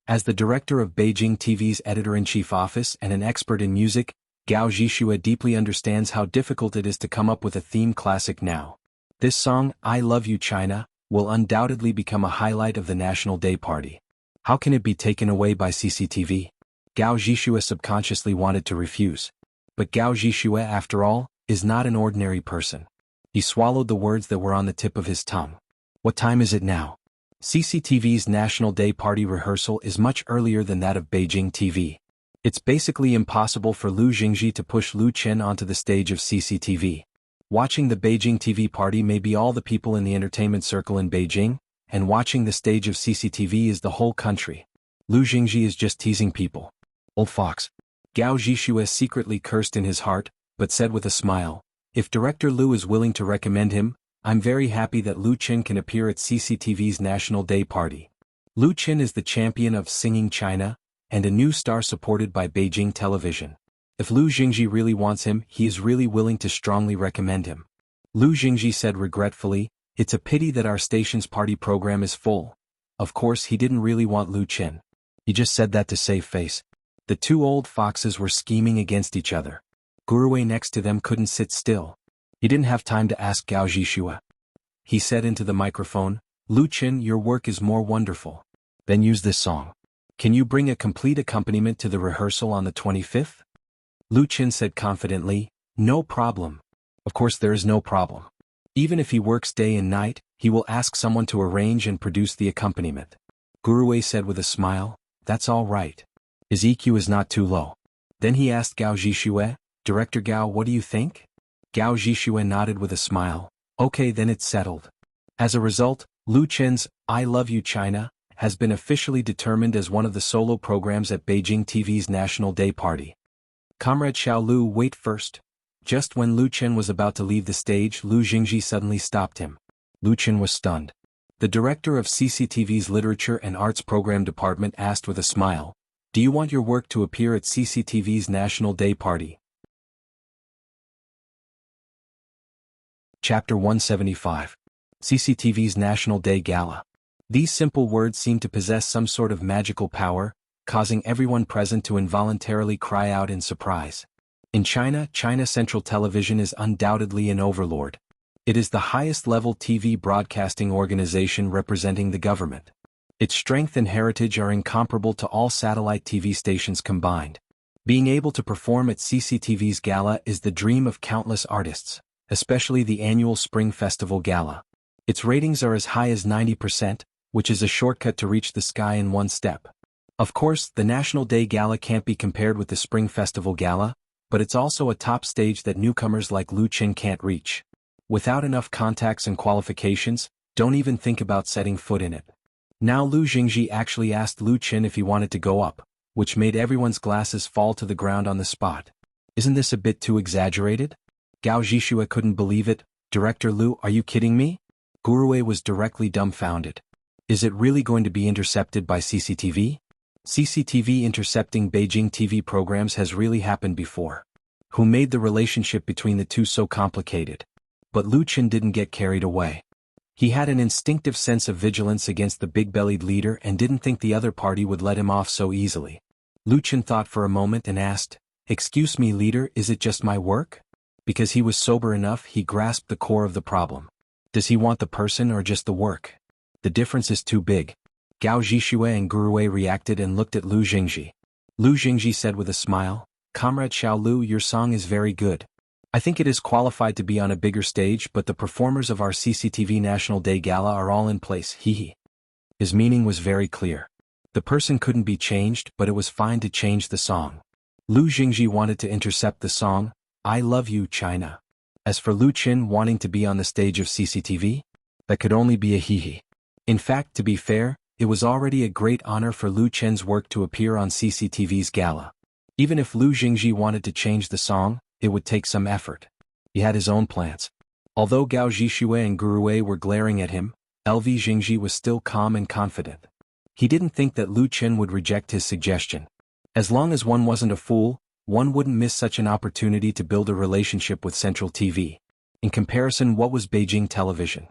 As the director of Beijing TV's editor-in-chief office and an expert in music, Gao Zhixue deeply understands how difficult it is to come up with a theme classic now. This song, I Love You China, will undoubtedly become a highlight of the National Day party. How can it be taken away by CCTV? Gao Zhixue subconsciously wanted to refuse. But Gao Zhixue, after all, is not an ordinary person. He swallowed the words that were on the tip of his tongue. What time is it now? CCTV's National Day party rehearsal is much earlier than that of Beijing TV. It's basically impossible for Lu Jingji to push Lu Chen onto the stage of CCTV. Watching the Beijing TV party may be all the people in the entertainment circle in Beijing, and watching the stage of CCTV is the whole country. Lu Jingji is just teasing people. Old fox. Gao Zhixue secretly cursed in his heart, but said with a smile, if Director Lu is willing to recommend him, I'm very happy that Lu Chen can appear at CCTV's National Day party. Lu Chen is the champion of singing China, and a new star supported by Beijing television. If Lu Jingji really wants him, he is really willing to strongly recommend him. Lu Jingji said regretfully, it's a pity that our station's party program is full. Of course he didn't really want Lu Chen. He just said that to save face. The two old foxes were scheming against each other. Guruwei next to them couldn't sit still. He didn't have time to ask Gao Zhixue. He said into the microphone, Lu Chen, your work is more wonderful. Then use this song. Can you bring a complete accompaniment to the rehearsal on the 25th? Lu Chen said confidently, no problem. Of course there is no problem. Even if he works day and night, he will ask someone to arrange and produce the accompaniment. Guruwei said with a smile, that's all right. His EQ is not too low. Then he asked Gao Zhixue, Director Gao, what do you think? Gao Zhixue nodded with a smile, okay then it's settled. As a result, Lu Chen's I Love You China has been officially determined as one of the solo programs at Beijing TV's National Day party. Comrade Xiao Lu, wait first. Just when Lu Chen was about to leave the stage, Lu Jingji suddenly stopped him. Lu Chen was stunned. The director of CCTV's Literature and Arts Program Department asked with a smile, do you want your work to appear at CCTV's National Day party? Chapter 175. CCTV's National Day Gala. These simple words seem to possess some sort of magical power, causing everyone present to involuntarily cry out in surprise. In China, China Central Television is undoubtedly an overlord. It is the highest-level TV broadcasting organization representing the government. Its strength and heritage are incomparable to all satellite TV stations combined. Being able to perform at CCTV's gala is the dream of countless artists, especially the annual Spring Festival Gala. Its ratings are as high as 90%, which is a shortcut to reach the sky in one step. Of course, the National Day Gala can't be compared with the Spring Festival Gala, but it's also a top stage that newcomers like Lu Chen can't reach. Without enough contacts and qualifications, don't even think about setting foot in it. Now Lu Jingji actually asked Lu Chen if he wanted to go up, which made everyone's glasses fall to the ground on the spot. Isn't this a bit too exaggerated? Gao Zhixue couldn't believe it. Director Lu, are you kidding me? Guruwei was directly dumbfounded. Is it really going to be intercepted by CCTV? CCTV intercepting Beijing TV programs has really happened before. Who made the relationship between the two so complicated? But Lu Chen didn't get carried away. He had an instinctive sense of vigilance against the big-bellied leader and didn't think the other party would let him off so easily. Lu Chen thought for a moment and asked, excuse me leader, is it just my work? Because he was sober enough, he grasped the core of the problem. Does he want the person or just the work? The difference is too big. Gao Zhixue and Guruwei reacted and looked at Lu Jingji. Lu Jingji said with a smile, Comrade Xiao Lu, your song is very good. I think it is qualified to be on a bigger stage, but the performers of our CCTV National Day Gala are all in place, hee. His meaning was very clear. The person couldn't be changed, but it was fine to change the song. Lu Jingji wanted to intercept the song, I Love You China. As for Lu Chen wanting to be on the stage of CCTV, that could only be a hee. In fact, to be fair, it was already a great honor for Lu Chen's work to appear on CCTV's gala. Even if Lu Jingji wanted to change the song, it would take some effort. He had his own plans. Although Gao Zhixue and Guruwei were glaring at him, LV Jingji was still calm and confident. He didn't think that Lu Chen would reject his suggestion. As long as one wasn't a fool, one wouldn't miss such an opportunity to build a relationship with Central TV. In comparison, what was Beijing television?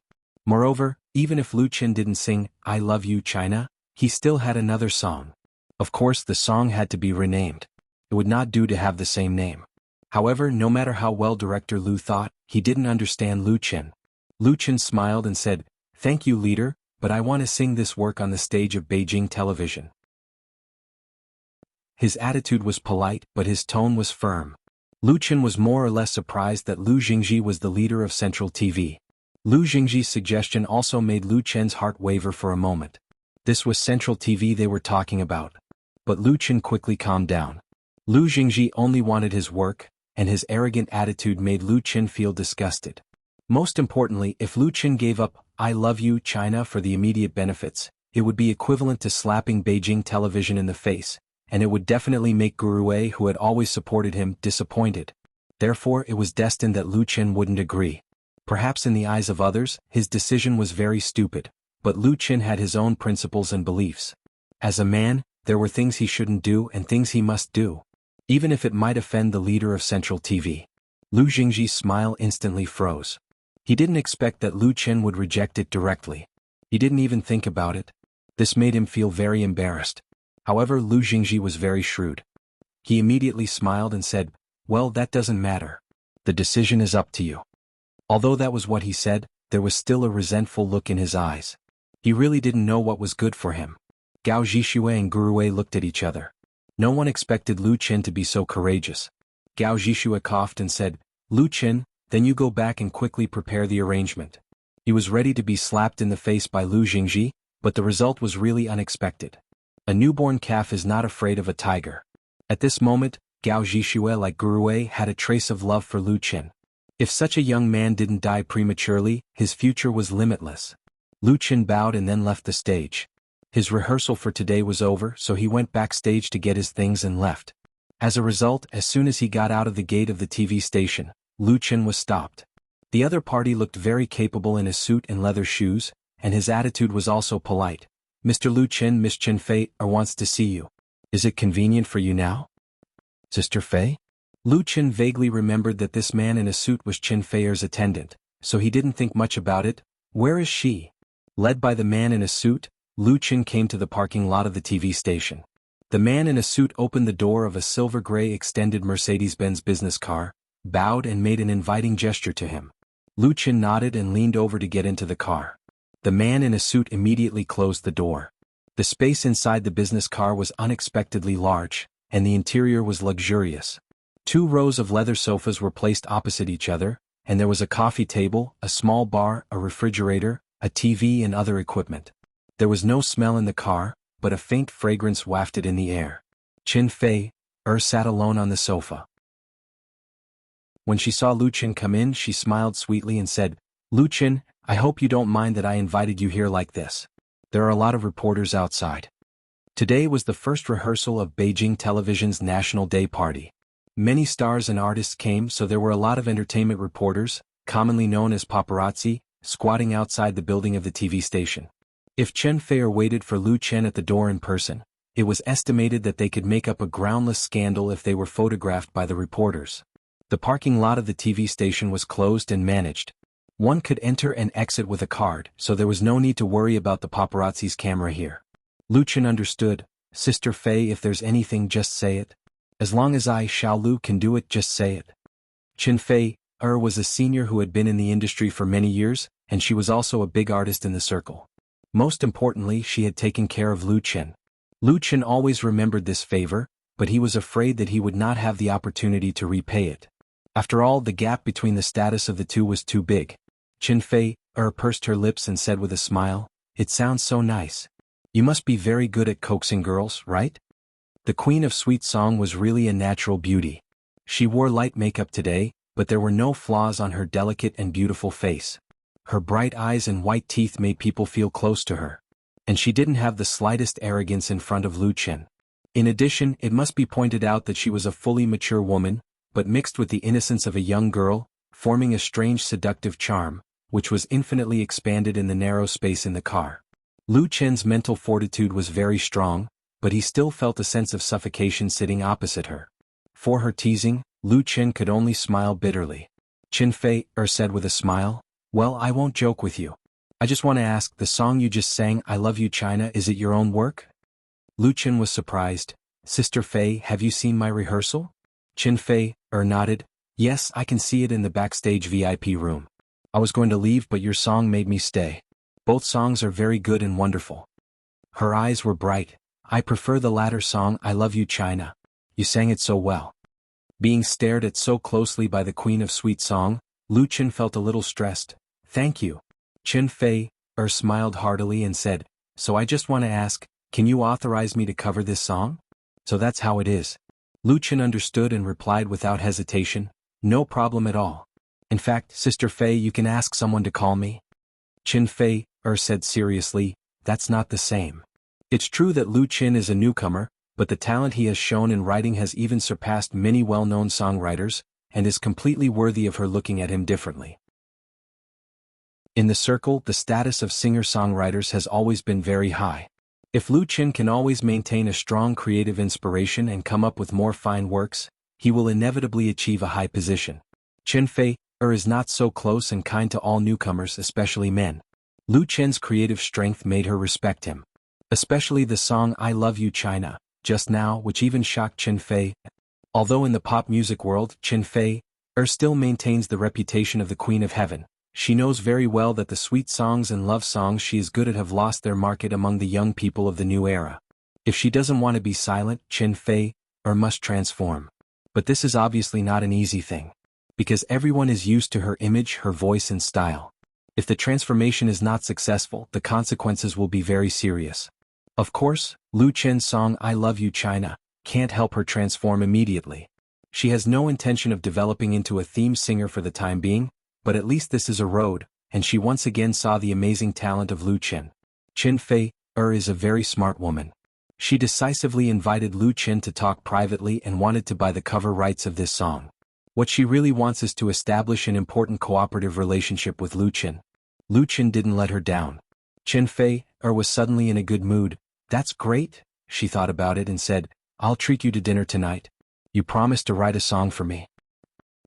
Moreover, even if Lu Chen didn't sing I Love You China, he still had another song, Of course the song had to be renamed. It would not do to have the same name. However, no matter how well director Lu thought, he didn't understand Lu Chen. Lu Chen smiled and said, "Thank you, leader, but I want to sing this work on the stage of Beijing television." His attitude was polite, but his tone was firm. Lu Chen was more or less surprised that Lu Jingji was the leader of Central TV. Lu Jingji's suggestion also made Lu Chen's heart waver for a moment. This was Central TV they were talking about. But Lu Chen quickly calmed down. Lu Jingji only wanted his work, and his arrogant attitude made Lu Chen feel disgusted. Most importantly, if Lu Chen gave up "I love you, China" for the immediate benefits, it would be equivalent to slapping Beijing television in the face, and it would definitely make Guru Wei, who had always supported him, disappointed. Therefore, it was destined that Lu Chen wouldn't agree. Perhaps in the eyes of others, his decision was very stupid, but Lu Chen had his own principles and beliefs. As a man, there were things he shouldn't do and things he must do, even if it might offend the leader of Central TV. Lu Jingji's smile instantly froze. He didn't expect that Lu Chen would reject it directly. He didn't even think about it. This made him feel very embarrassed. However, Lu Jingji was very shrewd. He immediately smiled and said, "Well, that doesn't matter. The decision is up to you." Although that was what he said, there was still a resentful look in his eyes. He really didn't know what was good for him. Gao Zhixue and Guru Wei looked at each other. No one expected Lu Chen to be so courageous. Gao Zhixue coughed and said, "Lu Chen, then you go back and quickly prepare the arrangement." He was ready to be slapped in the face by Lu Jingji, but the result was really unexpected. A newborn calf is not afraid of a tiger. At this moment, Gao Zhixue, like Guru Wei, had a trace of love for Lu Chen. If such a young man didn't die prematurely, his future was limitless. Lu Chen bowed and then left the stage. His rehearsal for today was over, so he went backstage to get his things and left. As a result, as soon as he got out of the gate of the TV station, Lu Chen was stopped. The other party looked very capable in his suit and leather shoes, and his attitude was also polite. "Mr. Lu Chen, Miss Chen Fei wants to see you. Is it convenient for you now?" "Sister Fei?" Lu Chen vaguely remembered that this man in a suit was Chen Fei's attendant, so he didn't think much about it. "Where is she?" Led by the man in a suit, Lu Chen came to the parking lot of the TV station. The man in a suit opened the door of a silver-gray extended Mercedes-Benz business car, bowed and made an inviting gesture to him. Lu Chen nodded and leaned over to get into the car. The man in a suit immediately closed the door. The space inside the business car was unexpectedly large, and the interior was luxurious. 2 rows of leather sofas were placed opposite each other, and there was a coffee table, a small bar, a refrigerator, a TV and other equipment. There was no smell in the car, but a faint fragrance wafted in the air. Chen Fei sat alone on the sofa. When she saw Lu Chen come in, she smiled sweetly and said, "Lu Chen, I hope you don't mind that I invited you here like this. There are a lot of reporters outside." Today was the first rehearsal of Beijing Television's National Day Party. Many stars and artists came, so there were a lot of entertainment reporters, commonly known as paparazzi, squatting outside the building of the TV station. If Chen Fei waited for Lu Chen at the door in person, it was estimated that they could make up a groundless scandal if they were photographed by the reporters. The parking lot of the TV station was closed and managed. One could enter and exit with a card, so there was no need to worry about the paparazzi's camera here. Lu Chen understood. "Sister Fei, if there's anything, just say it. As long as I, Xiao Lu, can do it, just say it." Chen Fei was a senior who had been in the industry for many years, and she was also a big artist in the circle. Most importantly, she had taken care of Lu Chen. Lu Chen always remembered this favor, but he was afraid that he would not have the opportunity to repay it. After all, the gap between the status of the two was too big. Chen Fei pursed her lips and said with a smile, "It sounds so nice. You must be very good at coaxing girls, right?" The Queen of Sweet Song was really a natural beauty. She wore light makeup today, but there were no flaws on her delicate and beautiful face. Her bright eyes and white teeth made people feel close to her. And she didn't have the slightest arrogance in front of Lu Chen. In addition, it must be pointed out that she was a fully mature woman, but mixed with the innocence of a young girl, forming a strange seductive charm, which was infinitely expanded in the narrow space in the car. Lu Chen's mental fortitude was very strong, but he still felt a sense of suffocation sitting opposite her. For her teasing, Lu Chen could only smile bitterly. Chen Fei said with a smile, "Well, I won't joke with you. I just want to ask, the song you just sang, 'I Love You, China,' is it your own work?" Lu Qin was surprised. Sister Fei, have you seen my rehearsal? Qin Fei nodded. Yes, I can see it in the backstage VIP room. I was going to leave but your song made me stay. Both songs are very good and wonderful. Her eyes were bright. I prefer the latter song, I Love You China. You sang it so well. Being stared at so closely by the queen of sweet song, Lu Qin felt a little stressed. Thank you. Qin Fei smiled heartily and said, so I just want to ask, can you authorize me to cover this song? So that's how it is. Lu Qin understood and replied without hesitation, no problem at all. In fact, Sister Fei, you can ask someone to call me. Qin Fei said seriously, that's not the same. It's true that Lu Qin is a newcomer, but the talent he has shown in writing has even surpassed many well-known songwriters, and is completely worthy of her looking at him differently. In the circle, the status of singer-songwriters has always been very high. If Lu Qin can always maintain a strong creative inspiration and come up with more fine works, he will inevitably achieve a high position. Qin Fei is not so close and kind to all newcomers, especially men. Lu Qin's creative strength made her respect him. Especially the song I Love You China, just now, which even shocked Qin Fei. Although in the pop music world, Qin Fei still maintains the reputation of the Queen of Heaven, she knows very well that the sweet songs and love songs she is good at have lost their market among the young people of the new era. If she doesn't want to be silent, Qin Fei must transform. But this is obviously not an easy thing. Because everyone is used to her image, her voice and style. If the transformation is not successful, the consequences will be very serious. Of course, Lu Qin's song I Love You China can't help her transform immediately. She has no intention of developing into a theme singer for the time being, but at least this is a road, and she once again saw the amazing talent of Lu Qin. Qin Fei is a very smart woman. She decisively invited Lu Qin to talk privately and wanted to buy the cover rights of this song. What she really wants is to establish an important cooperative relationship with Lu Qin. Lu Qin didn't let her down. Qin Fei was suddenly in a good mood. That's great, she thought about it and said, I'll treat you to dinner tonight. You promised to write a song for me.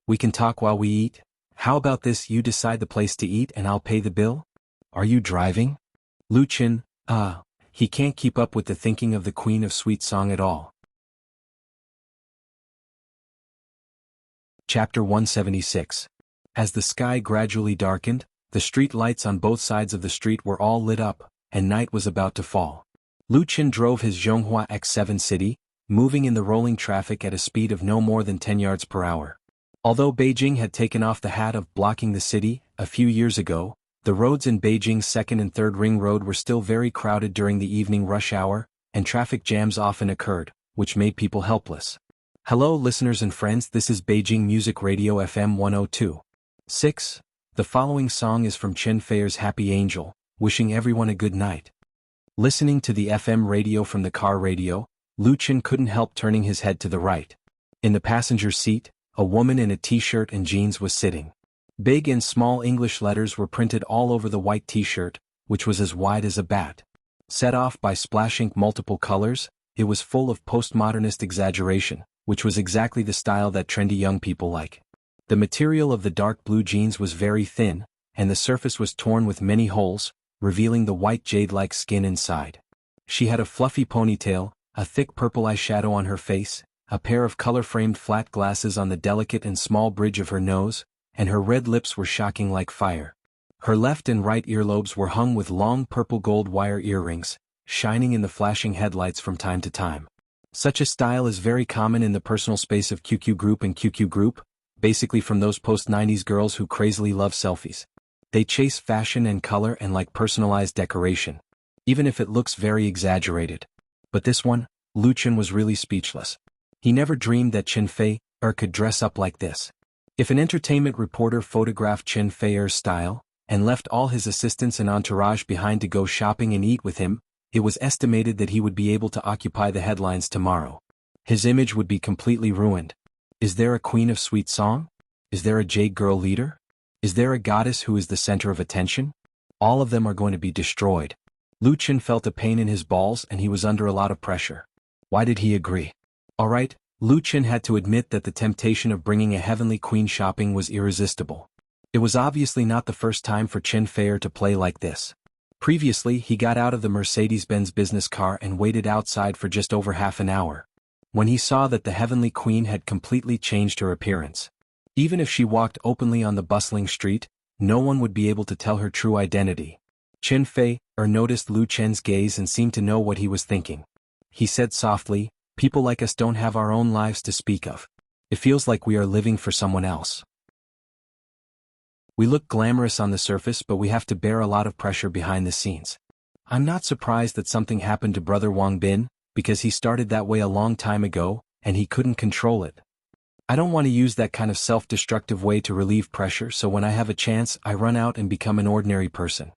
We can talk while we eat. How about this, you decide the place to eat and I'll pay the bill? Are you driving? Lu Qin, he can't keep up with the thinking of the Queen of Sweet Song at all. Chapter 176. As the sky gradually darkened, the street lights on both sides of the street were all lit up, and night was about to fall. Lu Qin drove his Zhonghua X7 City, moving in the rolling traffic at a speed of no more than 10 yards per hour. Although Beijing had taken off the hat of blocking the city a few years ago, the roads in Beijing's second and third ring road were still very crowded during the evening rush hour, and traffic jams often occurred, which made people helpless. Hello listeners and friends, this is Beijing Music Radio FM 102.6. The following song is from Qin Fei's Happy Angel, wishing everyone a good night. Listening to the FM radio from the car radio, Lu Qin couldn't help turning his head to the right. In the passenger seat, a woman in a t-shirt and jeans was sitting. Big and small English letters were printed all over the white t-shirt, which was as wide as a bat. Set off by splash ink multiple colors, it was full of postmodernist exaggeration, which was exactly the style that trendy young people like. The material of the dark blue jeans was very thin, and the surface was torn with many holes, revealing the white jade-like skin inside. She had a fluffy ponytail, a thick purple eyeshadow on her face, a pair of color-framed flat glasses on the delicate and small bridge of her nose, and her red lips were shocking like fire. Her left and right earlobes were hung with long purple gold wire earrings, shining in the flashing headlights from time to time. Such a style is very common in the personal space of QQ Group and QQ Group, basically from those post-90s girls who crazily love selfies. They chase fashion and color and like personalized decoration, even if it looks very exaggerated. But this one, Lu Qin was really speechless. He never dreamed that Qin Fei could dress up like this. If an entertainment reporter photographed Qin Fei's style, and left all his assistants and entourage behind to go shopping and eat with him, it was estimated that he would be able to occupy the headlines tomorrow. His image would be completely ruined. Is there a queen of sweet song? Is there a jade girl leader? Is there a goddess who is the center of attention? All of them are going to be destroyed. Lu Qin felt a pain in his balls and he was under a lot of pressure. Why did he agree? Alright, Lu Qin had to admit that the temptation of bringing a heavenly queen shopping was irresistible. It was obviously not the first time for Qin Fei to play like this. Previously, he got out of the Mercedes-Benz business car and waited outside for just over half an hour. When he saw that the heavenly queen had completely changed her appearance. Even if she walked openly on the bustling street, no one would be able to tell her true identity. Chen Fei noticed Lu Chen's gaze and seemed to know what he was thinking. He said softly, "People like us don't have our own lives to speak of. It feels like we are living for someone else. We look glamorous on the surface, but we have to bear a lot of pressure behind the scenes. I'm not surprised that something happened to Brother Wang Bin, because he started that way a long time ago, and he couldn't control it. I don't want to use that kind of self-destructive way to relieve pressure, so when I have a chance, I run out and become an ordinary person.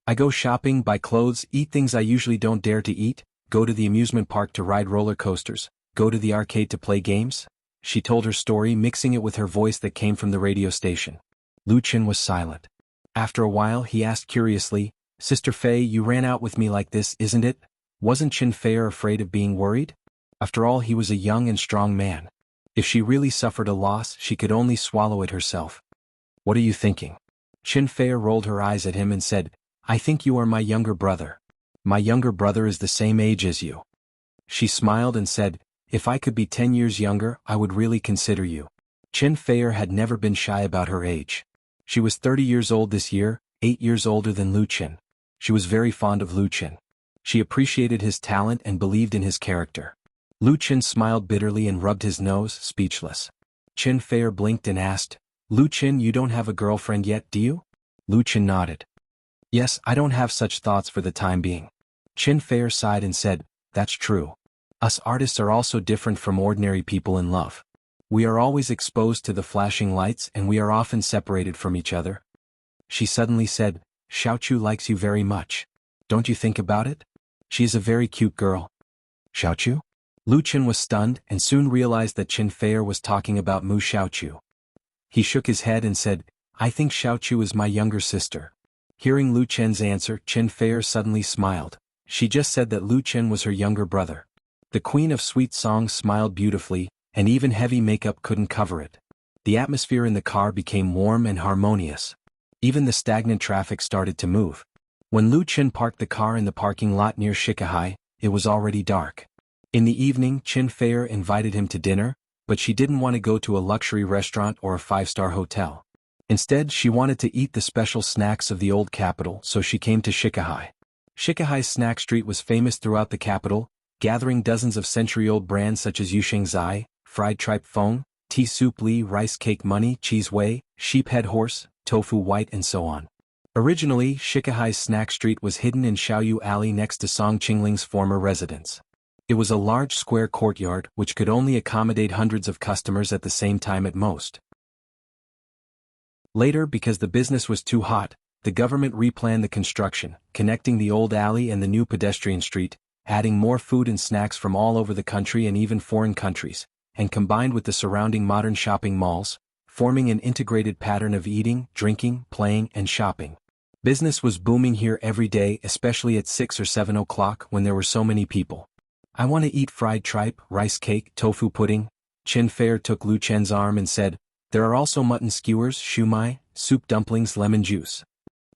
I go shopping, buy clothes, eat things I usually don't dare to eat, go to the amusement park to ride roller coasters, go to the arcade to play games." She told her story, mixing it with her voice that came from the radio station. Lu Chen was silent. After a while, he asked curiously, "Sister Fei, you ran out with me like this, isn't it? Wasn't Chen Fei afraid of being worried? After all, he was a young and strong man. If she really suffered a loss, she could only swallow it herself." "What are you thinking?" Chen Fei rolled her eyes at him and said, "I think you are my younger brother. My younger brother is the same age as you." She smiled and said, "If I could be 10 years younger, I would really consider you." Chen Fei had never been shy about her age. She was 30 years old this year, 8 years older than Lu Chen. She was very fond of Lu Chen. She appreciated his talent and believed in his character. Lu Chen smiled bitterly and rubbed his nose, speechless. Chen Fei blinked and asked, "Lu Chen, you don't have a girlfriend yet, do you?" Lu Chen nodded. "Yes, I don't have such thoughts for the time being." Chen Fei sighed and said, "That's true. Us artists are also different from ordinary people in love. We are always exposed to the flashing lights and we are often separated from each other." She suddenly said, "Xiaochu likes you very much. Don't you think about it? She is a very cute girl." "Xiaochu?" Lu Chen was stunned and soon realized that Chen Fei was talking about Mu Xiaochu. He shook his head and said, "I think Xiaochu is my younger sister." Hearing Lu Chen's answer, Chen Fei suddenly smiled. She just said that Lu Chen was her younger brother. The queen of sweet songs smiled beautifully, and even heavy makeup couldn't cover it. The atmosphere in the car became warm and harmonious. Even the stagnant traffic started to move. When Lu Chen parked the car in the parking lot near Shikahai, it was already dark. In the evening, Chen Fei invited him to dinner, but she didn't want to go to a luxury restaurant or a five-star hotel. Instead, she wanted to eat the special snacks of the old capital, so she came to Shikahai. Shikahai's snack street was famous throughout the capital, gathering dozens of century-old brands such as Yusheng Zai, fried tripe fong, tea soup li, rice cake money, cheese wei, sheep head horse, tofu white and so on. Originally, Shikahai's snack street was hidden in Xiaoyu Alley next to Song Qingling's former residence. It was a large square courtyard which could only accommodate hundreds of customers at the same time at most. Later, because the business was too hot, the government replanned the construction, connecting the old alley and the new pedestrian street, adding more food and snacks from all over the country and even foreign countries, and combined with the surrounding modern shopping malls, forming an integrated pattern of eating, drinking, playing, and shopping. Business was booming here every day, especially at 6 or 7 o'clock when there were so many people. "I want to eat fried tripe, rice cake, tofu pudding." Chen Fei took Lu Chen's arm and said, "There are also mutton skewers, shumai, soup dumplings, lemon juice."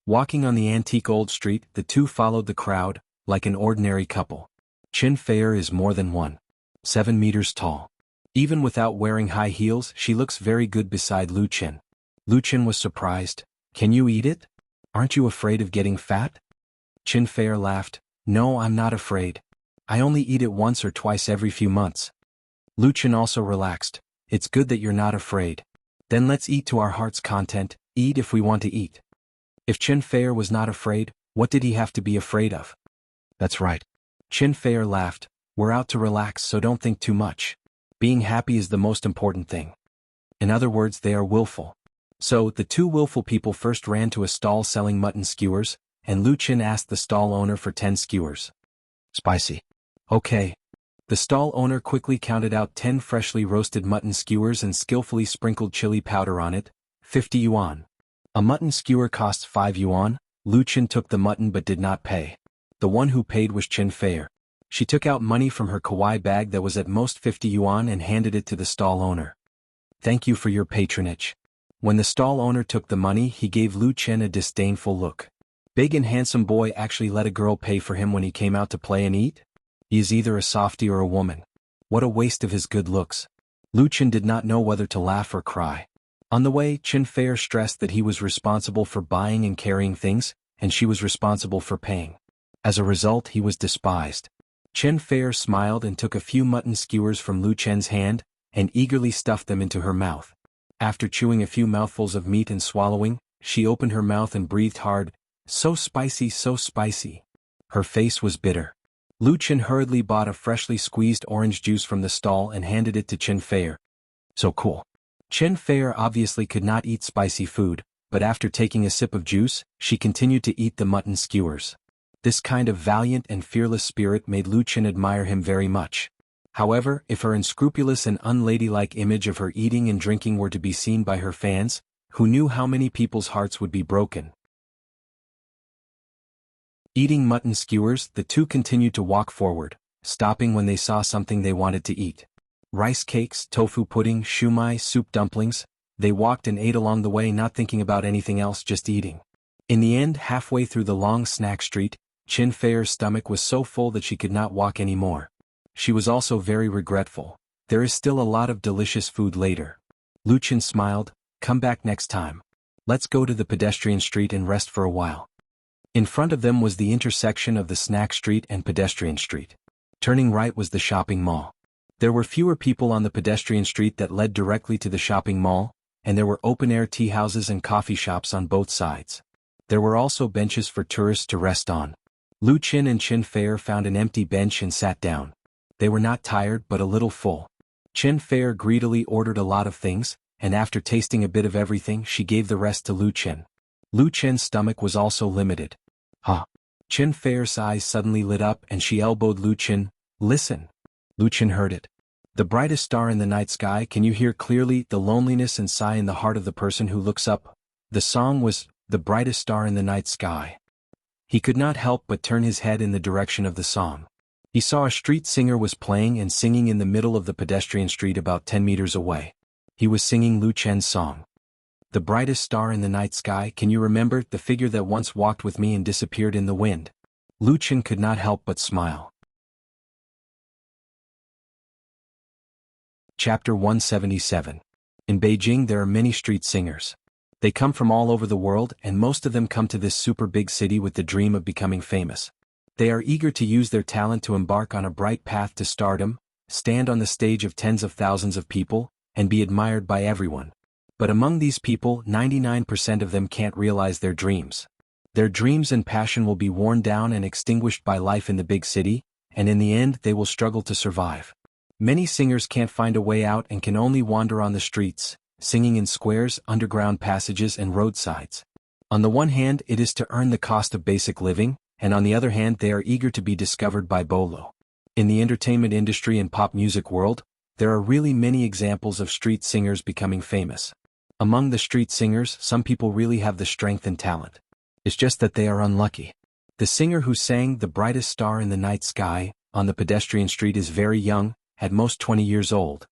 Walking on the antique old street, the two followed the crowd, like an ordinary couple. Chen Fei is more than 1.7 meters tall. Even without wearing high heels, she looks very good beside Lu Chen. Lu Chen was surprised. "Can you eat it? Aren't you afraid of getting fat?" Chen Fei laughed. "No, I'm not afraid. I only eat it once or twice every few months." Lu Chen also relaxed. "It's good that you're not afraid. Then let's eat to our heart's content, eat if we want to eat." If Chen Fei was not afraid, what did he have to be afraid of? "That's right." Chen Fei laughed. "We're out to relax, so don't think too much. Being happy is the most important thing." In other words, they are willful. So, the two willful people first ran to a stall selling mutton skewers, and Lu Chen asked the stall owner for 10 skewers. "Spicy." "Okay." The stall owner quickly counted out 10 freshly roasted mutton skewers and skillfully sprinkled chili powder on it. 50 yuan. A mutton skewer costs 5 yuan. Lu Chen took the mutton but did not pay. The one who paid was Chen Fei. She took out money from her kawaii bag that was at most 50 yuan and handed it to the stall owner. "Thank you for your patronage." When the stall owner took the money, he gave Lu Chen a disdainful look. Big and handsome boy actually let a girl pay for him when he came out to play and eat? He is either a softie or a woman. What a waste of his good looks. Lu Chen did not know whether to laugh or cry. On the way, Chen Fei stressed that he was responsible for buying and carrying things, and she was responsible for paying. As a result, he was despised. Chen Fei smiled and took a few mutton skewers from Lu Chen's hand, and eagerly stuffed them into her mouth. After chewing a few mouthfuls of meat and swallowing, she opened her mouth and breathed hard. So spicy, so spicy. Her face was bitter. Lu Chen hurriedly bought a freshly squeezed orange juice from the stall and handed it to Chen Fei. So cool. Chen Fei obviously could not eat spicy food, but after taking a sip of juice, she continued to eat the mutton skewers. This kind of valiant and fearless spirit made Lu Chen admire him very much. However, if her unscrupulous and unladylike image of her eating and drinking were to be seen by her fans, who knew how many people's hearts would be broken? Eating mutton skewers, the two continued to walk forward, stopping when they saw something they wanted to eat. Rice cakes, tofu pudding, shumai, soup dumplings. They walked and ate along the way, not thinking about anything else, just eating. In the end, halfway through the long snack street, Chen Fei's stomach was so full that she could not walk anymore. She was also very regretful. There is still a lot of delicious food later. Lu Chen smiled. Come back next time. Let's go to the pedestrian street and rest for a while. In front of them was the intersection of the snack street and pedestrian street. Turning right was the shopping mall. There were fewer people on the pedestrian street that led directly to the shopping mall, and there were open-air tea houses and coffee shops on both sides. There were also benches for tourists to rest on. Lu Chen and Chen Fei found an empty bench and sat down. They were not tired but a little full. Chen Fei greedily ordered a lot of things, and after tasting a bit of everything she gave the rest to Lu Chen. Lu Chen's stomach was also limited. Chen Fei's eyes suddenly lit up and she elbowed Lu Chen. Listen. Lu Chen heard it. The brightest star in the night sky. Can you hear clearly the loneliness and sigh in the heart of the person who looks up? The song was, The Brightest Star in the Night Sky. He could not help but turn his head in the direction of the song. He saw a street singer was playing and singing in the middle of the pedestrian street about 10 meters away. He was singing Lu Chen's song. The brightest star in the night sky. Can you remember the figure that once walked with me and disappeared in the wind? Lu Chen could not help but smile. Chapter 177. In Beijing there are many street singers. They come from all over the world and most of them come to this super big city with the dream of becoming famous. They are eager to use their talent to embark on a bright path to stardom, stand on the stage of tens of thousands of people, and be admired by everyone. But among these people, 99% of them can't realize their dreams. Their dreams and passion will be worn down and extinguished by life in the big city, and in the end they will struggle to survive. Many singers can't find a way out and can only wander on the streets, singing in squares, underground passages and roadsides. On the one hand, it is to earn the cost of basic living, and on the other hand they are eager to be discovered by Bolo. In the entertainment industry and pop music world, there are really many examples of street singers becoming famous. Among the street singers, some people really have the strength and talent. It's just that they are unlucky. The singer who sang The Brightest Star in the Night Sky on the pedestrian street is very young, at most 20 years old.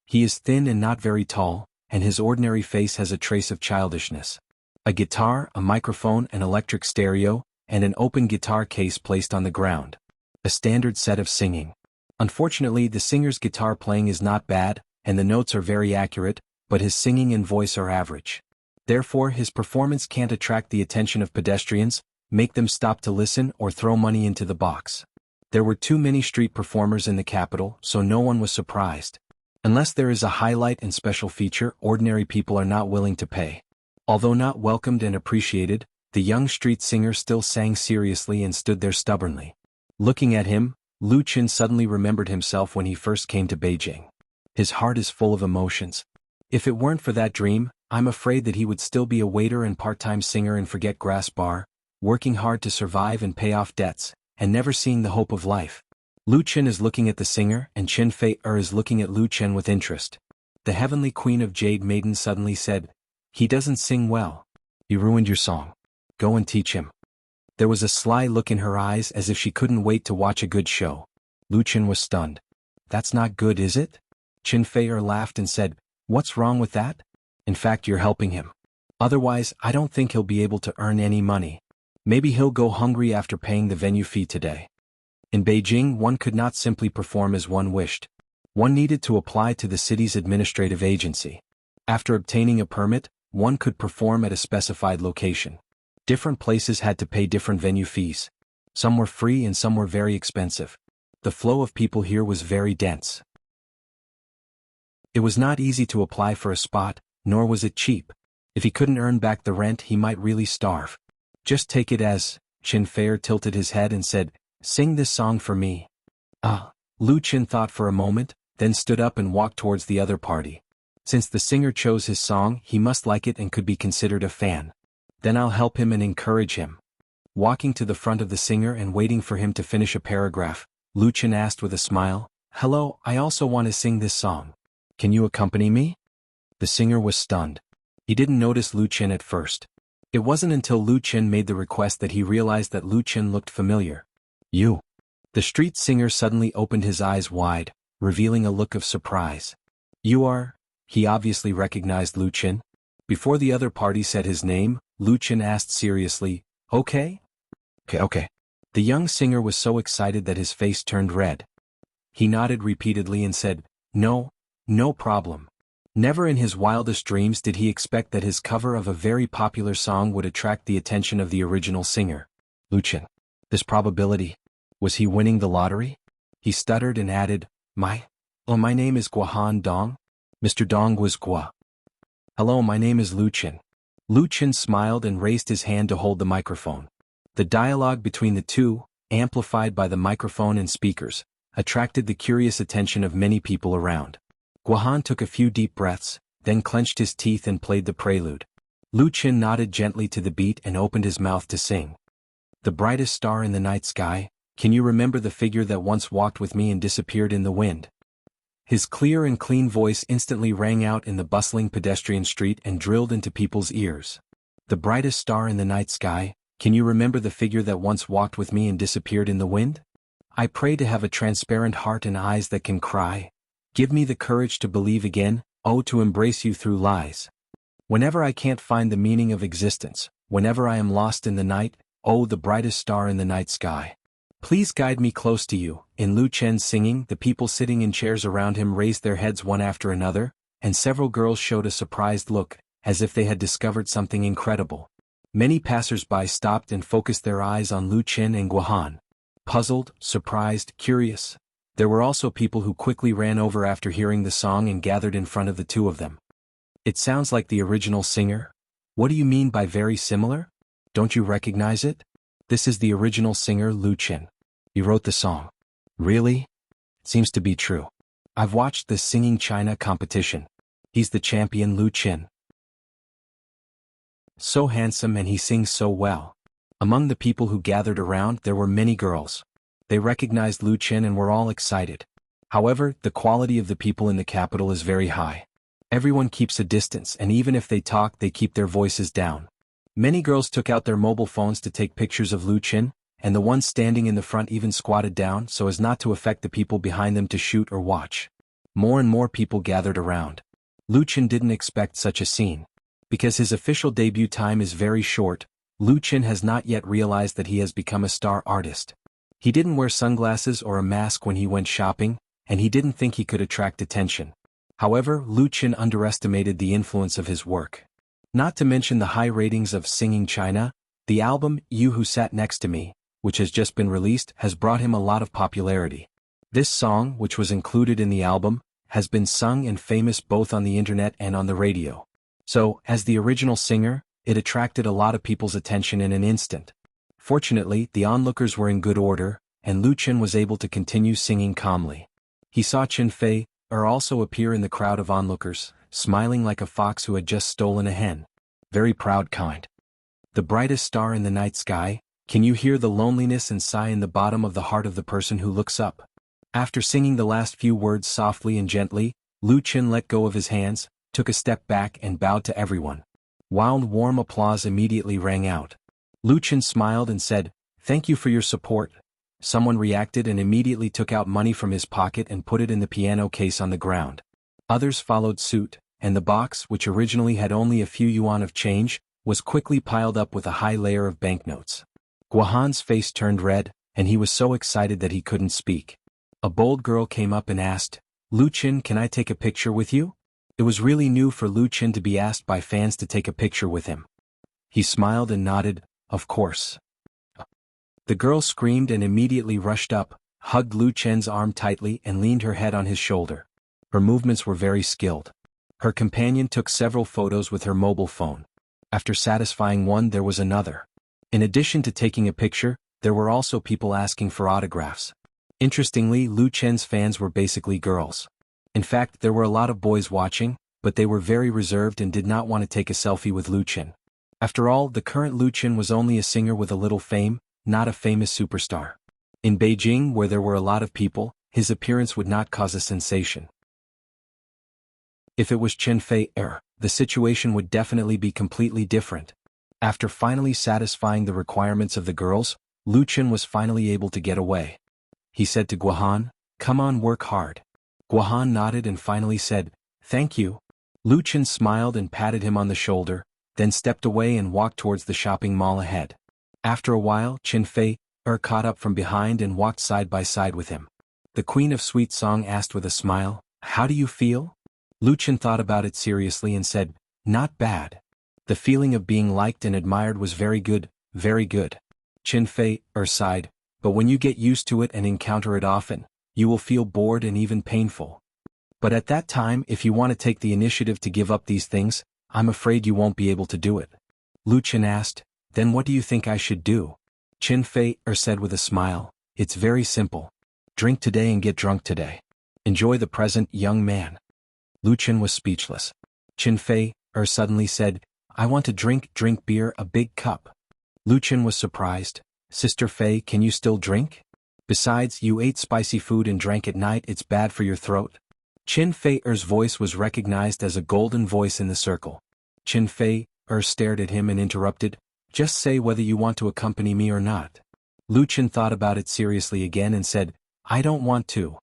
He is thin and not very tall, and his ordinary face has a trace of childishness. A guitar, a microphone, an electric stereo, and an open guitar case placed on the ground. A standard set of singing. Unfortunately, the singer's guitar playing is not bad, and the notes are very accurate, but his singing and voice are average. Therefore, his performance can't attract the attention of pedestrians, make them stop to listen or throw money into the box. There were too many street performers in the capital, so no one was surprised. Unless there is a highlight and special feature, ordinary people are not willing to pay. Although not welcomed and appreciated, the young street singer still sang seriously and stood there stubbornly. Looking at him, Lu Chen suddenly remembered himself when he first came to Beijing. His heart is full of emotions. If it weren't for that dream, I'm afraid that he would still be a waiter and part-time singer and forget grass bar, working hard to survive and pay off debts, and never seeing the hope of life. Lu Chen is looking at the singer and Chen Fei is looking at Lu Chen with interest. The heavenly queen of Jade Maiden suddenly said, "He doesn't sing well. You ruined your song. Go and teach him." There was a sly look in her eyes as if she couldn't wait to watch a good show. Lu Chen was stunned. "That's not good, is it?" Chen Fei laughed and said, "What's wrong with that? In fact, you're helping him. Otherwise, I don't think he'll be able to earn any money." Maybe he'll go hungry after paying the venue fee today. In Beijing, one could not simply perform as one wished. One needed to apply to the city's administrative agency. After obtaining a permit, one could perform at a specified location. Different places had to pay different venue fees. Some were free and some were very expensive. The flow of people here was very dense. It was not easy to apply for a spot, nor was it cheap. If he couldn't earn back the rent, he might really starve. Just take it as, Qin Fei tilted his head and said, "Sing this song for me." Lu Qin thought for a moment, then stood up and walked towards the other party. Since the singer chose his song, he must like it and could be considered a fan. Then I'll help him and encourage him. Walking to the front of the singer and waiting for him to finish a paragraph, Lu Qin asked with a smile, "Hello, I also want to sing this song. Can you accompany me?" The singer was stunned. He didn't notice Lu Qin at first. It wasn't until Lu Qin made the request that he realized that Lu Qin looked familiar. "You." The street singer suddenly opened his eyes wide, revealing a look of surprise. "You are?" He obviously recognized Lu Qin. Before the other party said his name, Lu Qin asked seriously, Okay. The young singer was so excited that his face turned red. He nodded repeatedly and said, No problem. Never in his wildest dreams did he expect that his cover of a very popular song would attract the attention of the original singer. Lu Qin. This probability. Was he winning the lottery? He stuttered and added, My name is Guohan Dong. Mr. Dong was Gua. Hello, my name is Lu Qin. Lu Qin smiled and raised his hand to hold the microphone. The dialogue between the two, amplified by the microphone and speakers, attracted the curious attention of many people around. Guohan took a few deep breaths, then clenched his teeth and played the prelude. Lu Qin nodded gently to the beat and opened his mouth to sing. The brightest star in the night sky, can you remember the figure that once walked with me and disappeared in the wind? His clear and clean voice instantly rang out in the bustling pedestrian street and drilled into people's ears. The brightest star in the night sky, can you remember the figure that once walked with me and disappeared in the wind? I pray to have a transparent heart and eyes that can cry. Give me the courage to believe again, to embrace you through lies. Whenever I can't find the meaning of existence, whenever I am lost in the night, the brightest star in the night sky. Please guide me close to you. In Lu Qin's singing, the people sitting in chairs around him raised their heads one after another, and several girls showed a surprised look, as if they had discovered something incredible. Many passers-by stopped and focused their eyes on Lu Qin and Guohan. Puzzled, surprised, curious. There were also people who quickly ran over after hearing the song and gathered in front of the two of them. It sounds like the original singer? What do you mean by very similar? Don't you recognize it? This is the original singer Lu Qin. He wrote the song. Really? It seems to be true. I've watched the Singing China competition. He's the champion Lu Qin. So handsome and he sings so well. Among the people who gathered around there were many girls. They recognized Lu Qin and were all excited. However, the quality of the people in the capital is very high. Everyone keeps a distance and even if they talk they keep their voices down. Many girls took out their mobile phones to take pictures of Lu Qin, and the ones standing in the front even squatted down so as not to affect the people behind them to shoot or watch. More and more people gathered around. Lu Qin didn't expect such a scene. Because his official debut time is very short, Lu Qin has not yet realized that he has become a star artist. He didn't wear sunglasses or a mask when he went shopping, and he didn't think he could attract attention. However, Lu Qin underestimated the influence of his work. Not to mention the high ratings of Singing China, the album You Who Sat Next to Me, which has just been released, has brought him a lot of popularity. This song, which was included in the album, has been sung and famous both on the internet and on the radio. So, as the original singer, it attracted a lot of people's attention in an instant. Fortunately, the onlookers were in good order, and Lu Qin was able to continue singing calmly. He saw Qin Fei also appear in the crowd of onlookers, smiling like a fox who had just stolen a hen. Very proud kind. The brightest star in the night sky, can you hear the loneliness and sigh in the bottom of the heart of the person who looks up? After singing the last few words softly and gently, Lu Qin let go of his hands, took a step back and bowed to everyone. Wild warm applause immediately rang out. Lu Qin smiled and said, Thank you for your support. Someone reacted and immediately took out money from his pocket and put it in the piano case on the ground. Others followed suit, and the box, which originally had only a few yuan of change, was quickly piled up with a high layer of banknotes. Guahan's face turned red, and he was so excited that he couldn't speak. A bold girl came up and asked, "Lu Qin, can I take a picture with you?" It was really new for Lu Qin to be asked by fans to take a picture with him. He smiled and nodded, "Of course." The girl screamed and immediately rushed up, hugged Lu Chen's arm tightly and leaned her head on his shoulder. Her movements were very skilled. Her companion took several photos with her mobile phone. After satisfying one, there was another. In addition to taking a picture, there were also people asking for autographs. Interestingly, Lu Chen's fans were basically girls. In fact, there were a lot of boys watching, but they were very reserved and did not want to take a selfie with Lu Chen. After all, the current Lu Chen was only a singer with a little fame, not a famous superstar. In Beijing, where there were a lot of people, his appearance would not cause a sensation. If it was Chen Fei, the situation would definitely be completely different. After finally satisfying the requirements of the girls, Lu Chen was finally able to get away. He said to Guahan, "Come on, work hard." Guahan nodded and finally said, "Thank you." Lu Chen smiled and patted him on the shoulder, then stepped away and walked towards the shopping mall ahead. After a while, Chen Fei caught up from behind and walked side by side with him. The Queen of Sweet Song asked with a smile, "How do you feel?" Lu Chen thought about it seriously and said, "Not bad. The feeling of being liked and admired was very good, very good." Chen Fei sighed, "But when you get used to it and encounter it often, you will feel bored and even painful. But at that time, if you want to take the initiative to give up these things, I'm afraid you won't be able to do it." Lu Chen asked, "Then what do you think I should do?" Chen Fei said with a smile, "It's very simple. Drink today and get drunk today. Enjoy the present, young man." Lu Chen was speechless. Chen Fei suddenly said, "I want to drink beer, a big cup." Lu Chen was surprised. "Sister Fei, can you still drink? Besides, you ate spicy food and drank at night, it's bad for your throat." Chen Fei's voice was recognized as a golden voice in the circle. Chen Fei stared at him and interrupted, "Just say whether you want to accompany me or not." Lu Chen thought about it seriously again and said, "I don't want to."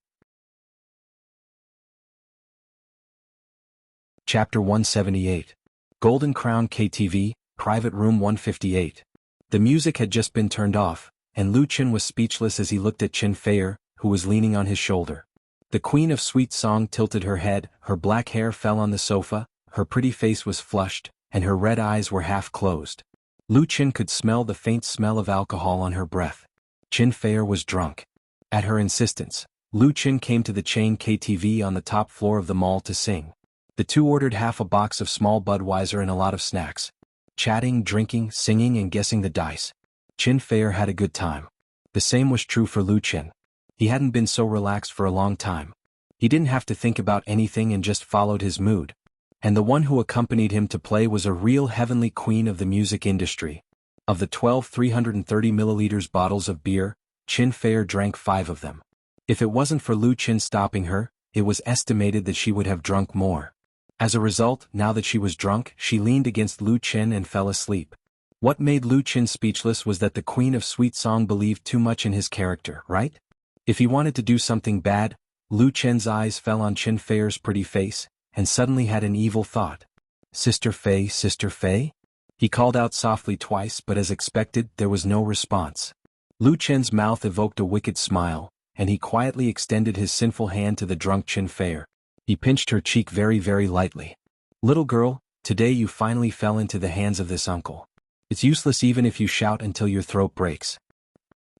Chapter 178. Golden Crown KTV, Private Room 158. The music had just been turned off, and Lu Chen was speechless as he looked at Chen Fei, who was leaning on his shoulder. The Queen of Sweet Song tilted her head, her black hair fell on the sofa, her pretty face was flushed, and her red eyes were half closed. Lu Chen could smell the faint smell of alcohol on her breath. Chen Fei was drunk. At her insistence, Lu Chen came to the chain KTV on the top floor of the mall to sing. The two ordered half a box of small Budweiser and a lot of snacks. Chatting, drinking, singing and guessing the dice. Chen Fei had a good time. The same was true for Lu Chen. He hadn't been so relaxed for a long time. He didn't have to think about anything and just followed his mood. And the one who accompanied him to play was a real heavenly queen of the music industry. Of the 12 330 milliliters bottles of beer, Chen Fei drank 5 of them. If it wasn't for Lu Chen stopping her, it was estimated that she would have drunk more. As a result, now that she was drunk, she leaned against Lu Chen and fell asleep. What made Lu Chen speechless was that the Queen of Sweet Song believed too much in his character, right? If he wanted to do something bad, Lu Chen's eyes fell on Chen Fei's pretty face, and suddenly had an evil thought. "Sister Fei, Sister Fei?" He called out softly twice, but as expected, there was no response. Lu Chen's mouth evoked a wicked smile, and he quietly extended his sinful hand to the drunk Chen Fei. He pinched her cheek very, very lightly. "Little girl, today you finally fell into the hands of this uncle. It's useless even if you shout until your throat breaks.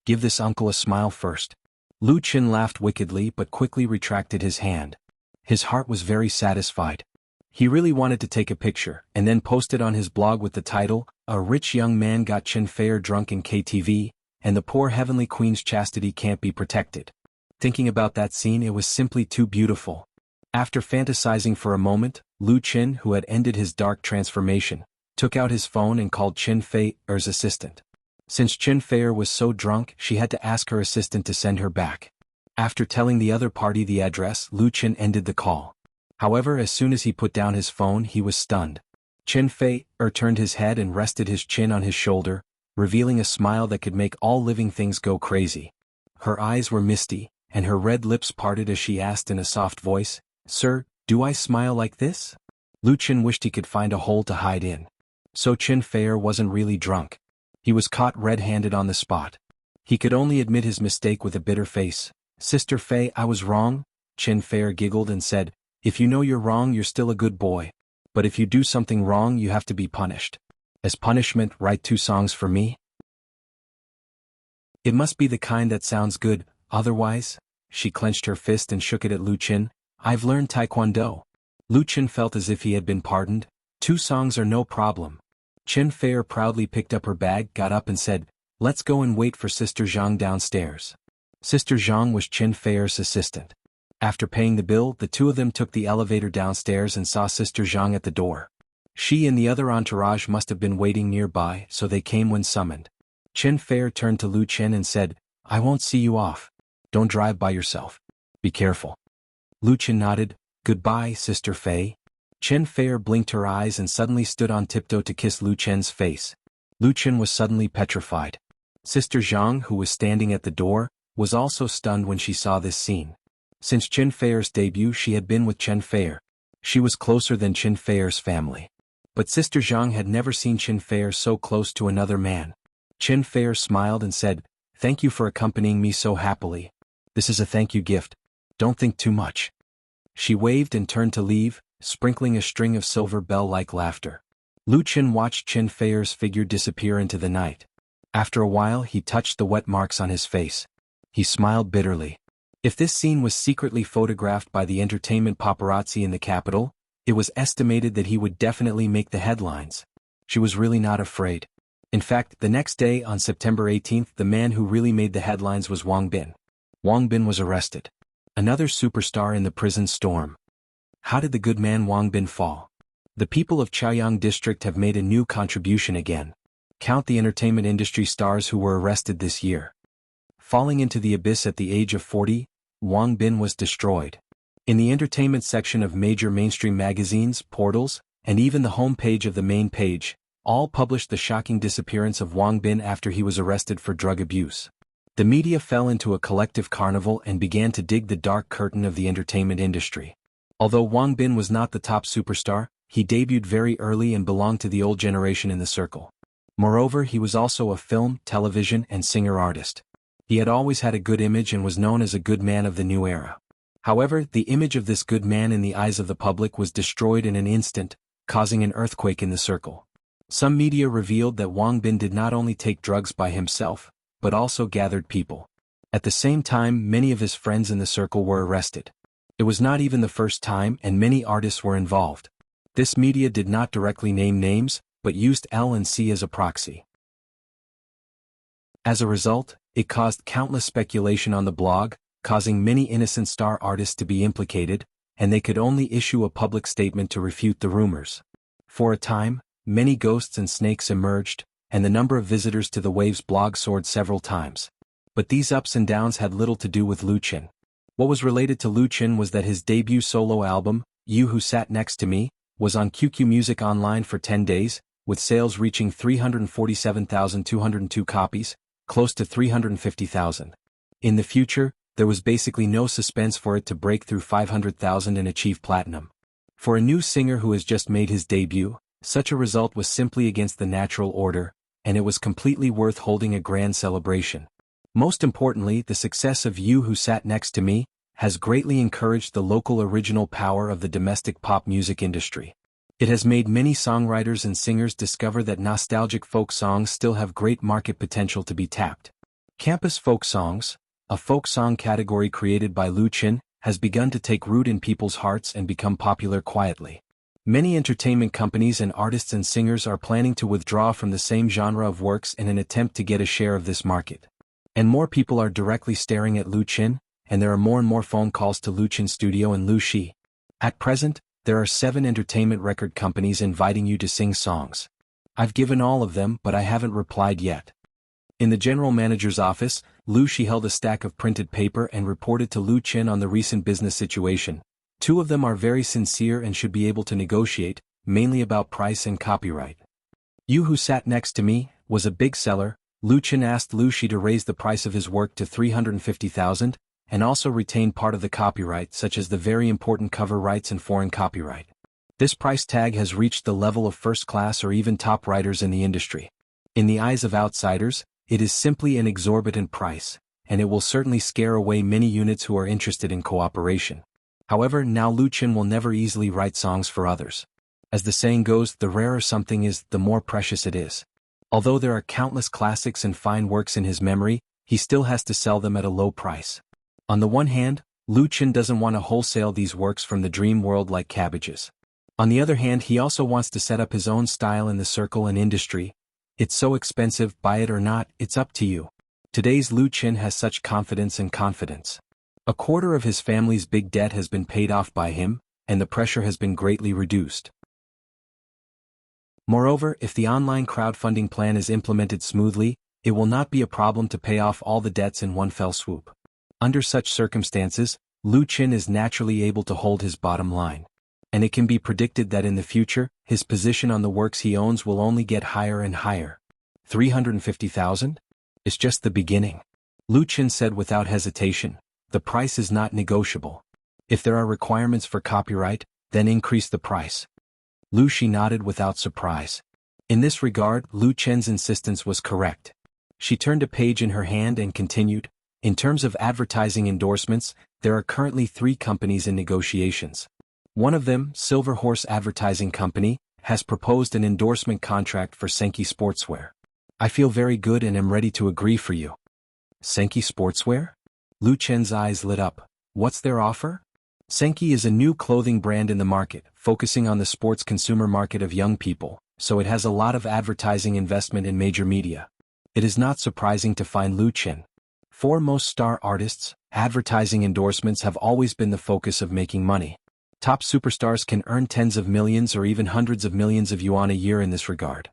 Give this uncle a smile first." Lu Chen laughed wickedly but quickly retracted his hand. His heart was very satisfied. He really wanted to take a picture and then post it on his blog with the title, "A Rich Young Man Got Chen Fei Drunk in KTV, and the Poor Heavenly Queen's Chastity Can't Be Protected." Thinking about that scene, it was simply too beautiful. After fantasizing for a moment, Lu Chen, who had ended his dark transformation, took out his phone and called Chen Fei's assistant. Since Chen Fei was so drunk, she had to ask her assistant to send her back. After telling the other party the address, Lu Chen ended the call. However, as soon as he put down his phone, he was stunned. Chen Fei turned his head and rested his chin on his shoulder, revealing a smile that could make all living things go crazy. Her eyes were misty, and her red lips parted as she asked in a soft voice, "Sir, do I smile like this?" Lu Chen wished he could find a hole to hide in. So Chen Fei wasn't really drunk. He was caught red-handed on the spot. He could only admit his mistake with a bitter face. "Sister Fei, I was wrong," Chen Fei giggled and said, "If you know you're wrong, you're still a good boy. But if you do something wrong, you have to be punished. As punishment, write 2 songs for me. It must be the kind that sounds good, otherwise," she clenched her fist and shook it at Lu Qin, "I've learned Taekwondo." Lu Qin felt as if he had been pardoned. 2 songs are no problem. Chen Fei proudly picked up her bag, got up and said, "Let's go and wait for Sister Zhang downstairs." Sister Zhang was Chen Fei's assistant. After paying the bill, the 2 of them took the elevator downstairs and saw Sister Zhang at the door. She and the other entourage must have been waiting nearby, so they came when summoned. Chen Fei turned to Lu Qin and said, "I won't see you off. Don't drive by yourself. Be careful." Lu Qin nodded. "Goodbye, Sister Fei." Chen Fei blinked her eyes and suddenly stood on tiptoe to kiss Lu Qin's face. Lu Qin was suddenly petrified. Sister Zhang, who was standing at the door, was also stunned when she saw this scene. Since Chen Fei's debut, she had been with Chen Fei. She was closer than Chen Fei's family. But Sister Zhang had never seen Chen Fei so close to another man. Chen Fei smiled and said, "Thank you for accompanying me so happily. This is a thank you gift. Don't think too much." She waved and turned to leave, sprinkling a string of silver bell-like laughter. Lu Qin watched Chen Fei's figure disappear into the night. After a while, he touched the wet marks on his face. He smiled bitterly. If this scene was secretly photographed by the entertainment paparazzi in the capital, it was estimated that he would definitely make the headlines. She was really not afraid. In fact, the next day on September 18th, the man who really made the headlines was Wang Bin. Wang Bin was arrested. Another superstar in the prison storm. How did the good man Wang Bin fall? The people of Chaoyang district have made a new contribution again. Count the entertainment industry stars who were arrested this year. Falling into the abyss at the age of 40, Wang Bin was destroyed. In the entertainment section of major mainstream magazines, portals, and even the home page of the main page, all published the shocking disappearance of Wang Bin after he was arrested for drug abuse. The media fell into a collective carnival and began to dig the dark curtain of the entertainment industry. Although Wang Bin was not the top superstar, he debuted very early and belonged to the old generation in the circle. Moreover, he was also a film, television, and singer-artist. He had always had a good image and was known as a good man of the new era. However, the image of this good man in the eyes of the public was destroyed in an instant, causing an earthquake in the circle. Some media revealed that Wang Bin did not only take drugs by himself, but also gathered people. At the same time, many of his friends in the circle were arrested. It was not even the first time, and many artists were involved. This media did not directly name names, but used L and C as a proxy. As a result, it caused countless speculation on the blog, causing many innocent star artists to be implicated, and they could only issue a public statement to refute the rumors. For a time, many ghosts and snakes emerged, and the number of visitors to the Waves blog soared several times. But these ups and downs had little to do with Lu Qin. What was related to Lu Qin was that his debut solo album, You Who Sat Next to Me, was on QQ Music Online for 10 days, with sales reaching 347,202 copies, close to 350,000. In the future, there was basically no suspense for it to break through 500,000 and achieve platinum. For a new singer who has just made his debut, such a result was simply against the natural order, and it was completely worth holding a grand celebration. Most importantly, the success of You Who Sat Next to Me has greatly encouraged the local original power of the domestic pop music industry. It has made many songwriters and singers discover that nostalgic folk songs still have great market potential to be tapped. Campus folk songs, a folk song category created by Lu Qin, has begun to take root in people's hearts and become popular quietly. Many entertainment companies and artists and singers are planning to withdraw from the same genre of works in an attempt to get a share of this market. And more people are directly staring at Lu Qin, and there are more and more phone calls to Lu Qin Studio and Lu Shi. At present, there are 7 entertainment record companies inviting you to sing songs. I've given all of them, but I haven't replied yet. In the general manager's office, Lu Shi held a stack of printed paper and reported to Lu Qin on the recent business situation. 2 of them are very sincere and should be able to negotiate, mainly about price and copyright. You Who Sat Next to Me was a big seller. Lu Qin asked Lu Shi to raise the price of his work to 350,000, and also retain part of the copyright, such as the very important cover rights and foreign copyright. This price tag has reached the level of first class or even top writers in the industry. In the eyes of outsiders, it is simply an exorbitant price, and it will certainly scare away many units who are interested in cooperation. However, now Lu Qin will never easily write songs for others. As the saying goes, the rarer something is, the more precious it is. Although there are countless classics and fine works in his memory, he still has to sell them at a low price. On the one hand, Lu Qin doesn't want to wholesale these works from the dream world like cabbages. On the other hand, he also wants to set up his own style in the circle and industry. It's so expensive, buy it or not, it's up to you. Today's Lu Qin has such confidence and confidence. A quarter of his family's big debt has been paid off by him, and the pressure has been greatly reduced. Moreover, if the online crowdfunding plan is implemented smoothly, it will not be a problem to pay off all the debts in one fell swoop. Under such circumstances, Lu Qin is naturally able to hold his bottom line. And it can be predicted that in the future, his position on the works he owns will only get higher and higher. 350,000? It's just the beginning. Lu Qin said without hesitation, the price is not negotiable. If there are requirements for copyright, then increase the price. Lu Shi nodded without surprise. In this regard, Lu Qin's insistence was correct. She turned a page in her hand and continued, in terms of advertising endorsements, there are currently 3 companies in negotiations. One of them, Silver Horse Advertising Company, has proposed an endorsement contract for Senki Sportswear. I feel very good and am ready to agree for you. Senki Sportswear? Lu Qin's eyes lit up. What's their offer? Senki is a new clothing brand in the market, focusing on the sports consumer market of young people, so it has a lot of advertising investment in major media. It is not surprising to find Lu Qin. For most star artists, advertising endorsements have always been the focus of making money. Top superstars can earn tens of millions or even hundreds of millions of yuan a year in this regard.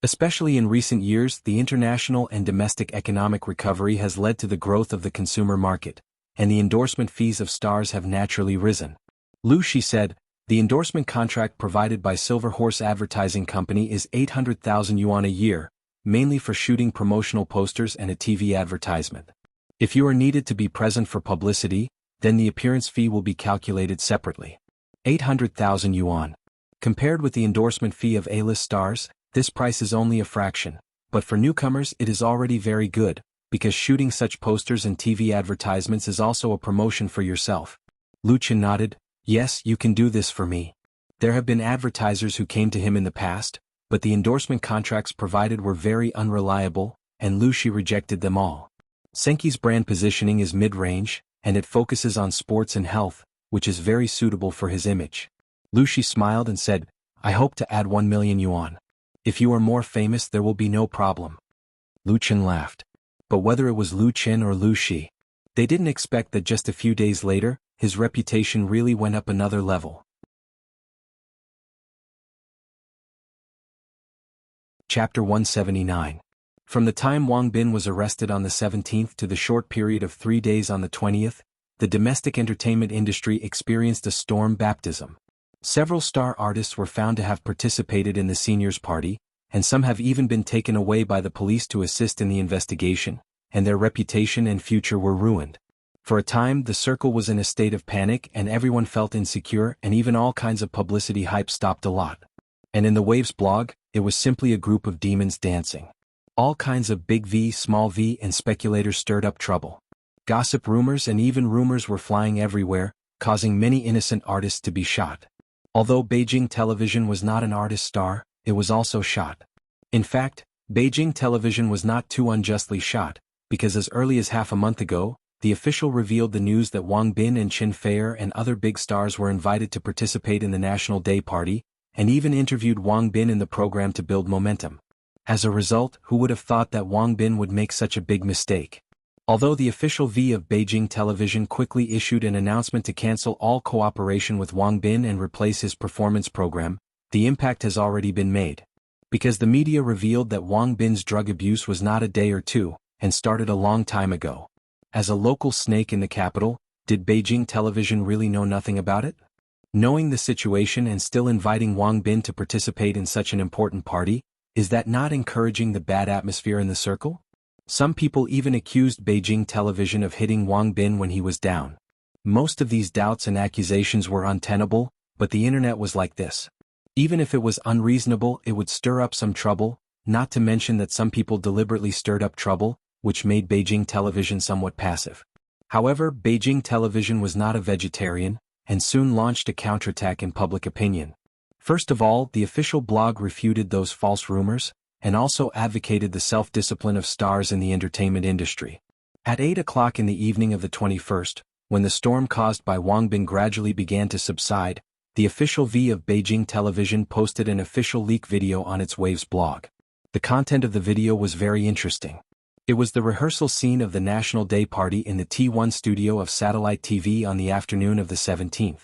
Especially in recent years, the international and domestic economic recovery has led to the growth of the consumer market, and the endorsement fees of stars have naturally risen. Lu Shi said, the endorsement contract provided by Silver Horse Advertising Company is 800,000 yuan a year, mainly for shooting promotional posters and a TV advertisement. If you are needed to be present for publicity, then the appearance fee will be calculated separately. 800,000 yuan. Compared with the endorsement fee of A-list stars, this price is only a fraction, but for newcomers it is already very good, because shooting such posters and TV advertisements is also a promotion for yourself. Lu Qin nodded, yes, you can do this for me. There have been advertisers who came to him in the past, but the endorsement contracts provided were very unreliable, and Lu Shi rejected them all. Senki's brand positioning is mid-range, and it focuses on sports and health, which is very suitable for his image. Lu Shi smiled and said, I hope to add 1 million yuan. If you are more famous there will be no problem. Lu Qin laughed. But whether it was Lu Qin or Lu Shi, they didn't expect that just a few days later, his reputation really went up another level. Chapter 179. From the time Wang Bin was arrested on the 17th to the short period of 3 days on the 20th, the domestic entertainment industry experienced a storm baptism. Several star artists were found to have participated in the seniors' party, and some have even been taken away by the police to assist in the investigation, and their reputation and future were ruined. For a time, the circle was in a state of panic and everyone felt insecure, and even all kinds of publicity hype stopped a lot. And in the Waves blog, it was simply a group of demons dancing. All kinds of big V, small v, and speculators stirred up trouble. Gossip rumors and even rumors were flying everywhere, causing many innocent artists to be shot. Although Beijing Television was not an artist star, it was also shot. In fact, Beijing Television was not too unjustly shot, because as early as half a month ago, the official revealed the news that Wang Bin and Qin Feier and other big stars were invited to participate in the National Day Party, and even interviewed Wang Bin in the program to build momentum. As a result, who would have thought that Wang Bin would make such a big mistake? Although the official V of Beijing Television quickly issued an announcement to cancel all cooperation with Wang Bin and replace his performance program, the impact has already been made. Because the media revealed that Wang Bin's drug abuse was not a day or two, and started a long time ago. As a local snake in the capital, did Beijing Television really know nothing about it? Knowing the situation and still inviting Wang Bin to participate in such an important party, is that not encouraging the bad atmosphere in the circle? Some people even accused Beijing Television of hitting Wang Bin when he was down. Most of these doubts and accusations were untenable, but the internet was like this. Even if it was unreasonable, it would stir up some trouble, not to mention that some people deliberately stirred up trouble, which made Beijing television somewhat passive. However, Beijing television was not a vegetarian, and soon launched a counterattack in public opinion. First of all, the official blog refuted those false rumors, and also advocated the self-discipline of stars in the entertainment industry. At 8 o'clock in the evening of the 21st, when the storm caused by Wang Bin gradually began to subside, the official V of Beijing television posted an official leak video on its Waves blog. The content of the video was very interesting. It was the rehearsal scene of the National Day Party in the T1 studio of satellite TV on the afternoon of the 17th.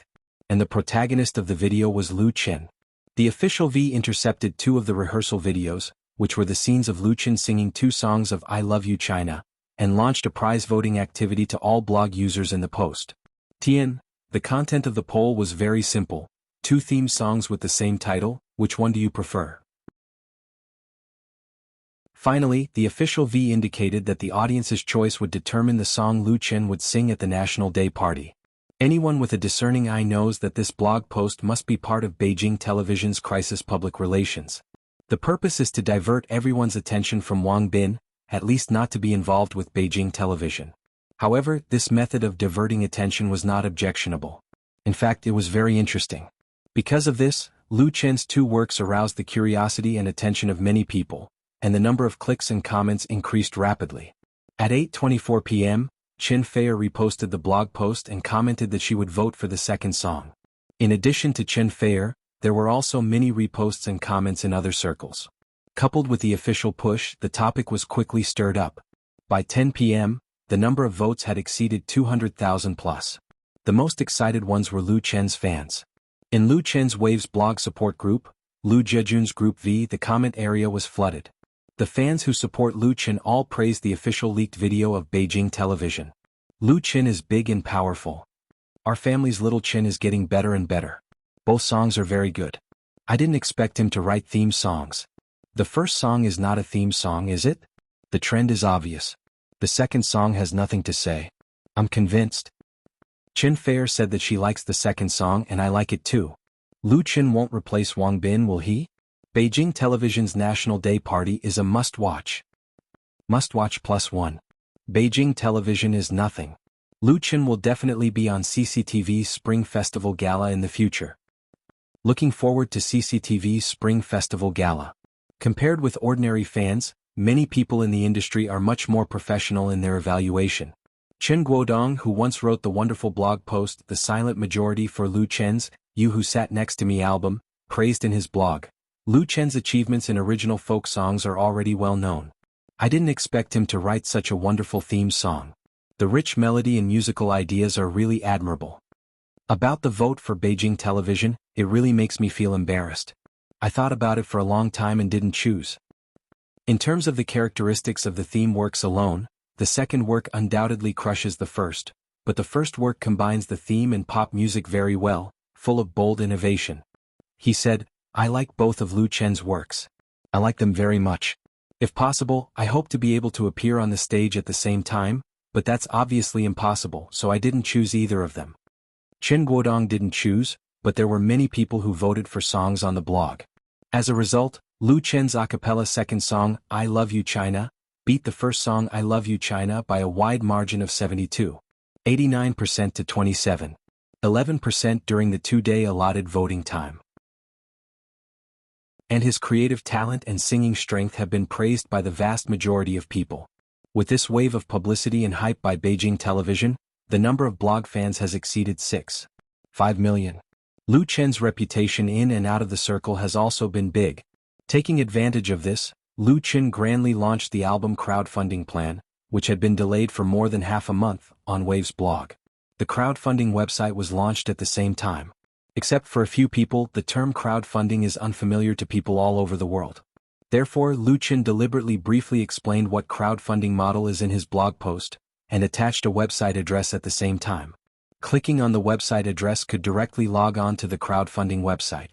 And the protagonist of the video was Lu Chen. The official V intercepted 2 of the rehearsal videos, which were the scenes of Lu Chen singing 2 songs of I Love You China, and launched a prize voting activity to all blog users in the post. The content of the poll was very simple: 2 theme songs with the same title, which one do you prefer? Finally, the official V indicated that the audience's choice would determine the song Lu Chen would sing at the National Day Party. Anyone with a discerning eye knows that this blog post must be part of Beijing television's crisis public relations. The purpose is to divert everyone's attention from Wang Bin, at least not to be involved with Beijing television. However, this method of diverting attention was not objectionable. In fact, it was very interesting. Because of this, Lu Chen's 2 works aroused the curiosity and attention of many people, and the number of clicks and comments increased rapidly. At 8:24 p.m., Chen Feier reposted the blog post and commented that she would vote for the second song. In addition to Chen Feier, there were also many reposts and comments in other circles. Coupled with the official push, the topic was quickly stirred up. By 10 p.m., the number of votes had exceeded 200,000 plus. The most excited ones were Lu Chen's fans. In Lu Chen's Waves blog support group, Lu Jejun's Group V, the comment area was flooded. The fans who support Lu Chen all praised the official leaked video of Beijing television. Lu Chen is big and powerful. Our family's little Chen is getting better and better. Both songs are very good. I didn't expect him to write theme songs. The first song is not a theme song, is it? The trend is obvious. The second song has nothing to say. I'm convinced. Chen Feier said that she likes the second song and I like it too. Lu Chen won't replace Wang Bin, will he? Beijing television's National Day Party is a must-watch. Must-watch +1. Beijing television is nothing. Lu Chen will definitely be on CCTV's Spring Festival Gala in the future. Looking forward to CCTV's Spring Festival Gala. Compared with ordinary fans, many people in the industry are much more professional in their evaluation. Chen Guodong, who once wrote the wonderful blog post The Silent Majority for Lu Chen's You Who Sat Next to Me album, praised in his blog. Lu Chen's achievements in original folk songs are already well known. I didn't expect him to write such a wonderful theme song. The rich melody and musical ideas are really admirable. About the vote for Beijing television, it really makes me feel embarrassed. I thought about it for a long time and didn't choose. In terms of the characteristics of the theme works alone, the second work undoubtedly crushes the first, but the first work combines the theme and pop music very well, full of bold innovation. He said, I like both of Lu Chen's works. I like them very much. If possible, I hope to be able to appear on the stage at the same time, but that's obviously impossible, so I didn't choose either of them. Chen Guodong didn't choose, but there were many people who voted for songs on the blog. As a result, Lu Chen's a cappella second song, I Love You China, beat the first song I Love You China by a wide margin of 89% to 11% during the 2-day allotted voting time. And his creative talent and singing strength have been praised by the vast majority of people. With this wave of publicity and hype by Beijing television, the number of blog fans has exceeded 6.5 million. Lu Chen's reputation in and out of the circle has also been big. Taking advantage of this, Lu Chen grandly launched the album crowdfunding plan, which had been delayed for more than half a month, on Waves blog. The crowdfunding website was launched at the same time. Except for a few people, the term crowdfunding is unfamiliar to people all over the world. Therefore, Lu Chen deliberately briefly explained what crowdfunding model is in his blog post, and attached a website address at the same time. Clicking on the website address could directly log on to the crowdfunding website.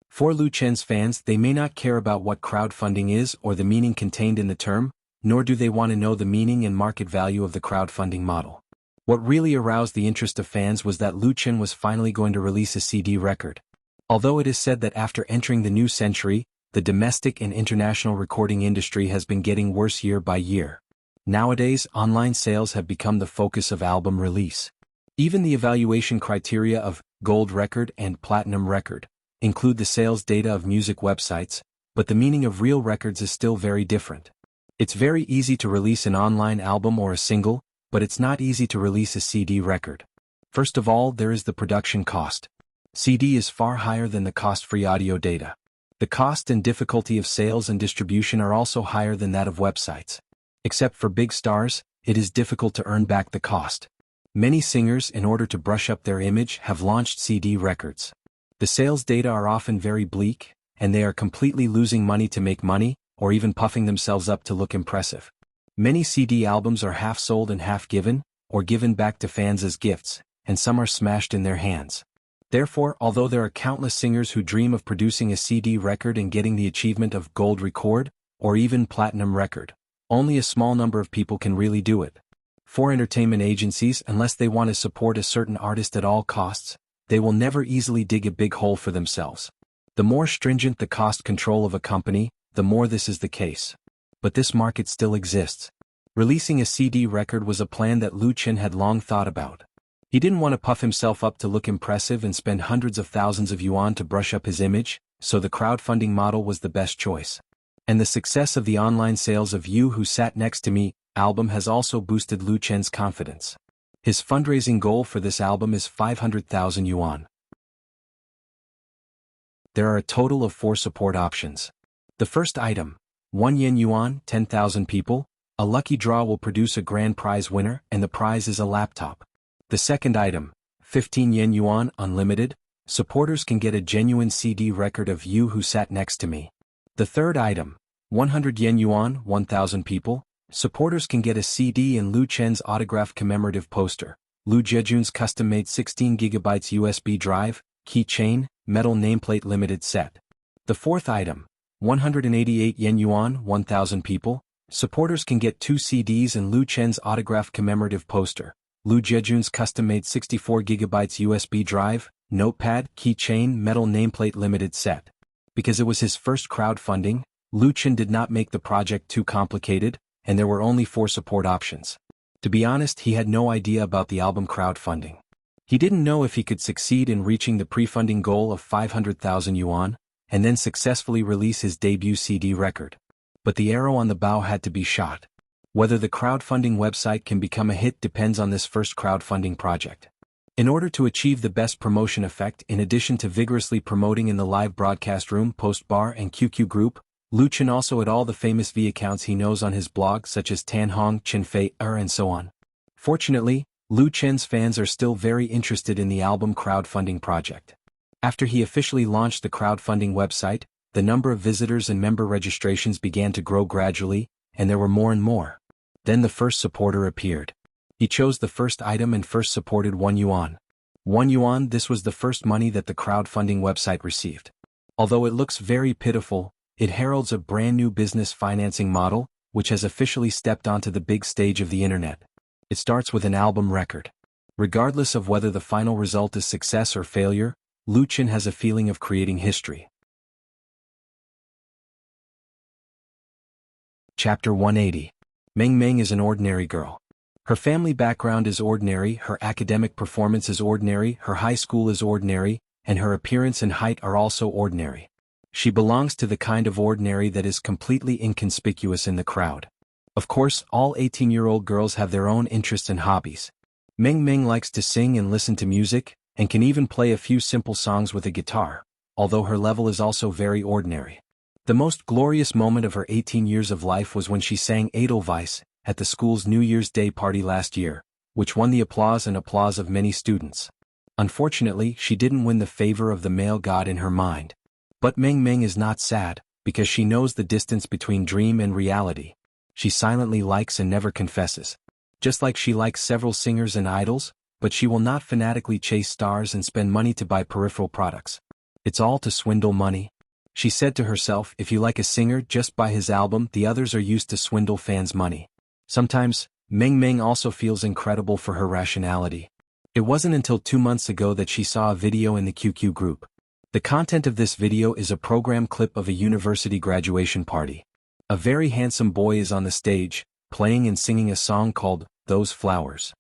For Lu Chen's fans, they may not care about what crowdfunding is or the meaning contained in the term, nor do they want to know the meaning and market value of the crowdfunding model. What really aroused the interest of fans was that Lu Chen was finally going to release a CD record. Although it is said that after entering the new century, the domestic and international recording industry has been getting worse year by year. Nowadays, online sales have become the focus of album release. Even the evaluation criteria of gold record and platinum record include the sales data of music websites, but the meaning of real records is still very different. It's very easy to release an online album or a single, but it's not easy to release a CD record. First of all, there is the production cost. CD is far higher than the cost-free audio data. The cost and difficulty of sales and distribution are also higher than that of websites. Except for big stars, it is difficult to earn back the cost. Many singers, in order to brush up their image, have launched CD records. The sales data are often very bleak, and they are completely losing money to make money, or even puffing themselves up to look impressive. Many CD albums are half sold and half given, or given back to fans as gifts, and some are smashed in their hands. Therefore, although there are countless singers who dream of producing a CD record and getting the achievement of gold record, or even platinum record, only a small number of people can really do it. For entertainment agencies, unless they want to support a certain artist at all costs, they will never easily dig a big hole for themselves. The more stringent the cost control of a company, the more this is the case. But this market still exists. Releasing a CD record was a plan that Lu Chen had long thought about. He didn't want to puff himself up to look impressive and spend hundreds of thousands of yuan to brush up his image, so the crowdfunding model was the best choice. And the success of the online sales of You Who Sat Next to Me album has also boosted Lu Chen's confidence. His fundraising goal for this album is 500,000 yuan. There are a total of 4 support options. The first item, 1 yen yuan, 10,000 people, a lucky draw will produce a grand prize winner, and the prize is a laptop. The second item, 15 yen yuan, unlimited, supporters can get a genuine CD record of You Who Sat Next to Me. The third item, 100 yen yuan, 1,000 people, supporters can get a CD and Lu Chen's autographed commemorative poster, Lu Jejun's custom-made 16 GB USB drive, keychain, metal nameplate limited set. The fourth item, 188 yen yuan, 1,000 people, supporters can get 2 CDs and Lu Chen's autographed commemorative poster, Lu Jejun's custom-made 64 GB USB drive, notepad, keychain, metal nameplate limited set. Because it was his first crowdfunding, Lu Chen did not make the project too complicated, and there were only 4 support options. To be honest, he had no idea about the album crowdfunding. He didn't know if he could succeed in reaching the pre-funding goal of 500,000 yuan, and then successfully release his debut CD record. But the arrow on the bow had to be shot. Whether the crowdfunding website can become a hit depends on this first crowdfunding project. In order to achieve the best promotion effect, in addition to vigorously promoting in the live broadcast room, post bar and QQ group, Lu Chen also had all the famous V accounts he knows on his blog such as Tan Hong, Chen Fei, and so on. Fortunately, Lu Chen's fans are still very interested in the album crowdfunding project. After he officially launched the crowdfunding website, the number of visitors and member registrations began to grow gradually, and there were more and more. Then the first supporter appeared. He chose the first item and first supported 1 yuan. 1 yuan, this was the first money that the crowdfunding website received. Although it looks very pitiful, it heralds a brand new business financing model, which has officially stepped onto the big stage of the internet. It starts with an album record. Regardless of whether the final result is success or failure, Lu Chen has a feeling of creating history. Chapter 180. Meng Meng is an ordinary girl. Her family background is ordinary, her academic performance is ordinary, her high school is ordinary, and her appearance and height are also ordinary. She belongs to the kind of ordinary that is completely inconspicuous in the crowd. Of course, all 18-year-old girls have their own interests and hobbies. Meng Meng likes to sing and listen to music, and can even play a few simple songs with a guitar, although her level is also very ordinary. The most glorious moment of her 18 years of life was when she sang Edelweiss at the school's New Year's Day party last year, which won the applause of many students. Unfortunately, she didn't win the favor of the male god in her mind. But Meng Meng is not sad, because she knows the distance between dream and reality. She silently likes and never confesses. Just like she likes several singers and idols, but she will not fanatically chase stars and spend money to buy peripheral products. It's all to swindle money. She said to herself, if you like a singer, just buy his album, the others are used to swindle fans' money. Sometimes, Meng Meng also feels incredible for her rationality. It wasn't until 2 months ago that she saw a video in the QQ group. The content of this video is a program clip of a university graduation party. A very handsome boy is on the stage, playing and singing a song called Those Flowers.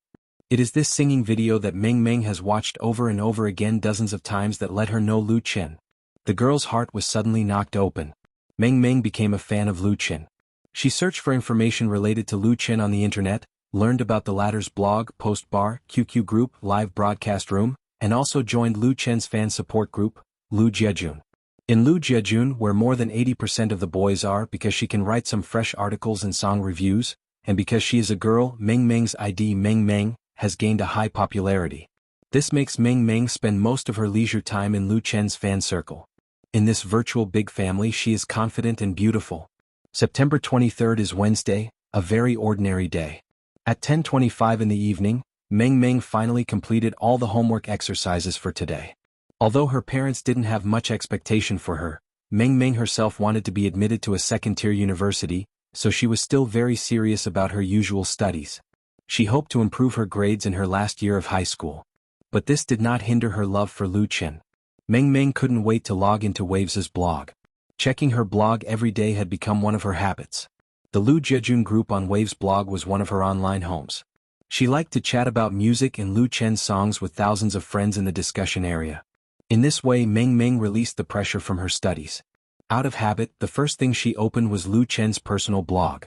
It is this singing video that Meng Meng has watched over and over again dozens of times that let her know Lu Chen. The girl's heart was suddenly knocked open. Meng Meng became a fan of Lu Chen. She searched for information related to Lu Chen on the internet, learned about the latter's blog, post bar, QQ group, live broadcast room, and also joined Lu Chen's fan support group, Lu Jiejun. In Lu Jiejun, where more than 80% of the boys are, because she can write some fresh articles and song reviews, and because she is a girl, Meng Meng's ID Meng Meng has gained a high popularity. This makes Meng Meng spend most of her leisure time in Lu Chen's fan circle. In this virtual big family, she is confident and beautiful. September 23rd is Wednesday, a very ordinary day. At 10:25 in the evening, Meng Meng finally completed all the homework exercises for today. Although her parents didn't have much expectation for her, Meng Meng herself wanted to be admitted to a second-tier university, so she was still very serious about her usual studies. She hoped to improve her grades in her last year of high school. But this did not hinder her love for Lu Chen. Meng Meng couldn't wait to log into Waves's blog. Checking her blog every day had become one of her habits. The Lu Jiejun group on Wave's blog was one of her online homes. She liked to chat about music and Lu Chen's songs with thousands of friends in the discussion area. In this way, Meng Meng released the pressure from her studies. Out of habit, the first thing she opened was Lu Chen's personal blog.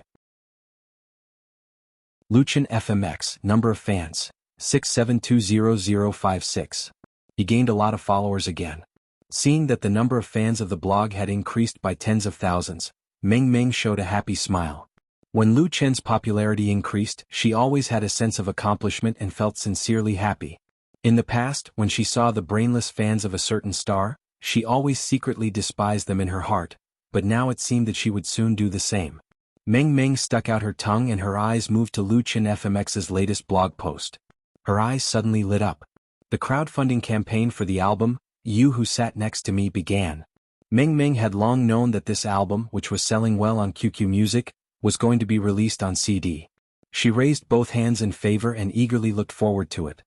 Lu Chen FMX, number of fans, 6720056. He gained a lot of followers again. Seeing that the number of fans of the blog had increased by tens of thousands, Meng Meng showed a happy smile. When Lu Chen's popularity increased, she always had a sense of accomplishment and felt sincerely happy. In the past, when she saw the brainless fans of a certain star, she always secretly despised them in her heart, but now it seemed that she would soon do the same. Meng Meng stuck out her tongue and her eyes moved to Lu Chen FMX's latest blog post. Her eyes suddenly lit up. The crowdfunding campaign for the album, You Who Sat Next to Me, began. Meng Meng had long known that this album, which was selling well on QQ Music, was going to be released on CD. She raised both hands in favor and eagerly looked forward to it.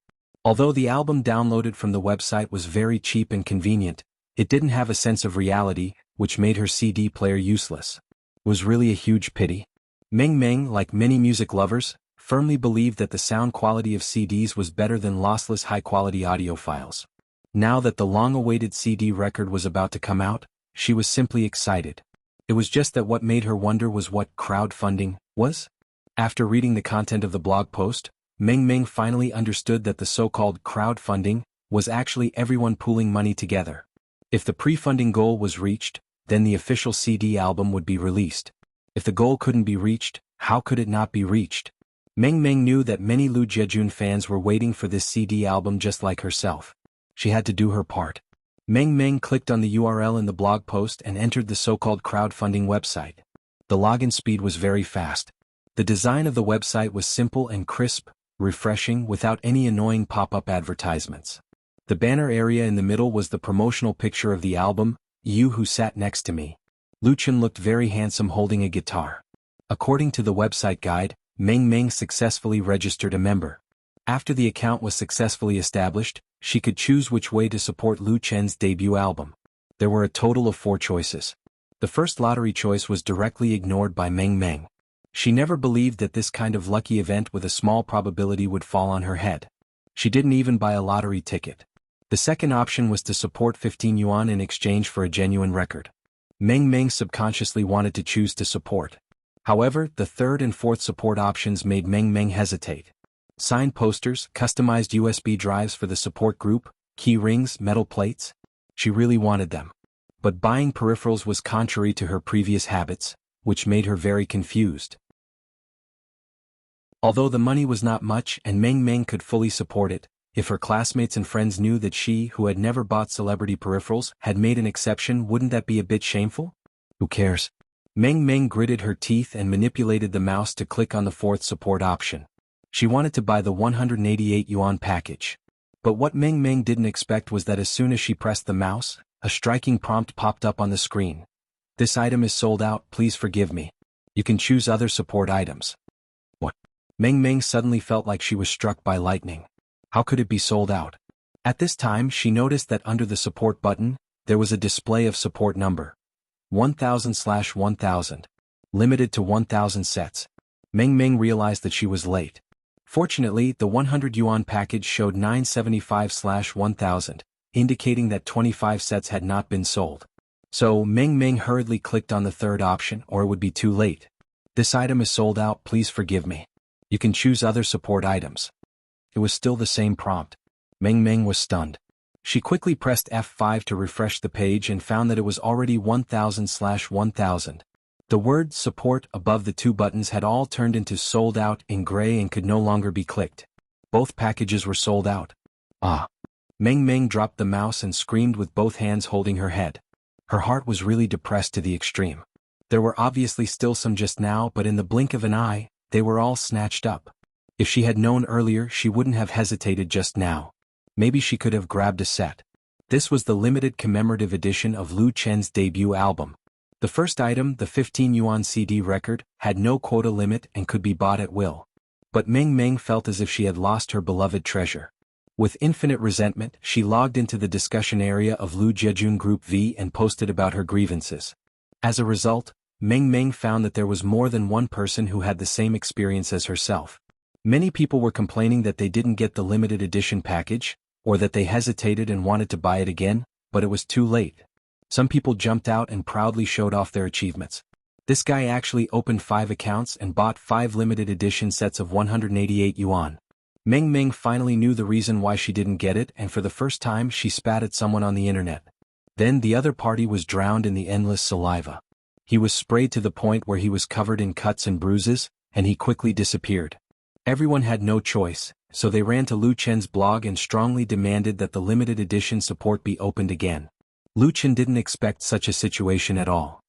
Although the album downloaded from the website was very cheap and convenient, it didn't have a sense of reality, which made her CD player useless. It was really a huge pity. Meng Meng, like many music lovers, firmly believed that the sound quality of CDs was better than lossless high-quality audio files. Now that the long-awaited CD record was about to come out, she was simply excited. It was just that what made her wonder was what crowdfunding was. After reading the content of the blog post, Meng Meng finally understood that the so-called crowdfunding was actually everyone pooling money together. If the pre-funding goal was reached, then the official CD album would be released. If the goal couldn't be reached, how could it not be reached? Meng Meng knew that many Lu Jiejun fans were waiting for this CD album just like herself. She had to do her part. Meng Meng clicked on the URL in the blog post and entered the so-called crowdfunding website. The login speed was very fast. The design of the website was simple and crisp, refreshing, without any annoying pop-up advertisements. The banner area in the middle was the promotional picture of the album, You Who Sat Next to Me. Lu Chen looked very handsome holding a guitar. According to the website guide, Meng Meng successfully registered a member. After the account was successfully established, she could choose which way to support Lu Chen's debut album. There were a total of 4 choices. The first lottery choice was directly ignored by Meng Meng. She never believed that this kind of lucky event with a small probability would fall on her head. She didn't even buy a lottery ticket. The second option was to support 15 yuan in exchange for a genuine record. Meng Meng subconsciously wanted to choose to support. However, the third and fourth support options made Meng Meng hesitate. Signed posters, customized USB drives for the support group, key rings, metal plates. She really wanted them. But buying peripherals was contrary to her previous habits, which made her very confused. Although the money was not much and Meng Meng could fully support it, if her classmates and friends knew that she, who had never bought celebrity peripherals, had made an exception, wouldn't that be a bit shameful? Who cares? Meng Meng gritted her teeth and manipulated the mouse to click on the fourth support option. She wanted to buy the 188 yuan package. But what Meng Meng didn't expect was that as soon as she pressed the mouse, a striking prompt popped up on the screen. This item is sold out, please forgive me. You can choose other support items. What? Meng Meng suddenly felt like she was struck by lightning. How could it be sold out? At this time she noticed that under the support button, there was a display of support number 1000/1000, limited to 1000 sets. Meng Meng realized that she was late. Fortunately, the 100 yuan package showed 975/1000, indicating that 25 sets had not been sold. So Meng Meng hurriedly clicked on the third option, or it would be too late. This item is sold out, please forgive me. You can choose other support items. It was still the same prompt. Meng Meng was stunned. She quickly pressed F5 to refresh the page and found that it was already 1000/1000. The word support above the two buttons had all turned into sold out in gray and could no longer be clicked. Both packages were sold out. Ah! Meng Meng dropped the mouse and screamed with both hands holding her head. Her heart was really depressed to the extreme. There were obviously still some just now, but in the blink of an eye, they were all snatched up. If she had known earlier, she wouldn't have hesitated just now. Maybe she could have grabbed a set. This was the limited commemorative edition of Lu Chen's debut album. The first item, the 15 yuan CD record, had no quota limit and could be bought at will. But Meng Meng felt as if she had lost her beloved treasure. With infinite resentment, she logged into the discussion area of Lu Jejun Group V and posted about her grievances. As a result, Meng Meng found that there was more than one person who had the same experience as herself. Many people were complaining that they didn't get the limited edition package, or that they hesitated and wanted to buy it again, but it was too late. Some people jumped out and proudly showed off their achievements. This guy actually opened 5 accounts and bought 5 limited edition sets of 188 yuan. Meng Meng finally knew the reason why she didn't get it, and for the first time she spat at someone on the internet. Then the other party was drowned in the endless saliva. He was sprayed to the point where he was covered in cuts and bruises, and he quickly disappeared. Everyone had no choice, so they ran to Lu Chen's blog and strongly demanded that the limited edition support be opened again. Lu Chen didn't expect such a situation at all.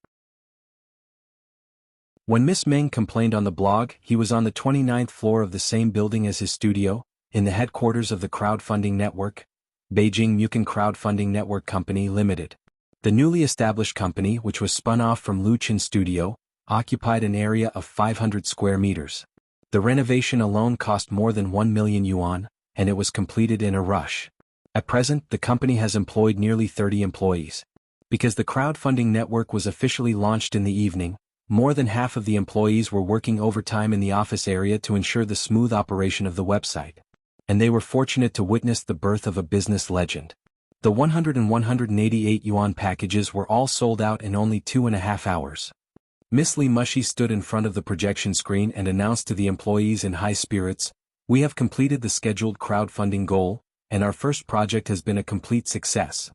When Miss Meng complained on the blog, he was on the 29th floor of the same building as his studio, in the headquarters of the crowdfunding network, Beijing Mukin Crowdfunding Network Company Limited. The newly established company, which was spun off from Lu Chen's studio, occupied an area of 500 square meters. The renovation alone cost more than 1 million yuan, and it was completed in a rush. At present, the company has employed nearly 30 employees. Because the crowdfunding network was officially launched in the evening, more than half of the employees were working overtime in the office area to ensure the smooth operation of the website. And they were fortunate to witness the birth of a business legend. The 100 and 188 yuan packages were all sold out in only 2.5 hours. Miss Li Mushi stood in front of the projection screen and announced to the employees in high spirits, "We have completed the scheduled crowdfunding goal, and our first project has been a complete success.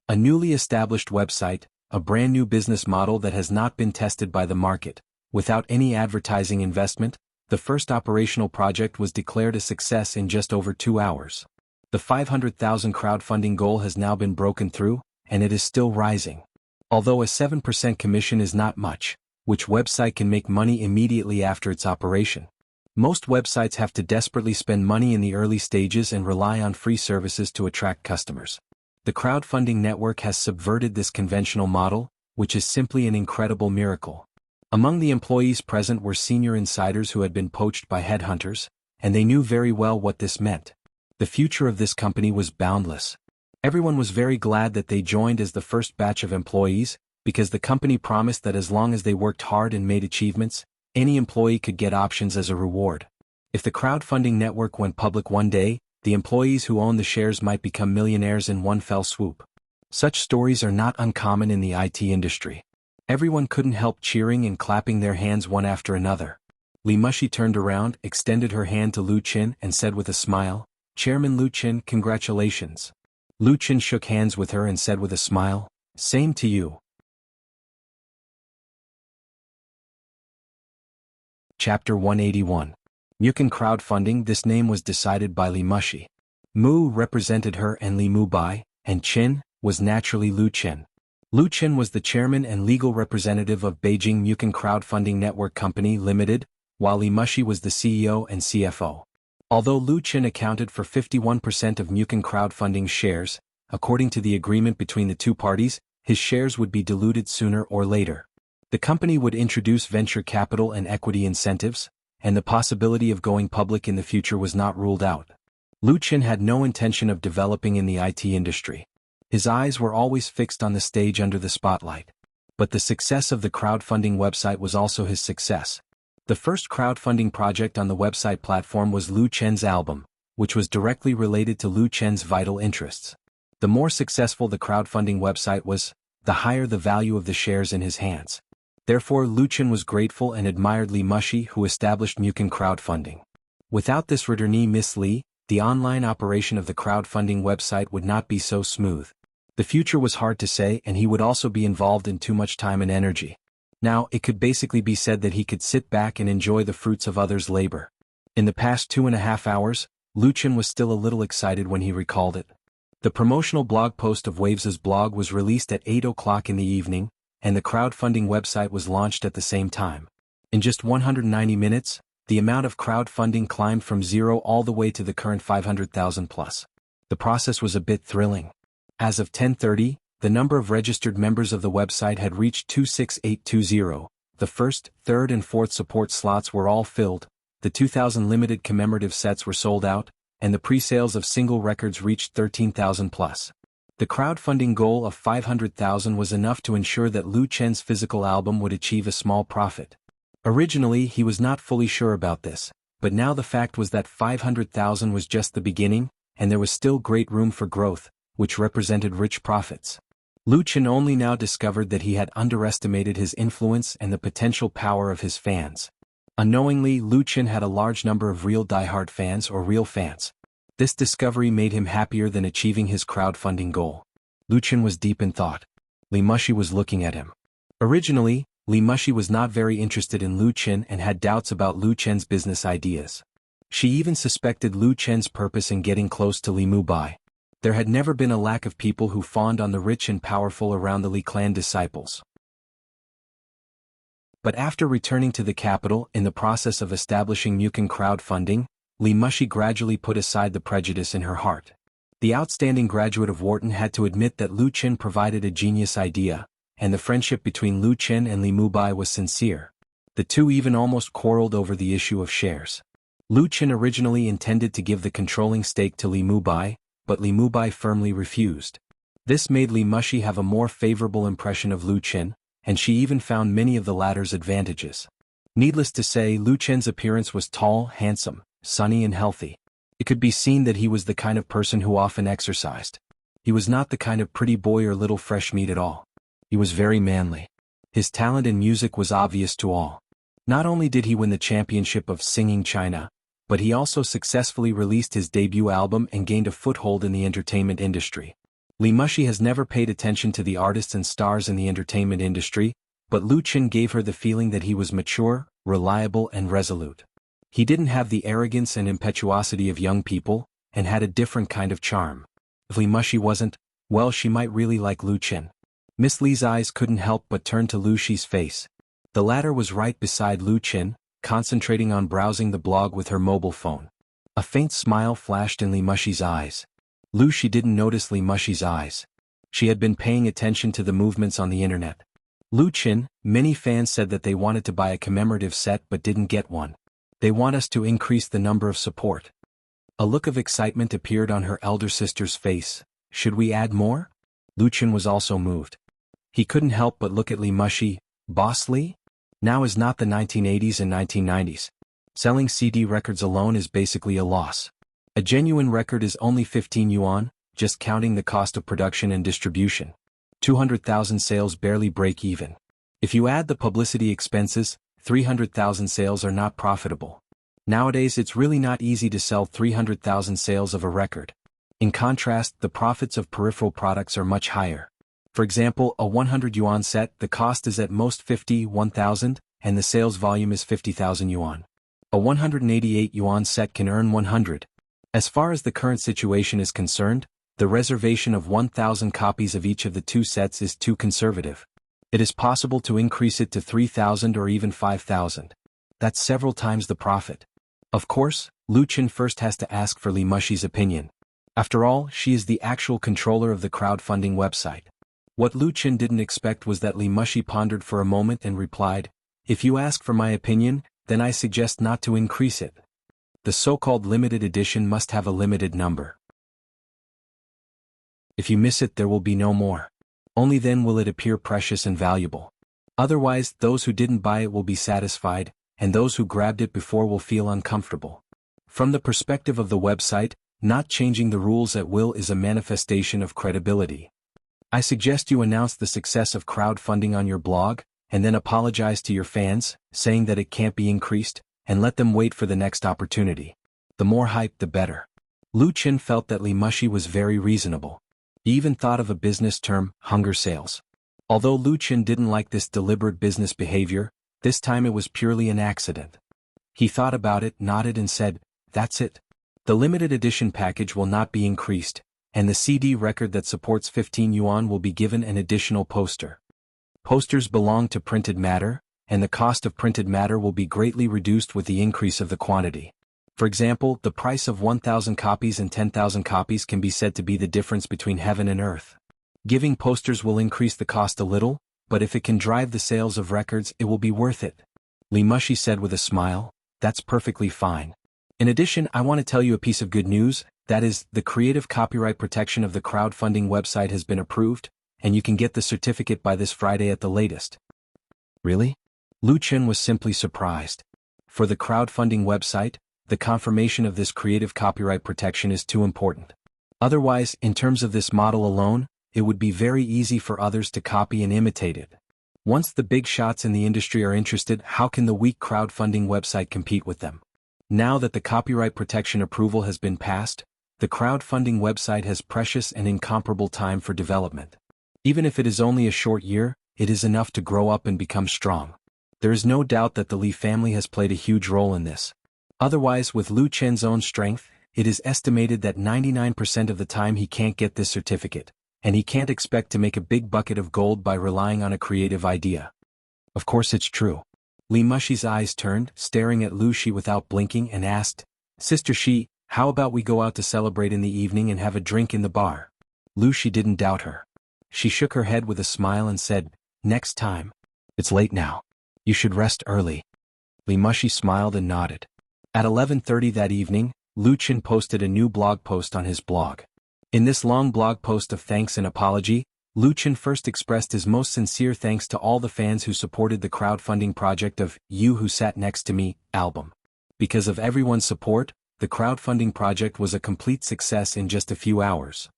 A newly established website, a brand new business model that has not been tested by the market, without any advertising investment, the first operational project was declared a success in just over 2 hours. The 500,000 crowdfunding goal has now been broken through, and it is still rising. Although a 7% commission is not much, which website can make money immediately after its operation? Most websites have to desperately spend money in the early stages and rely on free services to attract customers. The crowdfunding network has subverted this conventional model, which is simply an incredible miracle." Among the employees present were senior insiders who had been poached by headhunters, and they knew very well what this meant. The future of this company was boundless. Everyone was very glad that they joined as the first batch of employees, because the company promised that as long as they worked hard and made achievements, any employee could get options as a reward. If the crowdfunding network went public one day, the employees who owned the shares might become millionaires in one fell swoop. Such stories are not uncommon in the IT industry. Everyone couldn't help cheering and clapping their hands one after another. Li Mushi turned around, extended her hand to Lu Chen and said with a smile, "Chairman Lu Chen, congratulations." Lu Chen shook hands with her and said with a smile, "Same to you." Chapter 181. Mukin Crowdfunding. This name was decided by Li Mushi. Mu represented her and Li Mubai, and Chen was naturally Lu Chen. Lu Chen was the chairman and legal representative of Beijing Mukin Crowdfunding Network Company Limited, while Li Mushi was the CEO and CFO. Although Lu Chen accounted for 51% of Mukin Crowdfunding shares, according to the agreement between the two parties, his shares would be diluted sooner or later. The company would introduce venture capital and equity incentives, and the possibility of going public in the future was not ruled out. Lu Chen had no intention of developing in the IT industry. His eyes were always fixed on the stage under the spotlight. But the success of the crowdfunding website was also his success. The first crowdfunding project on the website platform was Lu Chen's album, which was directly related to Lu Chen's vital interests. The more successful the crowdfunding website was, the higher the value of the shares in his hands. Therefore, Lu Chen was grateful and admired Li Mushi, who established Mukin crowdfunding. Without this returnee Miss Li, the online operation of the crowdfunding website would not be so smooth. The future was hard to say, and he would also be involved in too much time and energy. Now, it could basically be said that he could sit back and enjoy the fruits of others' labor. In the past 2.5 hours, Lu Chen was still a little excited when he recalled it. The promotional blog post of Waves's blog was released at 8 o'clock in the evening, and the crowdfunding website was launched at the same time. In just 190 minutes, the amount of crowdfunding climbed from zero all the way to the current 500,000 plus. The process was a bit thrilling. As of 10:30, the number of registered members of the website had reached 26820. The first, third and fourth support slots were all filled, the 2,000 limited commemorative sets were sold out, and the pre-sales of single records reached 13,000 plus. The crowdfunding goal of 500,000 was enough to ensure that Lu Chen's physical album would achieve a small profit. Originally, he was not fully sure about this, but now the fact was that 500,000 was just the beginning, and there was still great room for growth, which represented rich profits. Lu Chen only now discovered that he had underestimated his influence and the potential power of his fans. Unknowingly, Lu Chen had a large number of real diehard fans or real fans. This discovery made him happier than achieving his crowdfunding goal. Lu Chen was deep in thought. Li Mushi was looking at him. Originally, Li Mushi was not very interested in Lu Chen and had doubts about Lu Chen's business ideas. She even suspected Lu Chen's purpose in getting close to Li Mubai. There had never been a lack of people who fawned on the rich and powerful around the Li clan disciples. But after returning to the capital in the process of establishing Mukin crowdfunding, Li Mushi gradually put aside the prejudice in her heart. The outstanding graduate of Wharton had to admit that Lu Chen provided a genius idea, and the friendship between Lu Chen and Li Mubai was sincere. The two even almost quarreled over the issue of shares. Lu Chen originally intended to give the controlling stake to Li Mubai, but Li Mubai firmly refused. This made Li Mushi have a more favorable impression of Lu Chen, and she even found many of the latter's advantages. Needless to say, Lu Chen's appearance was tall, handsome, sunny and healthy. It could be seen that he was the kind of person who often exercised. He was not the kind of pretty boy or little fresh meat at all. He was very manly. His talent in music was obvious to all. Not only did he win the championship of Singing China, but he also successfully released his debut album and gained a foothold in the entertainment industry. Li Mushi has never paid attention to the artists and stars in the entertainment industry, but Lu Chen gave her the feeling that he was mature, reliable and resolute. He didn't have the arrogance and impetuosity of young people, and had a different kind of charm. If Li Mushi wasn't, well, she might really like Lu Chen. Miss Li's eyes couldn't help but turn to Lu Shi's face. The latter was right beside Lu Chen, concentrating on browsing the blog with her mobile phone. A faint smile flashed in Li Mushi's eyes. Lu Shi didn't notice Li Mushi's eyes. She had been paying attention to the movements on the internet. Lu Chen, many fans said that they wanted to buy a commemorative set but didn't get one. They want us to increase the number of support. A look of excitement appeared on her elder sister's face. Should we add more? Lu Chen was also moved. He couldn't help but look at Li Mushi. Boss Li? Now is not the 1980s and 1990s. Selling CD records alone is basically a loss. A genuine record is only 15 yuan, just counting the cost of production and distribution. 200,000 sales barely break even. If you add the publicity expenses, 300,000 sales are not profitable. Nowadays it's really not easy to sell 300,000 sales of a record. In contrast, the profits of peripheral products are much higher. For example, a 100 yuan set, the cost is at most 51,000, and the sales volume is 50,000 yuan. A 188 yuan set can earn 100. As far as the current situation is concerned, the reservation of 1,000 copies of each of the two sets is too conservative. It is possible to increase it to 3,000 or even 5,000. That's several times the profit. Of course, Lu Chen first has to ask for Li Mushi's opinion. After all, she is the actual controller of the crowdfunding website. What Lu Chen didn't expect was that Li Mushi pondered for a moment and replied, "If you ask for my opinion, then I suggest not to increase it. The so-called limited edition must have a limited number." If you miss it, there will be no more. Only then will it appear precious and valuable. Otherwise, those who didn't buy it will be satisfied, and those who grabbed it before will feel uncomfortable. From the perspective of the website, not changing the rules at will is a manifestation of credibility. I suggest you announce the success of crowdfunding on your blog, and then apologize to your fans, saying that it can't be increased, and let them wait for the next opportunity. The more hype, the better. Lu Qin felt that Li Mushi was very reasonable. He even thought of a business term, hunger sales. Although Lu Qin didn't like this deliberate business behavior, this time it was purely an accident. He thought about it, nodded and said, "That's it. The limited edition package will not be increased, and the CD record that supports 15 yuan will be given an additional poster. Posters belong to printed matter, and the cost of printed matter will be greatly reduced with the increase of the quantity. For example, the price of 1,000 copies and 10,000 copies can be said to be the difference between heaven and earth. Giving posters will increase the cost a little, but if it can drive the sales of records, it will be worth it." Li Mushi said with a smile, "That's perfectly fine. In addition, I want to tell you a piece of good news, that is, the creative copyright protection of the crowdfunding website has been approved, and you can get the certificate by this Friday at the latest." Really? Lu Qin was simply surprised. For the crowdfunding website, the confirmation of this creative copyright protection is too important. Otherwise, in terms of this model alone, it would be very easy for others to copy and imitate it. Once the big shots in the industry are interested, how can the weak crowdfunding website compete with them? Now that the copyright protection approval has been passed, the crowdfunding website has precious and incomparable time for development. Even if it is only a short year, it is enough to grow up and become strong. There is no doubt that the Li family has played a huge role in this. Otherwise, with Lu Chen's own strength, it is estimated that 99% of the time he can't get this certificate, and he can't expect to make a big bucket of gold by relying on a creative idea. Of course it's true. Li Mushi's eyes turned, staring at Lu Shi without blinking, and asked, "Sister Shi, how about we go out to celebrate in the evening and have a drink in the bar?" Lu Shi didn't doubt her. She shook her head with a smile and said, "Next time. It's late now. You should rest early." Li Mushi smiled and nodded. At 11:30 that evening, Lu Qin posted a new blog post on his blog. In this long blog post of thanks and apology, Lu Qin first expressed his most sincere thanks to all the fans who supported the crowdfunding project of You Who Sat Next to Me album. Because of everyone's support, the crowdfunding project was a complete success in just a few hours.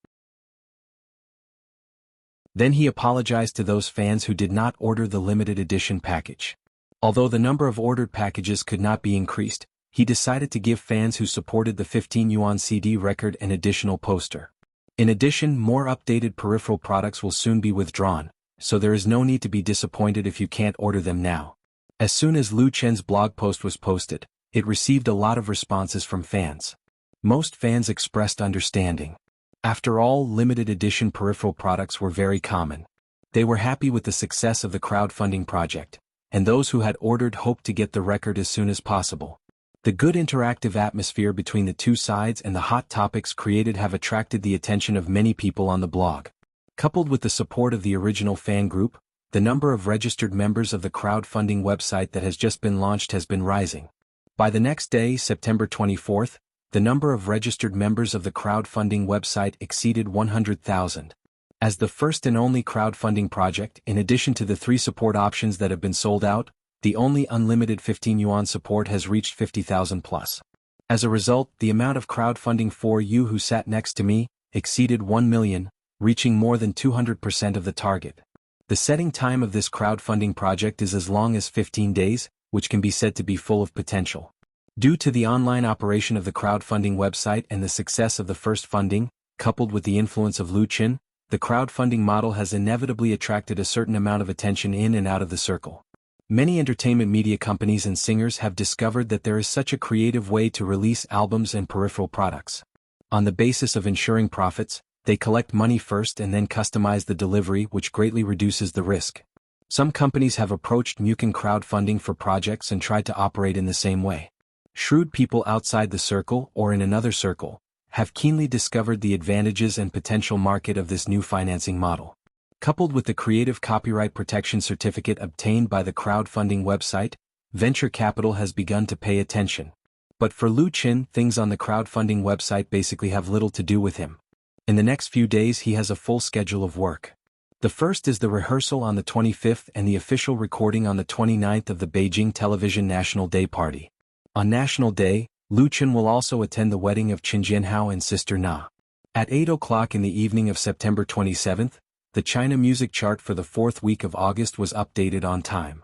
Then he apologized to those fans who did not order the limited edition package. Although the number of ordered packages could not be increased, he decided to give fans who supported the 15 yuan CD record an additional poster. In addition, more updated peripheral products will soon be withdrawn, so there is no need to be disappointed if you can't order them now. As soon as Lu Chen's blog post was posted, it received a lot of responses from fans. Most fans expressed understanding. After all, limited edition peripheral products were very common. They were happy with the success of the crowdfunding project, and those who had ordered hoped to get the record as soon as possible. The good interactive atmosphere between the two sides and the hot topics created have attracted the attention of many people on the blog. Coupled with the support of the original fan group, the number of registered members of the crowdfunding website that has just been launched has been rising. By the next day, September 24th, the number of registered members of the crowdfunding website exceeded 100,000. As the first and only crowdfunding project, in addition to the 3 support options that have been sold out, the only unlimited 15 yuan support has reached 50,000 plus. As a result, the amount of crowdfunding for You Who Sat Next to Me exceeded 1 million, reaching more than 200% of the target. The setting time of this crowdfunding project is as long as 15 days, which can be said to be full of potential. Due to the online operation of the crowdfunding website and the success of the first funding, coupled with the influence of Lu Qin, the crowdfunding model has inevitably attracted a certain amount of attention in and out of the circle. Many entertainment media companies and singers have discovered that there is such a creative way to release albums and peripheral products. On the basis of ensuring profits, they collect money first and then customize the delivery, which greatly reduces the risk. Some companies have approached Mukin crowdfunding for projects and tried to operate in the same way. Shrewd people outside the circle or in another circle have keenly discovered the advantages and potential market of this new financing model. Coupled with the creative copyright protection certificate obtained by the crowdfunding website, venture capital has begun to pay attention. But for Lu Qin, things on the crowdfunding website basically have little to do with him. In the next few days he has a full schedule of work. The first is the rehearsal on the 25th and the official recording on the 29th of the Beijing Television National Day Party. On National Day, Lu Chen will also attend the wedding of Qin Jianhao and sister Na. At 8 o'clock in the evening of September 27th, the China music chart for the fourth week of August was updated on time.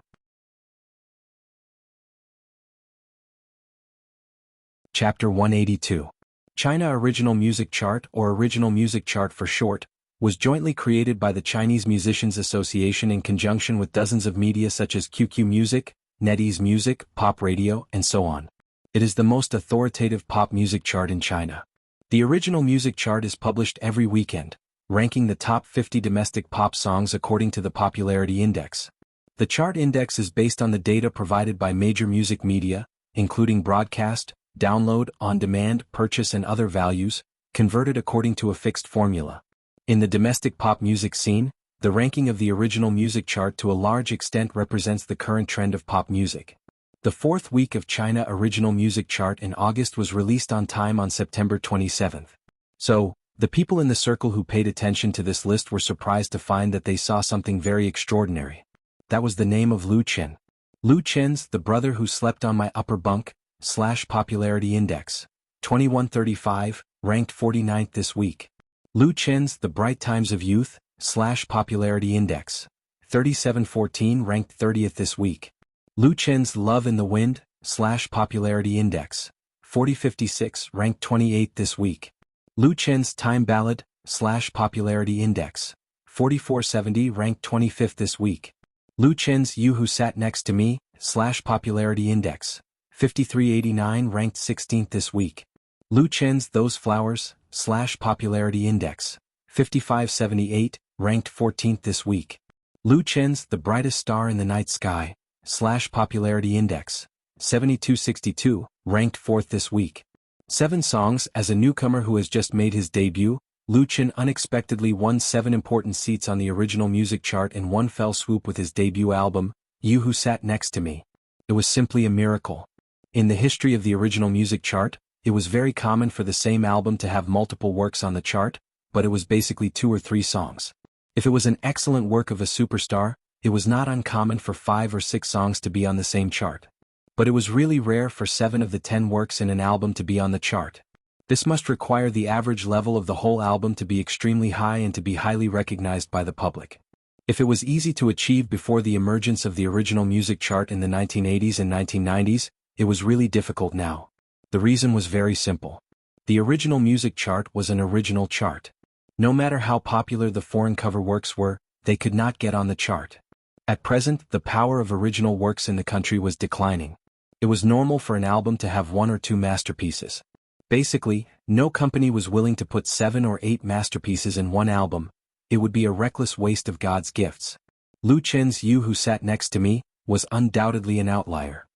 Chapter 182. China Original Music Chart, or Original Music Chart for short, was jointly created by the Chinese Musicians Association in conjunction with dozens of media such as QQ Music, NetEase Music, Pop Radio, and so on. It is the most authoritative pop music chart in China. The Original Music Chart is published every weekend, ranking the top 50 domestic pop songs according to the Popularity Index. The chart index is based on the data provided by major music media, including broadcast, download, on-demand, purchase and other values, converted according to a fixed formula. In the domestic pop music scene, the ranking of the Original Music Chart to a large extent represents the current trend of pop music. The fourth week of China Original Music Chart in August was released on time on September 27th. So, the people in the circle who paid attention to this list were surprised to find that they saw something very extraordinary. That was the name of Lu Chen. Lu Chen's The Brother Who Slept on My Upper Bunk, / Popularity Index, 2135, ranked 49th this week. Lu Chen's The Bright Times of Youth, / Popularity Index, 3714, ranked 30th this week. Lu Chen's Love in the Wind, / Popularity Index, 4056, ranked 28th this week. Lu Chen's Time Ballad, / Popularity Index, 4470, ranked 25th this week. Lu Chen's You Who Sat Next to Me, / Popularity Index, 5389, ranked 16th this week. Lu Chen's Those Flowers, / Popularity Index, 5578, ranked 14th this week. Lu Chen's The Brightest Star in the Night Sky, / Popularity Index, 7262, ranked 4th this week. 7 songs. As a newcomer who has just made his debut, Lu Chen unexpectedly won 7 important seats on the Original Music Chart in one fell swoop with his debut album, You Who Sat Next to Me. It was simply a miracle. In the history of the Original Music Chart, it was very common for the same album to have multiple works on the chart, but it was basically 2 or 3 songs. If it was an excellent work of a superstar, it was not uncommon for 5 or 6 songs to be on the same chart. But it was really rare for 7 of the 10 works in an album to be on the chart. This must require the average level of the whole album to be extremely high and to be highly recognized by the public. If it was easy to achieve before the emergence of the Original Music Chart in the 1980s and 1990s, it was really difficult now. The reason was very simple. The Original Music Chart was an original chart. No matter how popular the foreign cover works were, they could not get on the chart. At present, the power of original works in the country was declining. It was normal for an album to have 1 or 2 masterpieces. Basically, no company was willing to put 7 or 8 masterpieces in one album. It would be a reckless waste of God's gifts. Lu Chen's You Who Sat Next to Me was undoubtedly an outlier.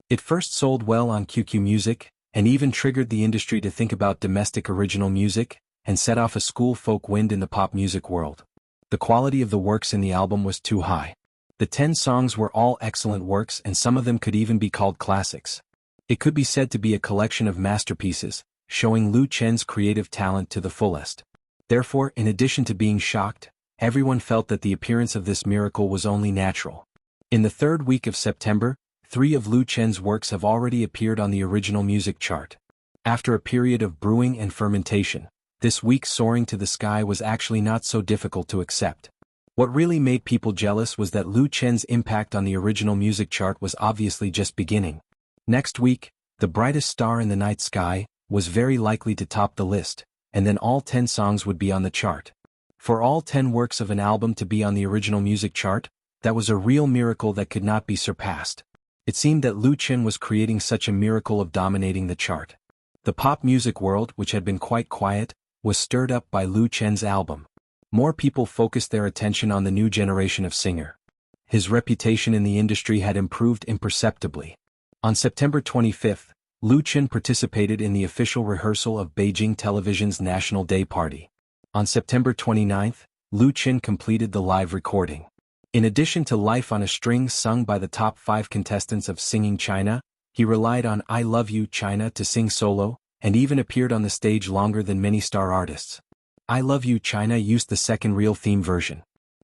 It first sold well on QQ Music, and even triggered the industry to think about domestic original music, and set off a school folk wind in the pop music world. The quality of the works in the album was too high. The 10 songs were all excellent works and some of them could even be called classics. It could be said to be a collection of masterpieces, showing Lu Chen's creative talent to the fullest. Therefore, in addition to being shocked, everyone felt that the appearance of this miracle was only natural. In the third week of September, 3 of Lu Chen's works have already appeared on the Original Music Chart. After a period of brewing and fermentation, this week's soaring to the sky was actually not so difficult to accept. What really made people jealous was that Lu Chen's impact on the Original Music Chart was obviously just beginning. Next week, The Brightest Star in the Night Sky was very likely to top the list, and then all 10 songs would be on the chart. For all 10 works of an album to be on the Original Music Chart, that was a real miracle that could not be surpassed. It seemed that Lu Chen was creating such a miracle of dominating the chart. The pop music world, which had been quite quiet, was stirred up by Lu Chen's album. More people focused their attention on the new generation of singer. His reputation in the industry had improved imperceptibly. On September 25th, Lu Chen participated in the official rehearsal of Beijing Television's National Day Party. On September 29th, Lu Chen completed the live recording. In addition to Life on a String sung by the top 5 contestants of Singing China, he relied on I Love You China to sing solo, and even appeared on the stage longer than many star artists. I Love You China used the second reel theme version.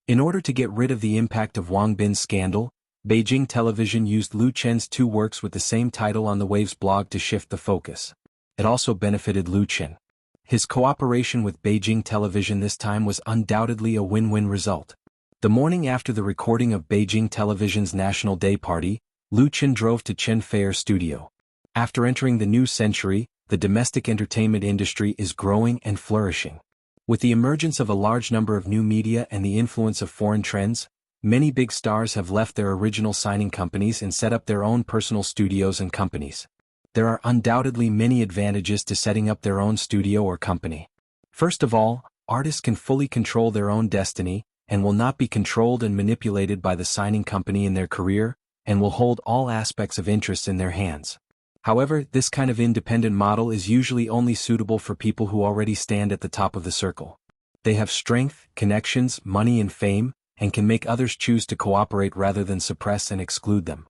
In order to get rid of the impact of Wang Bin's scandal, Beijing Television used Lu Chen's two works with the same title on the Waves blog to shift the focus. It also benefited Lu Chen. His cooperation with Beijing Television this time was undoubtedly a win-win result. The morning after the recording of Beijing Television's National Day party, Lu Chen drove to Chen Feier's studio. After entering the new century, the domestic entertainment industry is growing and flourishing. With the emergence of a large number of new media and the influence of foreign trends, many big stars have left their original signing companies and set up their own personal studios and companies. There are undoubtedly many advantages to setting up their own studio or company. First of all, artists can fully control their own destiny, and will not be controlled and manipulated by the signing company in their career, and will hold all aspects of interest in their hands. However, this kind of independent model is usually only suitable for people who already stand at the top of the circle. They have strength, connections, money and fame, and can make others choose to cooperate rather than suppress and exclude them.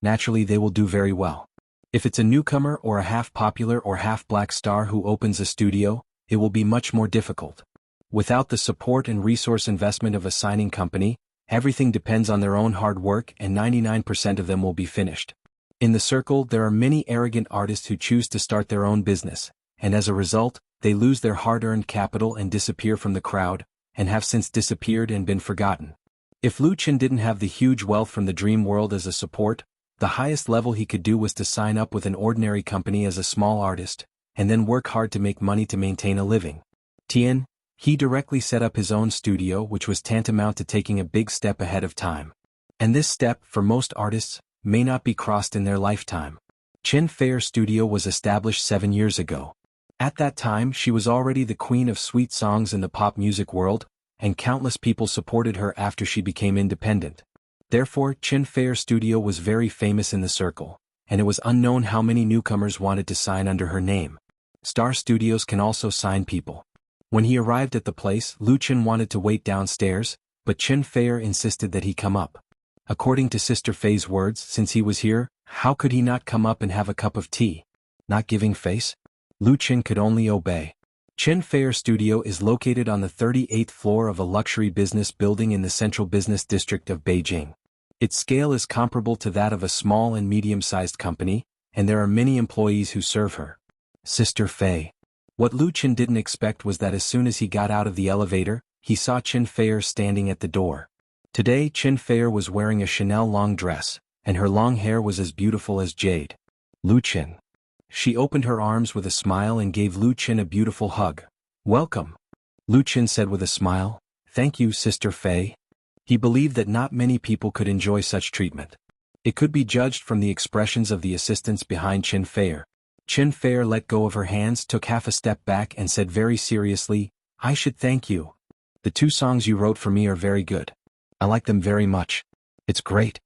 Naturally, they will do very well. If it's a newcomer or a half-popular or half-black star who opens a studio, it will be much more difficult. Without the support and resource investment of a signing company, everything depends on their own hard work and 99% of them will be finished. In the circle, there are many arrogant artists who choose to start their own business, and as a result, they lose their hard-earned capital and disappear from the crowd, and have since disappeared and been forgotten. If Lu Chen didn't have the huge wealth from the dream world as a support, the highest level he could do was to sign up with an ordinary company as a small artist, and then work hard to make money to maintain a living. He directly set up his own studio, which was tantamount to taking a big step ahead of time. And this step, for most artists, may not be crossed in their lifetime. Chen Feier's studio was established 7 years ago. At that time she was already the queen of sweet songs in the pop music world, and countless people supported her after she became independent. Therefore, Chen Feier's studio was very famous in the circle, and it was unknown how many newcomers wanted to sign under her name. Star studios can also sign people. When he arrived at the place, Lu Chen wanted to wait downstairs, but Chen Feier insisted that he come up. According to Sister Fei's words, since he was here, how could he not come up and have a cup of tea? Not giving face? Lu Chen could only obey. Chen Feier's studio is located on the 38th floor of a luxury business building in the central business district of Beijing. Its scale is comparable to that of a small and medium-sized company, and there are many employees who serve her. Sister Fei. What Lu Chen didn't expect was that as soon as he got out of the elevator, he saw Chen Feier standing at the door. Today Chen Feier was wearing a Chanel long dress, and her long hair was as beautiful as jade. Lu Chen. She opened her arms with a smile and gave Lu Chen a beautiful hug. Welcome. Lu Chen said with a smile, Thank you, Sister Fei. He believed that not many people could enjoy such treatment. It could be judged from the expressions of the assistants behind Chen Feier. Chen Feier let go of her hands, took half a step back and said very seriously, I should thank you. The 2 songs you wrote for me are very good. I like them very much. It's great.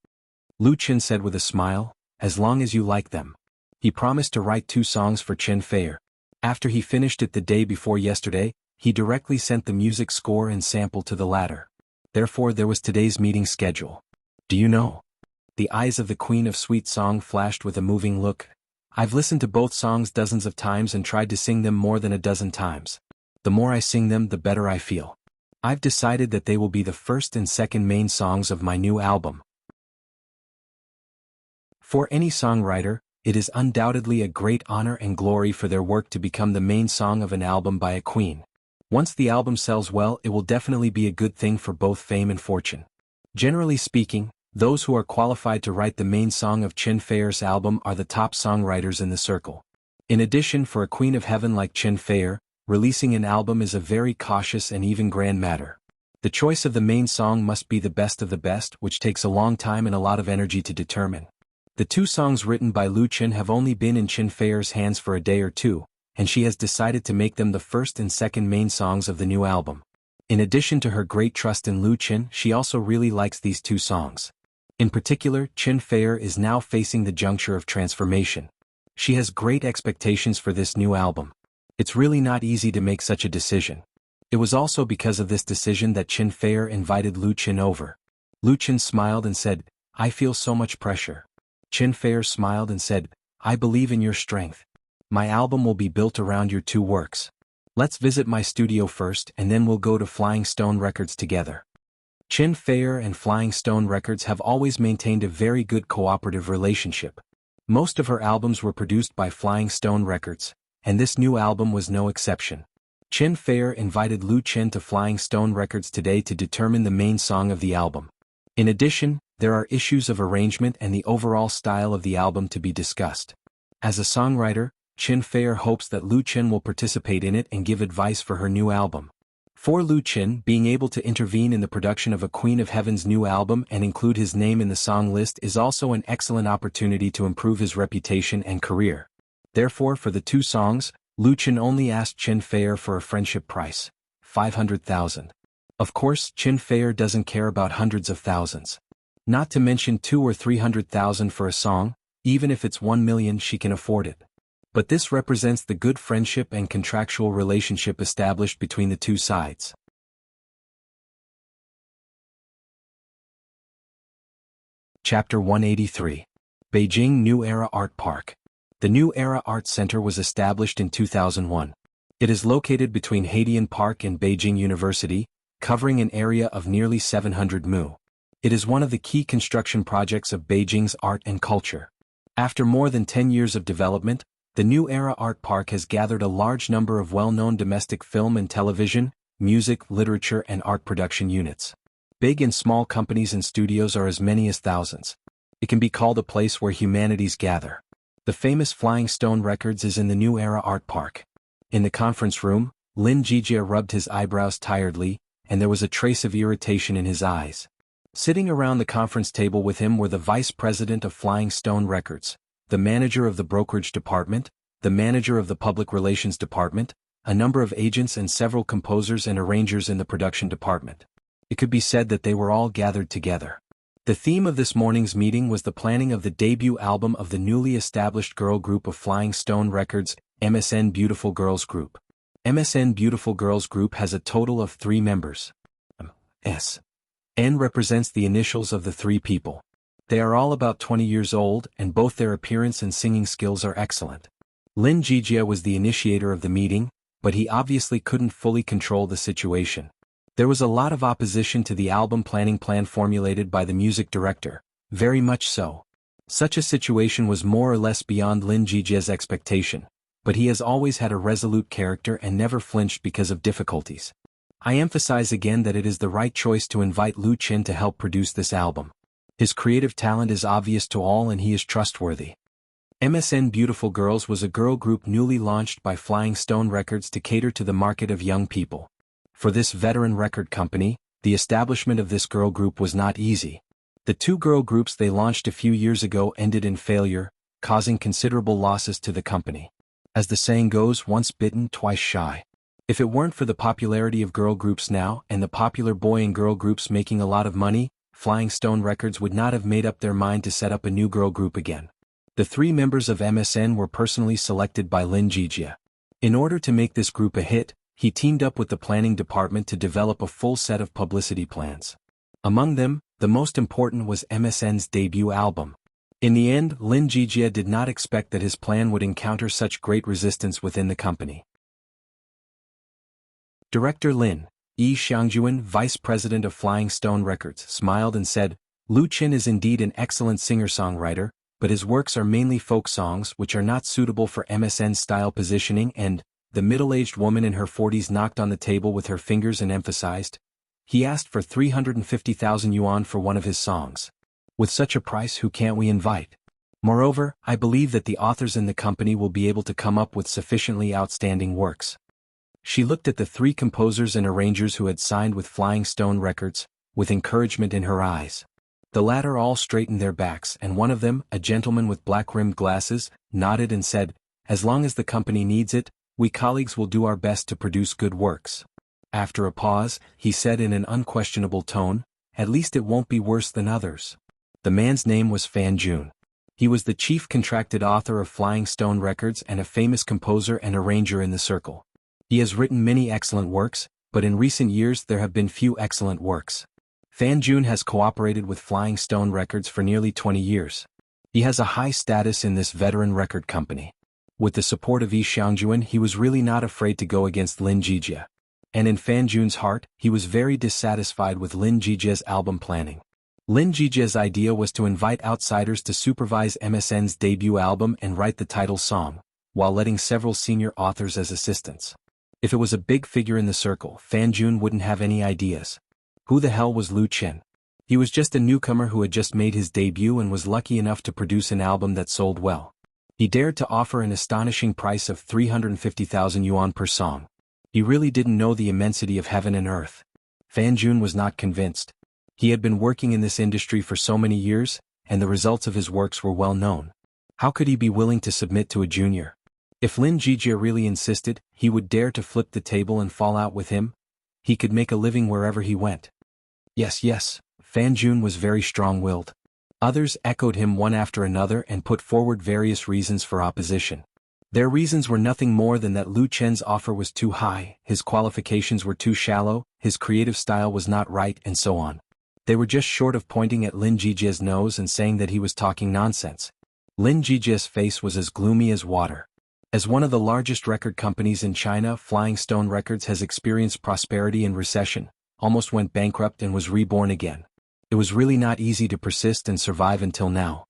Lu Chen said with a smile, as long as you like them. He promised to write 2 songs for Chen Feier. After he finished it the day before yesterday, he directly sent the music score and sample to the latter. Therefore there was today's meeting schedule. Do you know? The eyes of the queen of sweet song flashed with a moving look. I've listened to both songs dozens of times and tried to sing them more than a dozen times. The more I sing them, the better I feel. I've decided that they will be the first and second main songs of my new album. For any songwriter, it is undoubtedly a great honor and glory for their work to become the main song of an album by a queen. Once the album sells well, it will definitely be a good thing for both fame and fortune. Generally speaking, those who are qualified to write the main song of Chen Feier's album are the top songwriters in the circle. In addition, for a queen of heaven like Chen Feier, releasing an album is a very cautious and even grand matter. The choice of the main song must be the best of the best, which takes a long time and a lot of energy to determine. The 2 songs written by Lu Chen have only been in Chen Feier's hands for a day or 2, and she has decided to make them the first and second main songs of the new album. In addition to her great trust in Lu Chen, she also really likes these 2 songs. In particular, Chen Feier is now facing the juncture of transformation. She has great expectations for this new album. It's really not easy to make such a decision. It was also because of this decision that Chen Feier invited Lu Chen over. Lu Chen smiled and said, I feel so much pressure. Chen Feier smiled and said, I believe in your strength. My album will be built around your two works. Let's visit my studio first and then we'll go to Flying Stone Records together. Chin Fayer and Flying Stone Records have always maintained a very good cooperative relationship. Most of her albums were produced by Flying Stone Records, and this new album was no exception. Chin Fayer invited Lu Chen to Flying Stone Records today to determine the main song of the album. In addition, there are issues of arrangement and the overall style of the album to be discussed. As a songwriter, Chin Fayer hopes that Lu Chen will participate in it and give advice for her new album. For Lu Chen, being able to intervene in the production of a Queen of Heaven's new album and include his name in the song list is also an excellent opportunity to improve his reputation and career. Therefore, for the two songs, Lu Chen only asked Chin Fayer for a friendship price, 500,000. Of course, Chin Fayer doesn't care about hundreds of thousands. Not to mention 200,000 or 300,000 for a song, even if it's 1 million she can afford it. But this represents the good friendship and contractual relationship established between the two sides. Chapter 183. Beijing New Era Art Park. The New Era Art Center was established in 2001. It is located between Haidian Park and Beijing University, covering an area of nearly 700 mu. It is one of the key construction projects of Beijing's art and culture. After more than 10 years of development, the New Era Art Park has gathered a large number of well-known domestic film and television, music, literature and art production units. Big and small companies and studios are as many as thousands. It can be called a place where humanities gather. The famous Flying Stone Records is in the New Era Art Park. In the conference room, Lin Jijia rubbed his eyebrows tiredly, and there was a trace of irritation in his eyes. Sitting around the conference table with him were the vice president of Flying Stone Records, the manager of the brokerage department, the manager of the public relations department, a number of agents and several composers and arrangers in the production department. It could be said that they were all gathered together. The theme of this morning's meeting was the planning of the debut album of the newly established girl group of Flying Stone Records, MSN Beautiful Girls Group. MSN Beautiful Girls Group has a total of 3 members. S. N represents the initials of the 3 people. They are all about 20 years old and both their appearance and singing skills are excellent. Lin Jijia was the initiator of the meeting, but he obviously couldn't fully control the situation. There was a lot of opposition to the album planning plan formulated by the music director, very much so. Such a situation was more or less beyond Lin Jijia's expectation, but he has always had a resolute character and never flinched because of difficulties. I emphasize again that it is the right choice to invite Lu Chen to help produce this album. His creative talent is obvious to all and he is trustworthy. MSN Beautiful Girls was a girl group newly launched by Flying Stone Records to cater to the market of young people. For this veteran record company, the establishment of this girl group was not easy. The 2 girl groups they launched a few years ago ended in failure, causing considerable losses to the company. As the saying goes, once bitten, twice shy. If it weren't for the popularity of girl groups now and the popular boy and girl groups making a lot of money, Flying Stone Records would not have made up their mind to set up a new girl group again. The 3 members of MSN were personally selected by Lin Jijia. In order to make this group a hit, he teamed up with the planning department to develop a full set of publicity plans. Among them, the most important was MSN's debut album. In the end, Lin Jijia did not expect that his plan would encounter such great resistance within the company. Director Lin Yi Xiangjuan, vice president of Flying Stone Records, smiled and said, Lu Chen is indeed an excellent singer-songwriter, but his works are mainly folk songs which are not suitable for MSN's style positioning and, the middle-aged woman in her 40s knocked on the table with her fingers and emphasized, he asked for 350,000 yuan for one of his songs. With such a price, who can't we invite? Moreover, I believe that the authors in the company will be able to come up with sufficiently outstanding works. She looked at the 3 composers and arrangers who had signed with Flying Stone Records, with encouragement in her eyes. The latter all straightened their backs and one of them, a gentleman with black-rimmed glasses, nodded and said, as long as the company needs it, we colleagues will do our best to produce good works. After a pause, he said in an unquestionable tone, at least it won't be worse than others. The man's name was Fan Jun. He was the chief contracted author of Flying Stone Records and a famous composer and arranger in the circle. He has written many excellent works, but in recent years there have been few excellent works. Fan Jun has cooperated with Flying Stone Records for nearly 20 years. He has a high status in this veteran record company. With the support of Yi Xiangjuan, he was really not afraid to go against Lin Jijie. And in Fan Jun's heart, he was very dissatisfied with Lin Jijie's album planning. Lin Jijie's idea was to invite outsiders to supervise MSN's debut album and write the title song, while letting several senior authors as assistants. If it was a big figure in the circle, Fan Jun wouldn't have any ideas. Who the hell was Lu Chen? He was just a newcomer who had just made his debut and was lucky enough to produce an album that sold well. He dared to offer an astonishing price of 350,000 yuan per song. He really didn't know the immensity of heaven and earth. Fan Jun was not convinced. He had been working in this industry for so many years, and the results of his works were well known. How could he be willing to submit to a junior? If Lin Jijie really insisted, he would dare to flip the table and fall out with him. He could make a living wherever he went. Yes, Fan Jun was very strong-willed. Others echoed him one after another and put forward various reasons for opposition. Their reasons were nothing more than that Lu Chen's offer was too high, his qualifications were too shallow, his creative style was not right, and so on. They were just short of pointing at Lin Jijie's nose and saying that he was talking nonsense. Lin Jijie's face was as gloomy as water. As one of the largest record companies in China, Flying Stone Records has experienced prosperity and recession, almost went bankrupt and was reborn again. It was really not easy to persist and survive until now.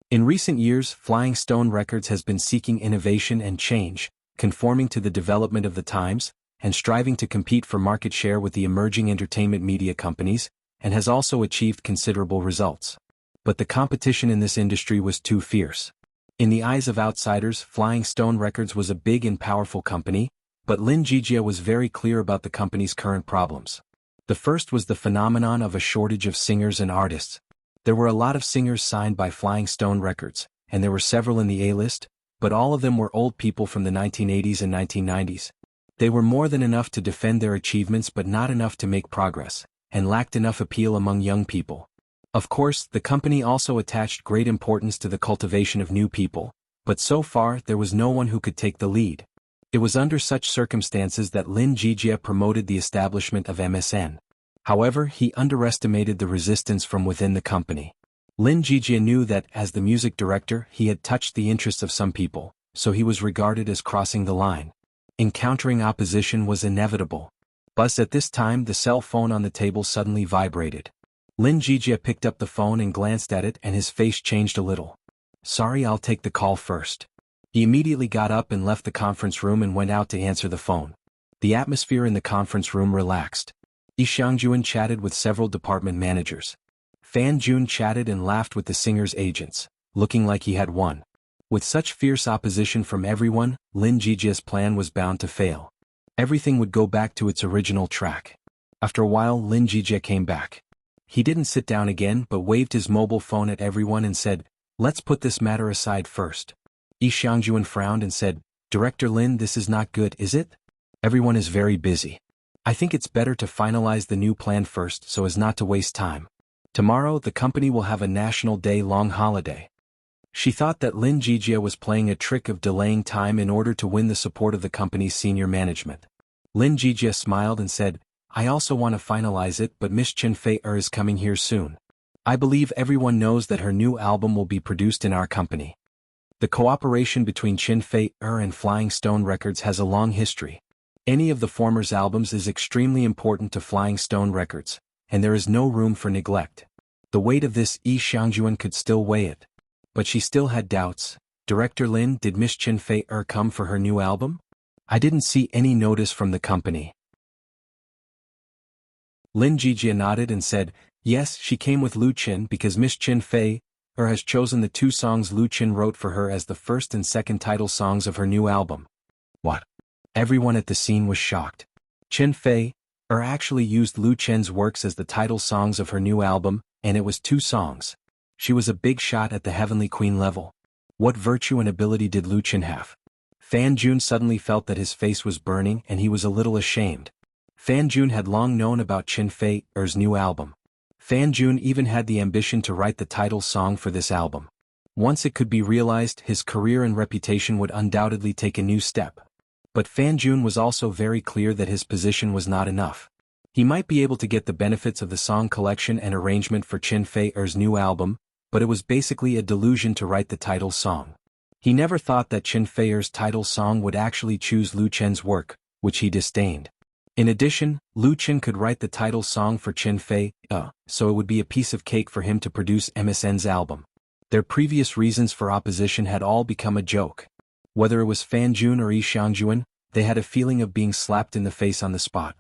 In recent years, Flying Stone Records has been seeking innovation and change, conforming to the development of the times, and striving to compete for market share with the emerging entertainment media companies, and has also achieved considerable results. But the competition in this industry was too fierce. In the eyes of outsiders, Flying Stone Records was a big and powerful company, but Lin Jijie was very clear about the company's current problems. The first was the phenomenon of a shortage of singers and artists. There were a lot of singers signed by Flying Stone Records, and there were several in the A-list, but all of them were old people from the 1980s and 1990s. They were more than enough to defend their achievements but not enough to make progress, and lacked enough appeal among young people. Of course, the company also attached great importance to the cultivation of new people, but so far there was no one who could take the lead. It was under such circumstances that Lin Jijie promoted the establishment of MSN. However, he underestimated the resistance from within the company. Lin Jijie knew that, as the music director, he had touched the interests of some people, so he was regarded as crossing the line. Encountering opposition was inevitable. But at this time the cell phone on the table suddenly vibrated. Lin Jijie picked up the phone and glanced at it, and his face changed a little. "Sorry, I'll take the call first." He immediately got up and left the conference room and went out to answer the phone. The atmosphere in the conference room relaxed. Yi Xiangjuan chatted with several department managers. Fan Jun chatted and laughed with the singer's agents, looking like he had won. With such fierce opposition from everyone, Lin Jijie's plan was bound to fail. Everything would go back to its original track. After a while, Lin Jijie came back. He didn't sit down again but waved his mobile phone at everyone and said, "Let's put this matter aside first." Yi Xiangjuan frowned and said, "Director Lin, this is not good, is it? Everyone is very busy. I think it's better to finalize the new plan first so as not to waste time. Tomorrow the company will have a national day-long holiday." She thought that Lin Jijie was playing a trick of delaying time in order to win the support of the company's senior management. Lin Jijie smiled and said, "I also want to finalize it, but Miss Chen Fei is coming here soon. I believe everyone knows that her new album will be produced in our company." The cooperation between Chen Fei and Flying Stone Records has a long history. Any of the former's albums is extremely important to Flying Stone Records, and there is no room for neglect. The weight of this, Yi Xiangjuan could still weigh it. But she still had doubts. "Director Lin, did Miss Chen Fei come for her new album? I didn't see any notice from the company." Lin Jijie nodded and said, "Yes, she came with Lu Chen because Miss Chen Fei has chosen the two songs Lu Chen wrote for her as the first and second title songs of her new album." What? Everyone at the scene was shocked. Chen Fei actually used Lu Chen's works as the title songs of her new album, and it was two songs. She was a big shot at the Heavenly Queen level. What virtue and ability did Lu Chen have? Fan Jun suddenly felt that his face was burning and he was a little ashamed. Fan Jun had long known about Chen Fei's new album. Fan Jun even had the ambition to write the title song for this album. Once it could be realized, his career and reputation would undoubtedly take a new step. But Fan Jun was also very clear that his position was not enough. He might be able to get the benefits of the song collection and arrangement for Chen Fei-er's new album, but it was basically a delusion to write the title song. He never thought that Chen Fei-er's title song would actually choose Lu Chen's work, which he disdained. In addition, Lu Chen could write the title song for Chen Fei, so it would be a piece of cake for him to produce MSN's album. Their previous reasons for opposition had all become a joke. Whether it was Fan Jun or Yi Xiangjuan, they had a feeling of being slapped in the face on the spot.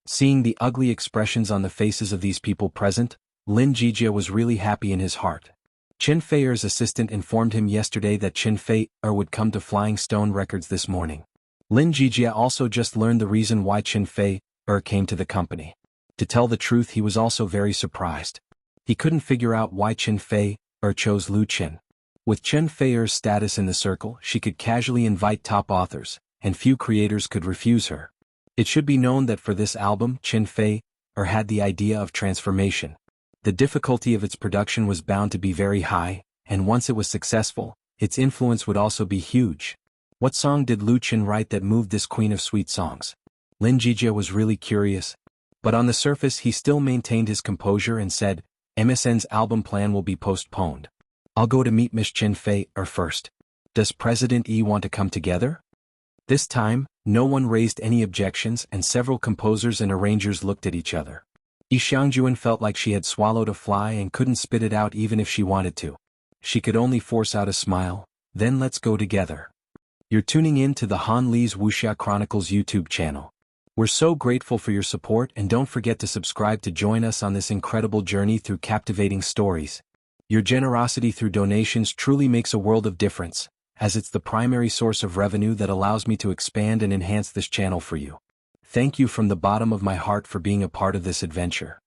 Seeing the ugly expressions on the faces of these people present, Lin Jijia was really happy in his heart. Chen Fei-er's assistant informed him yesterday that Chen Fei-er would come to Flying Stone Records this morning. Lin Jijia also just learned the reason why Chen Fei-er came to the company. To tell the truth, he was also very surprised. He couldn't figure out why Chen Fei-er chose Lu Chen. With Chen Fei-er's status in the circle, she could casually invite top authors, and few creators could refuse her. It should be known that for this album, Chen Fei-er had the idea of transformation. The difficulty of its production was bound to be very high, and once it was successful, its influence would also be huge. What song did Lu Chen write that moved this queen of sweet songs? Lin Jijia was really curious. But on the surface he still maintained his composure and said, MSN's album plan will be postponed. I'll go to meet Miss Chen Fei-er first. Does President Yi want to come together? This time, no one raised any objections and several composers and arrangers looked at each other. Yi Xiangjuan felt like she had swallowed a fly and couldn't spit it out even if she wanted to. She could only force out a smile. Then let's go together. You're tuning in to the Han Li's Wuxia Chronicles YouTube channel. We're so grateful for your support, and don't forget to subscribe to join us on this incredible journey through captivating stories. Your generosity through donations truly makes a world of difference, as it's the primary source of revenue that allows me to expand and enhance this channel for you. Thank you from the bottom of my heart for being a part of this adventure.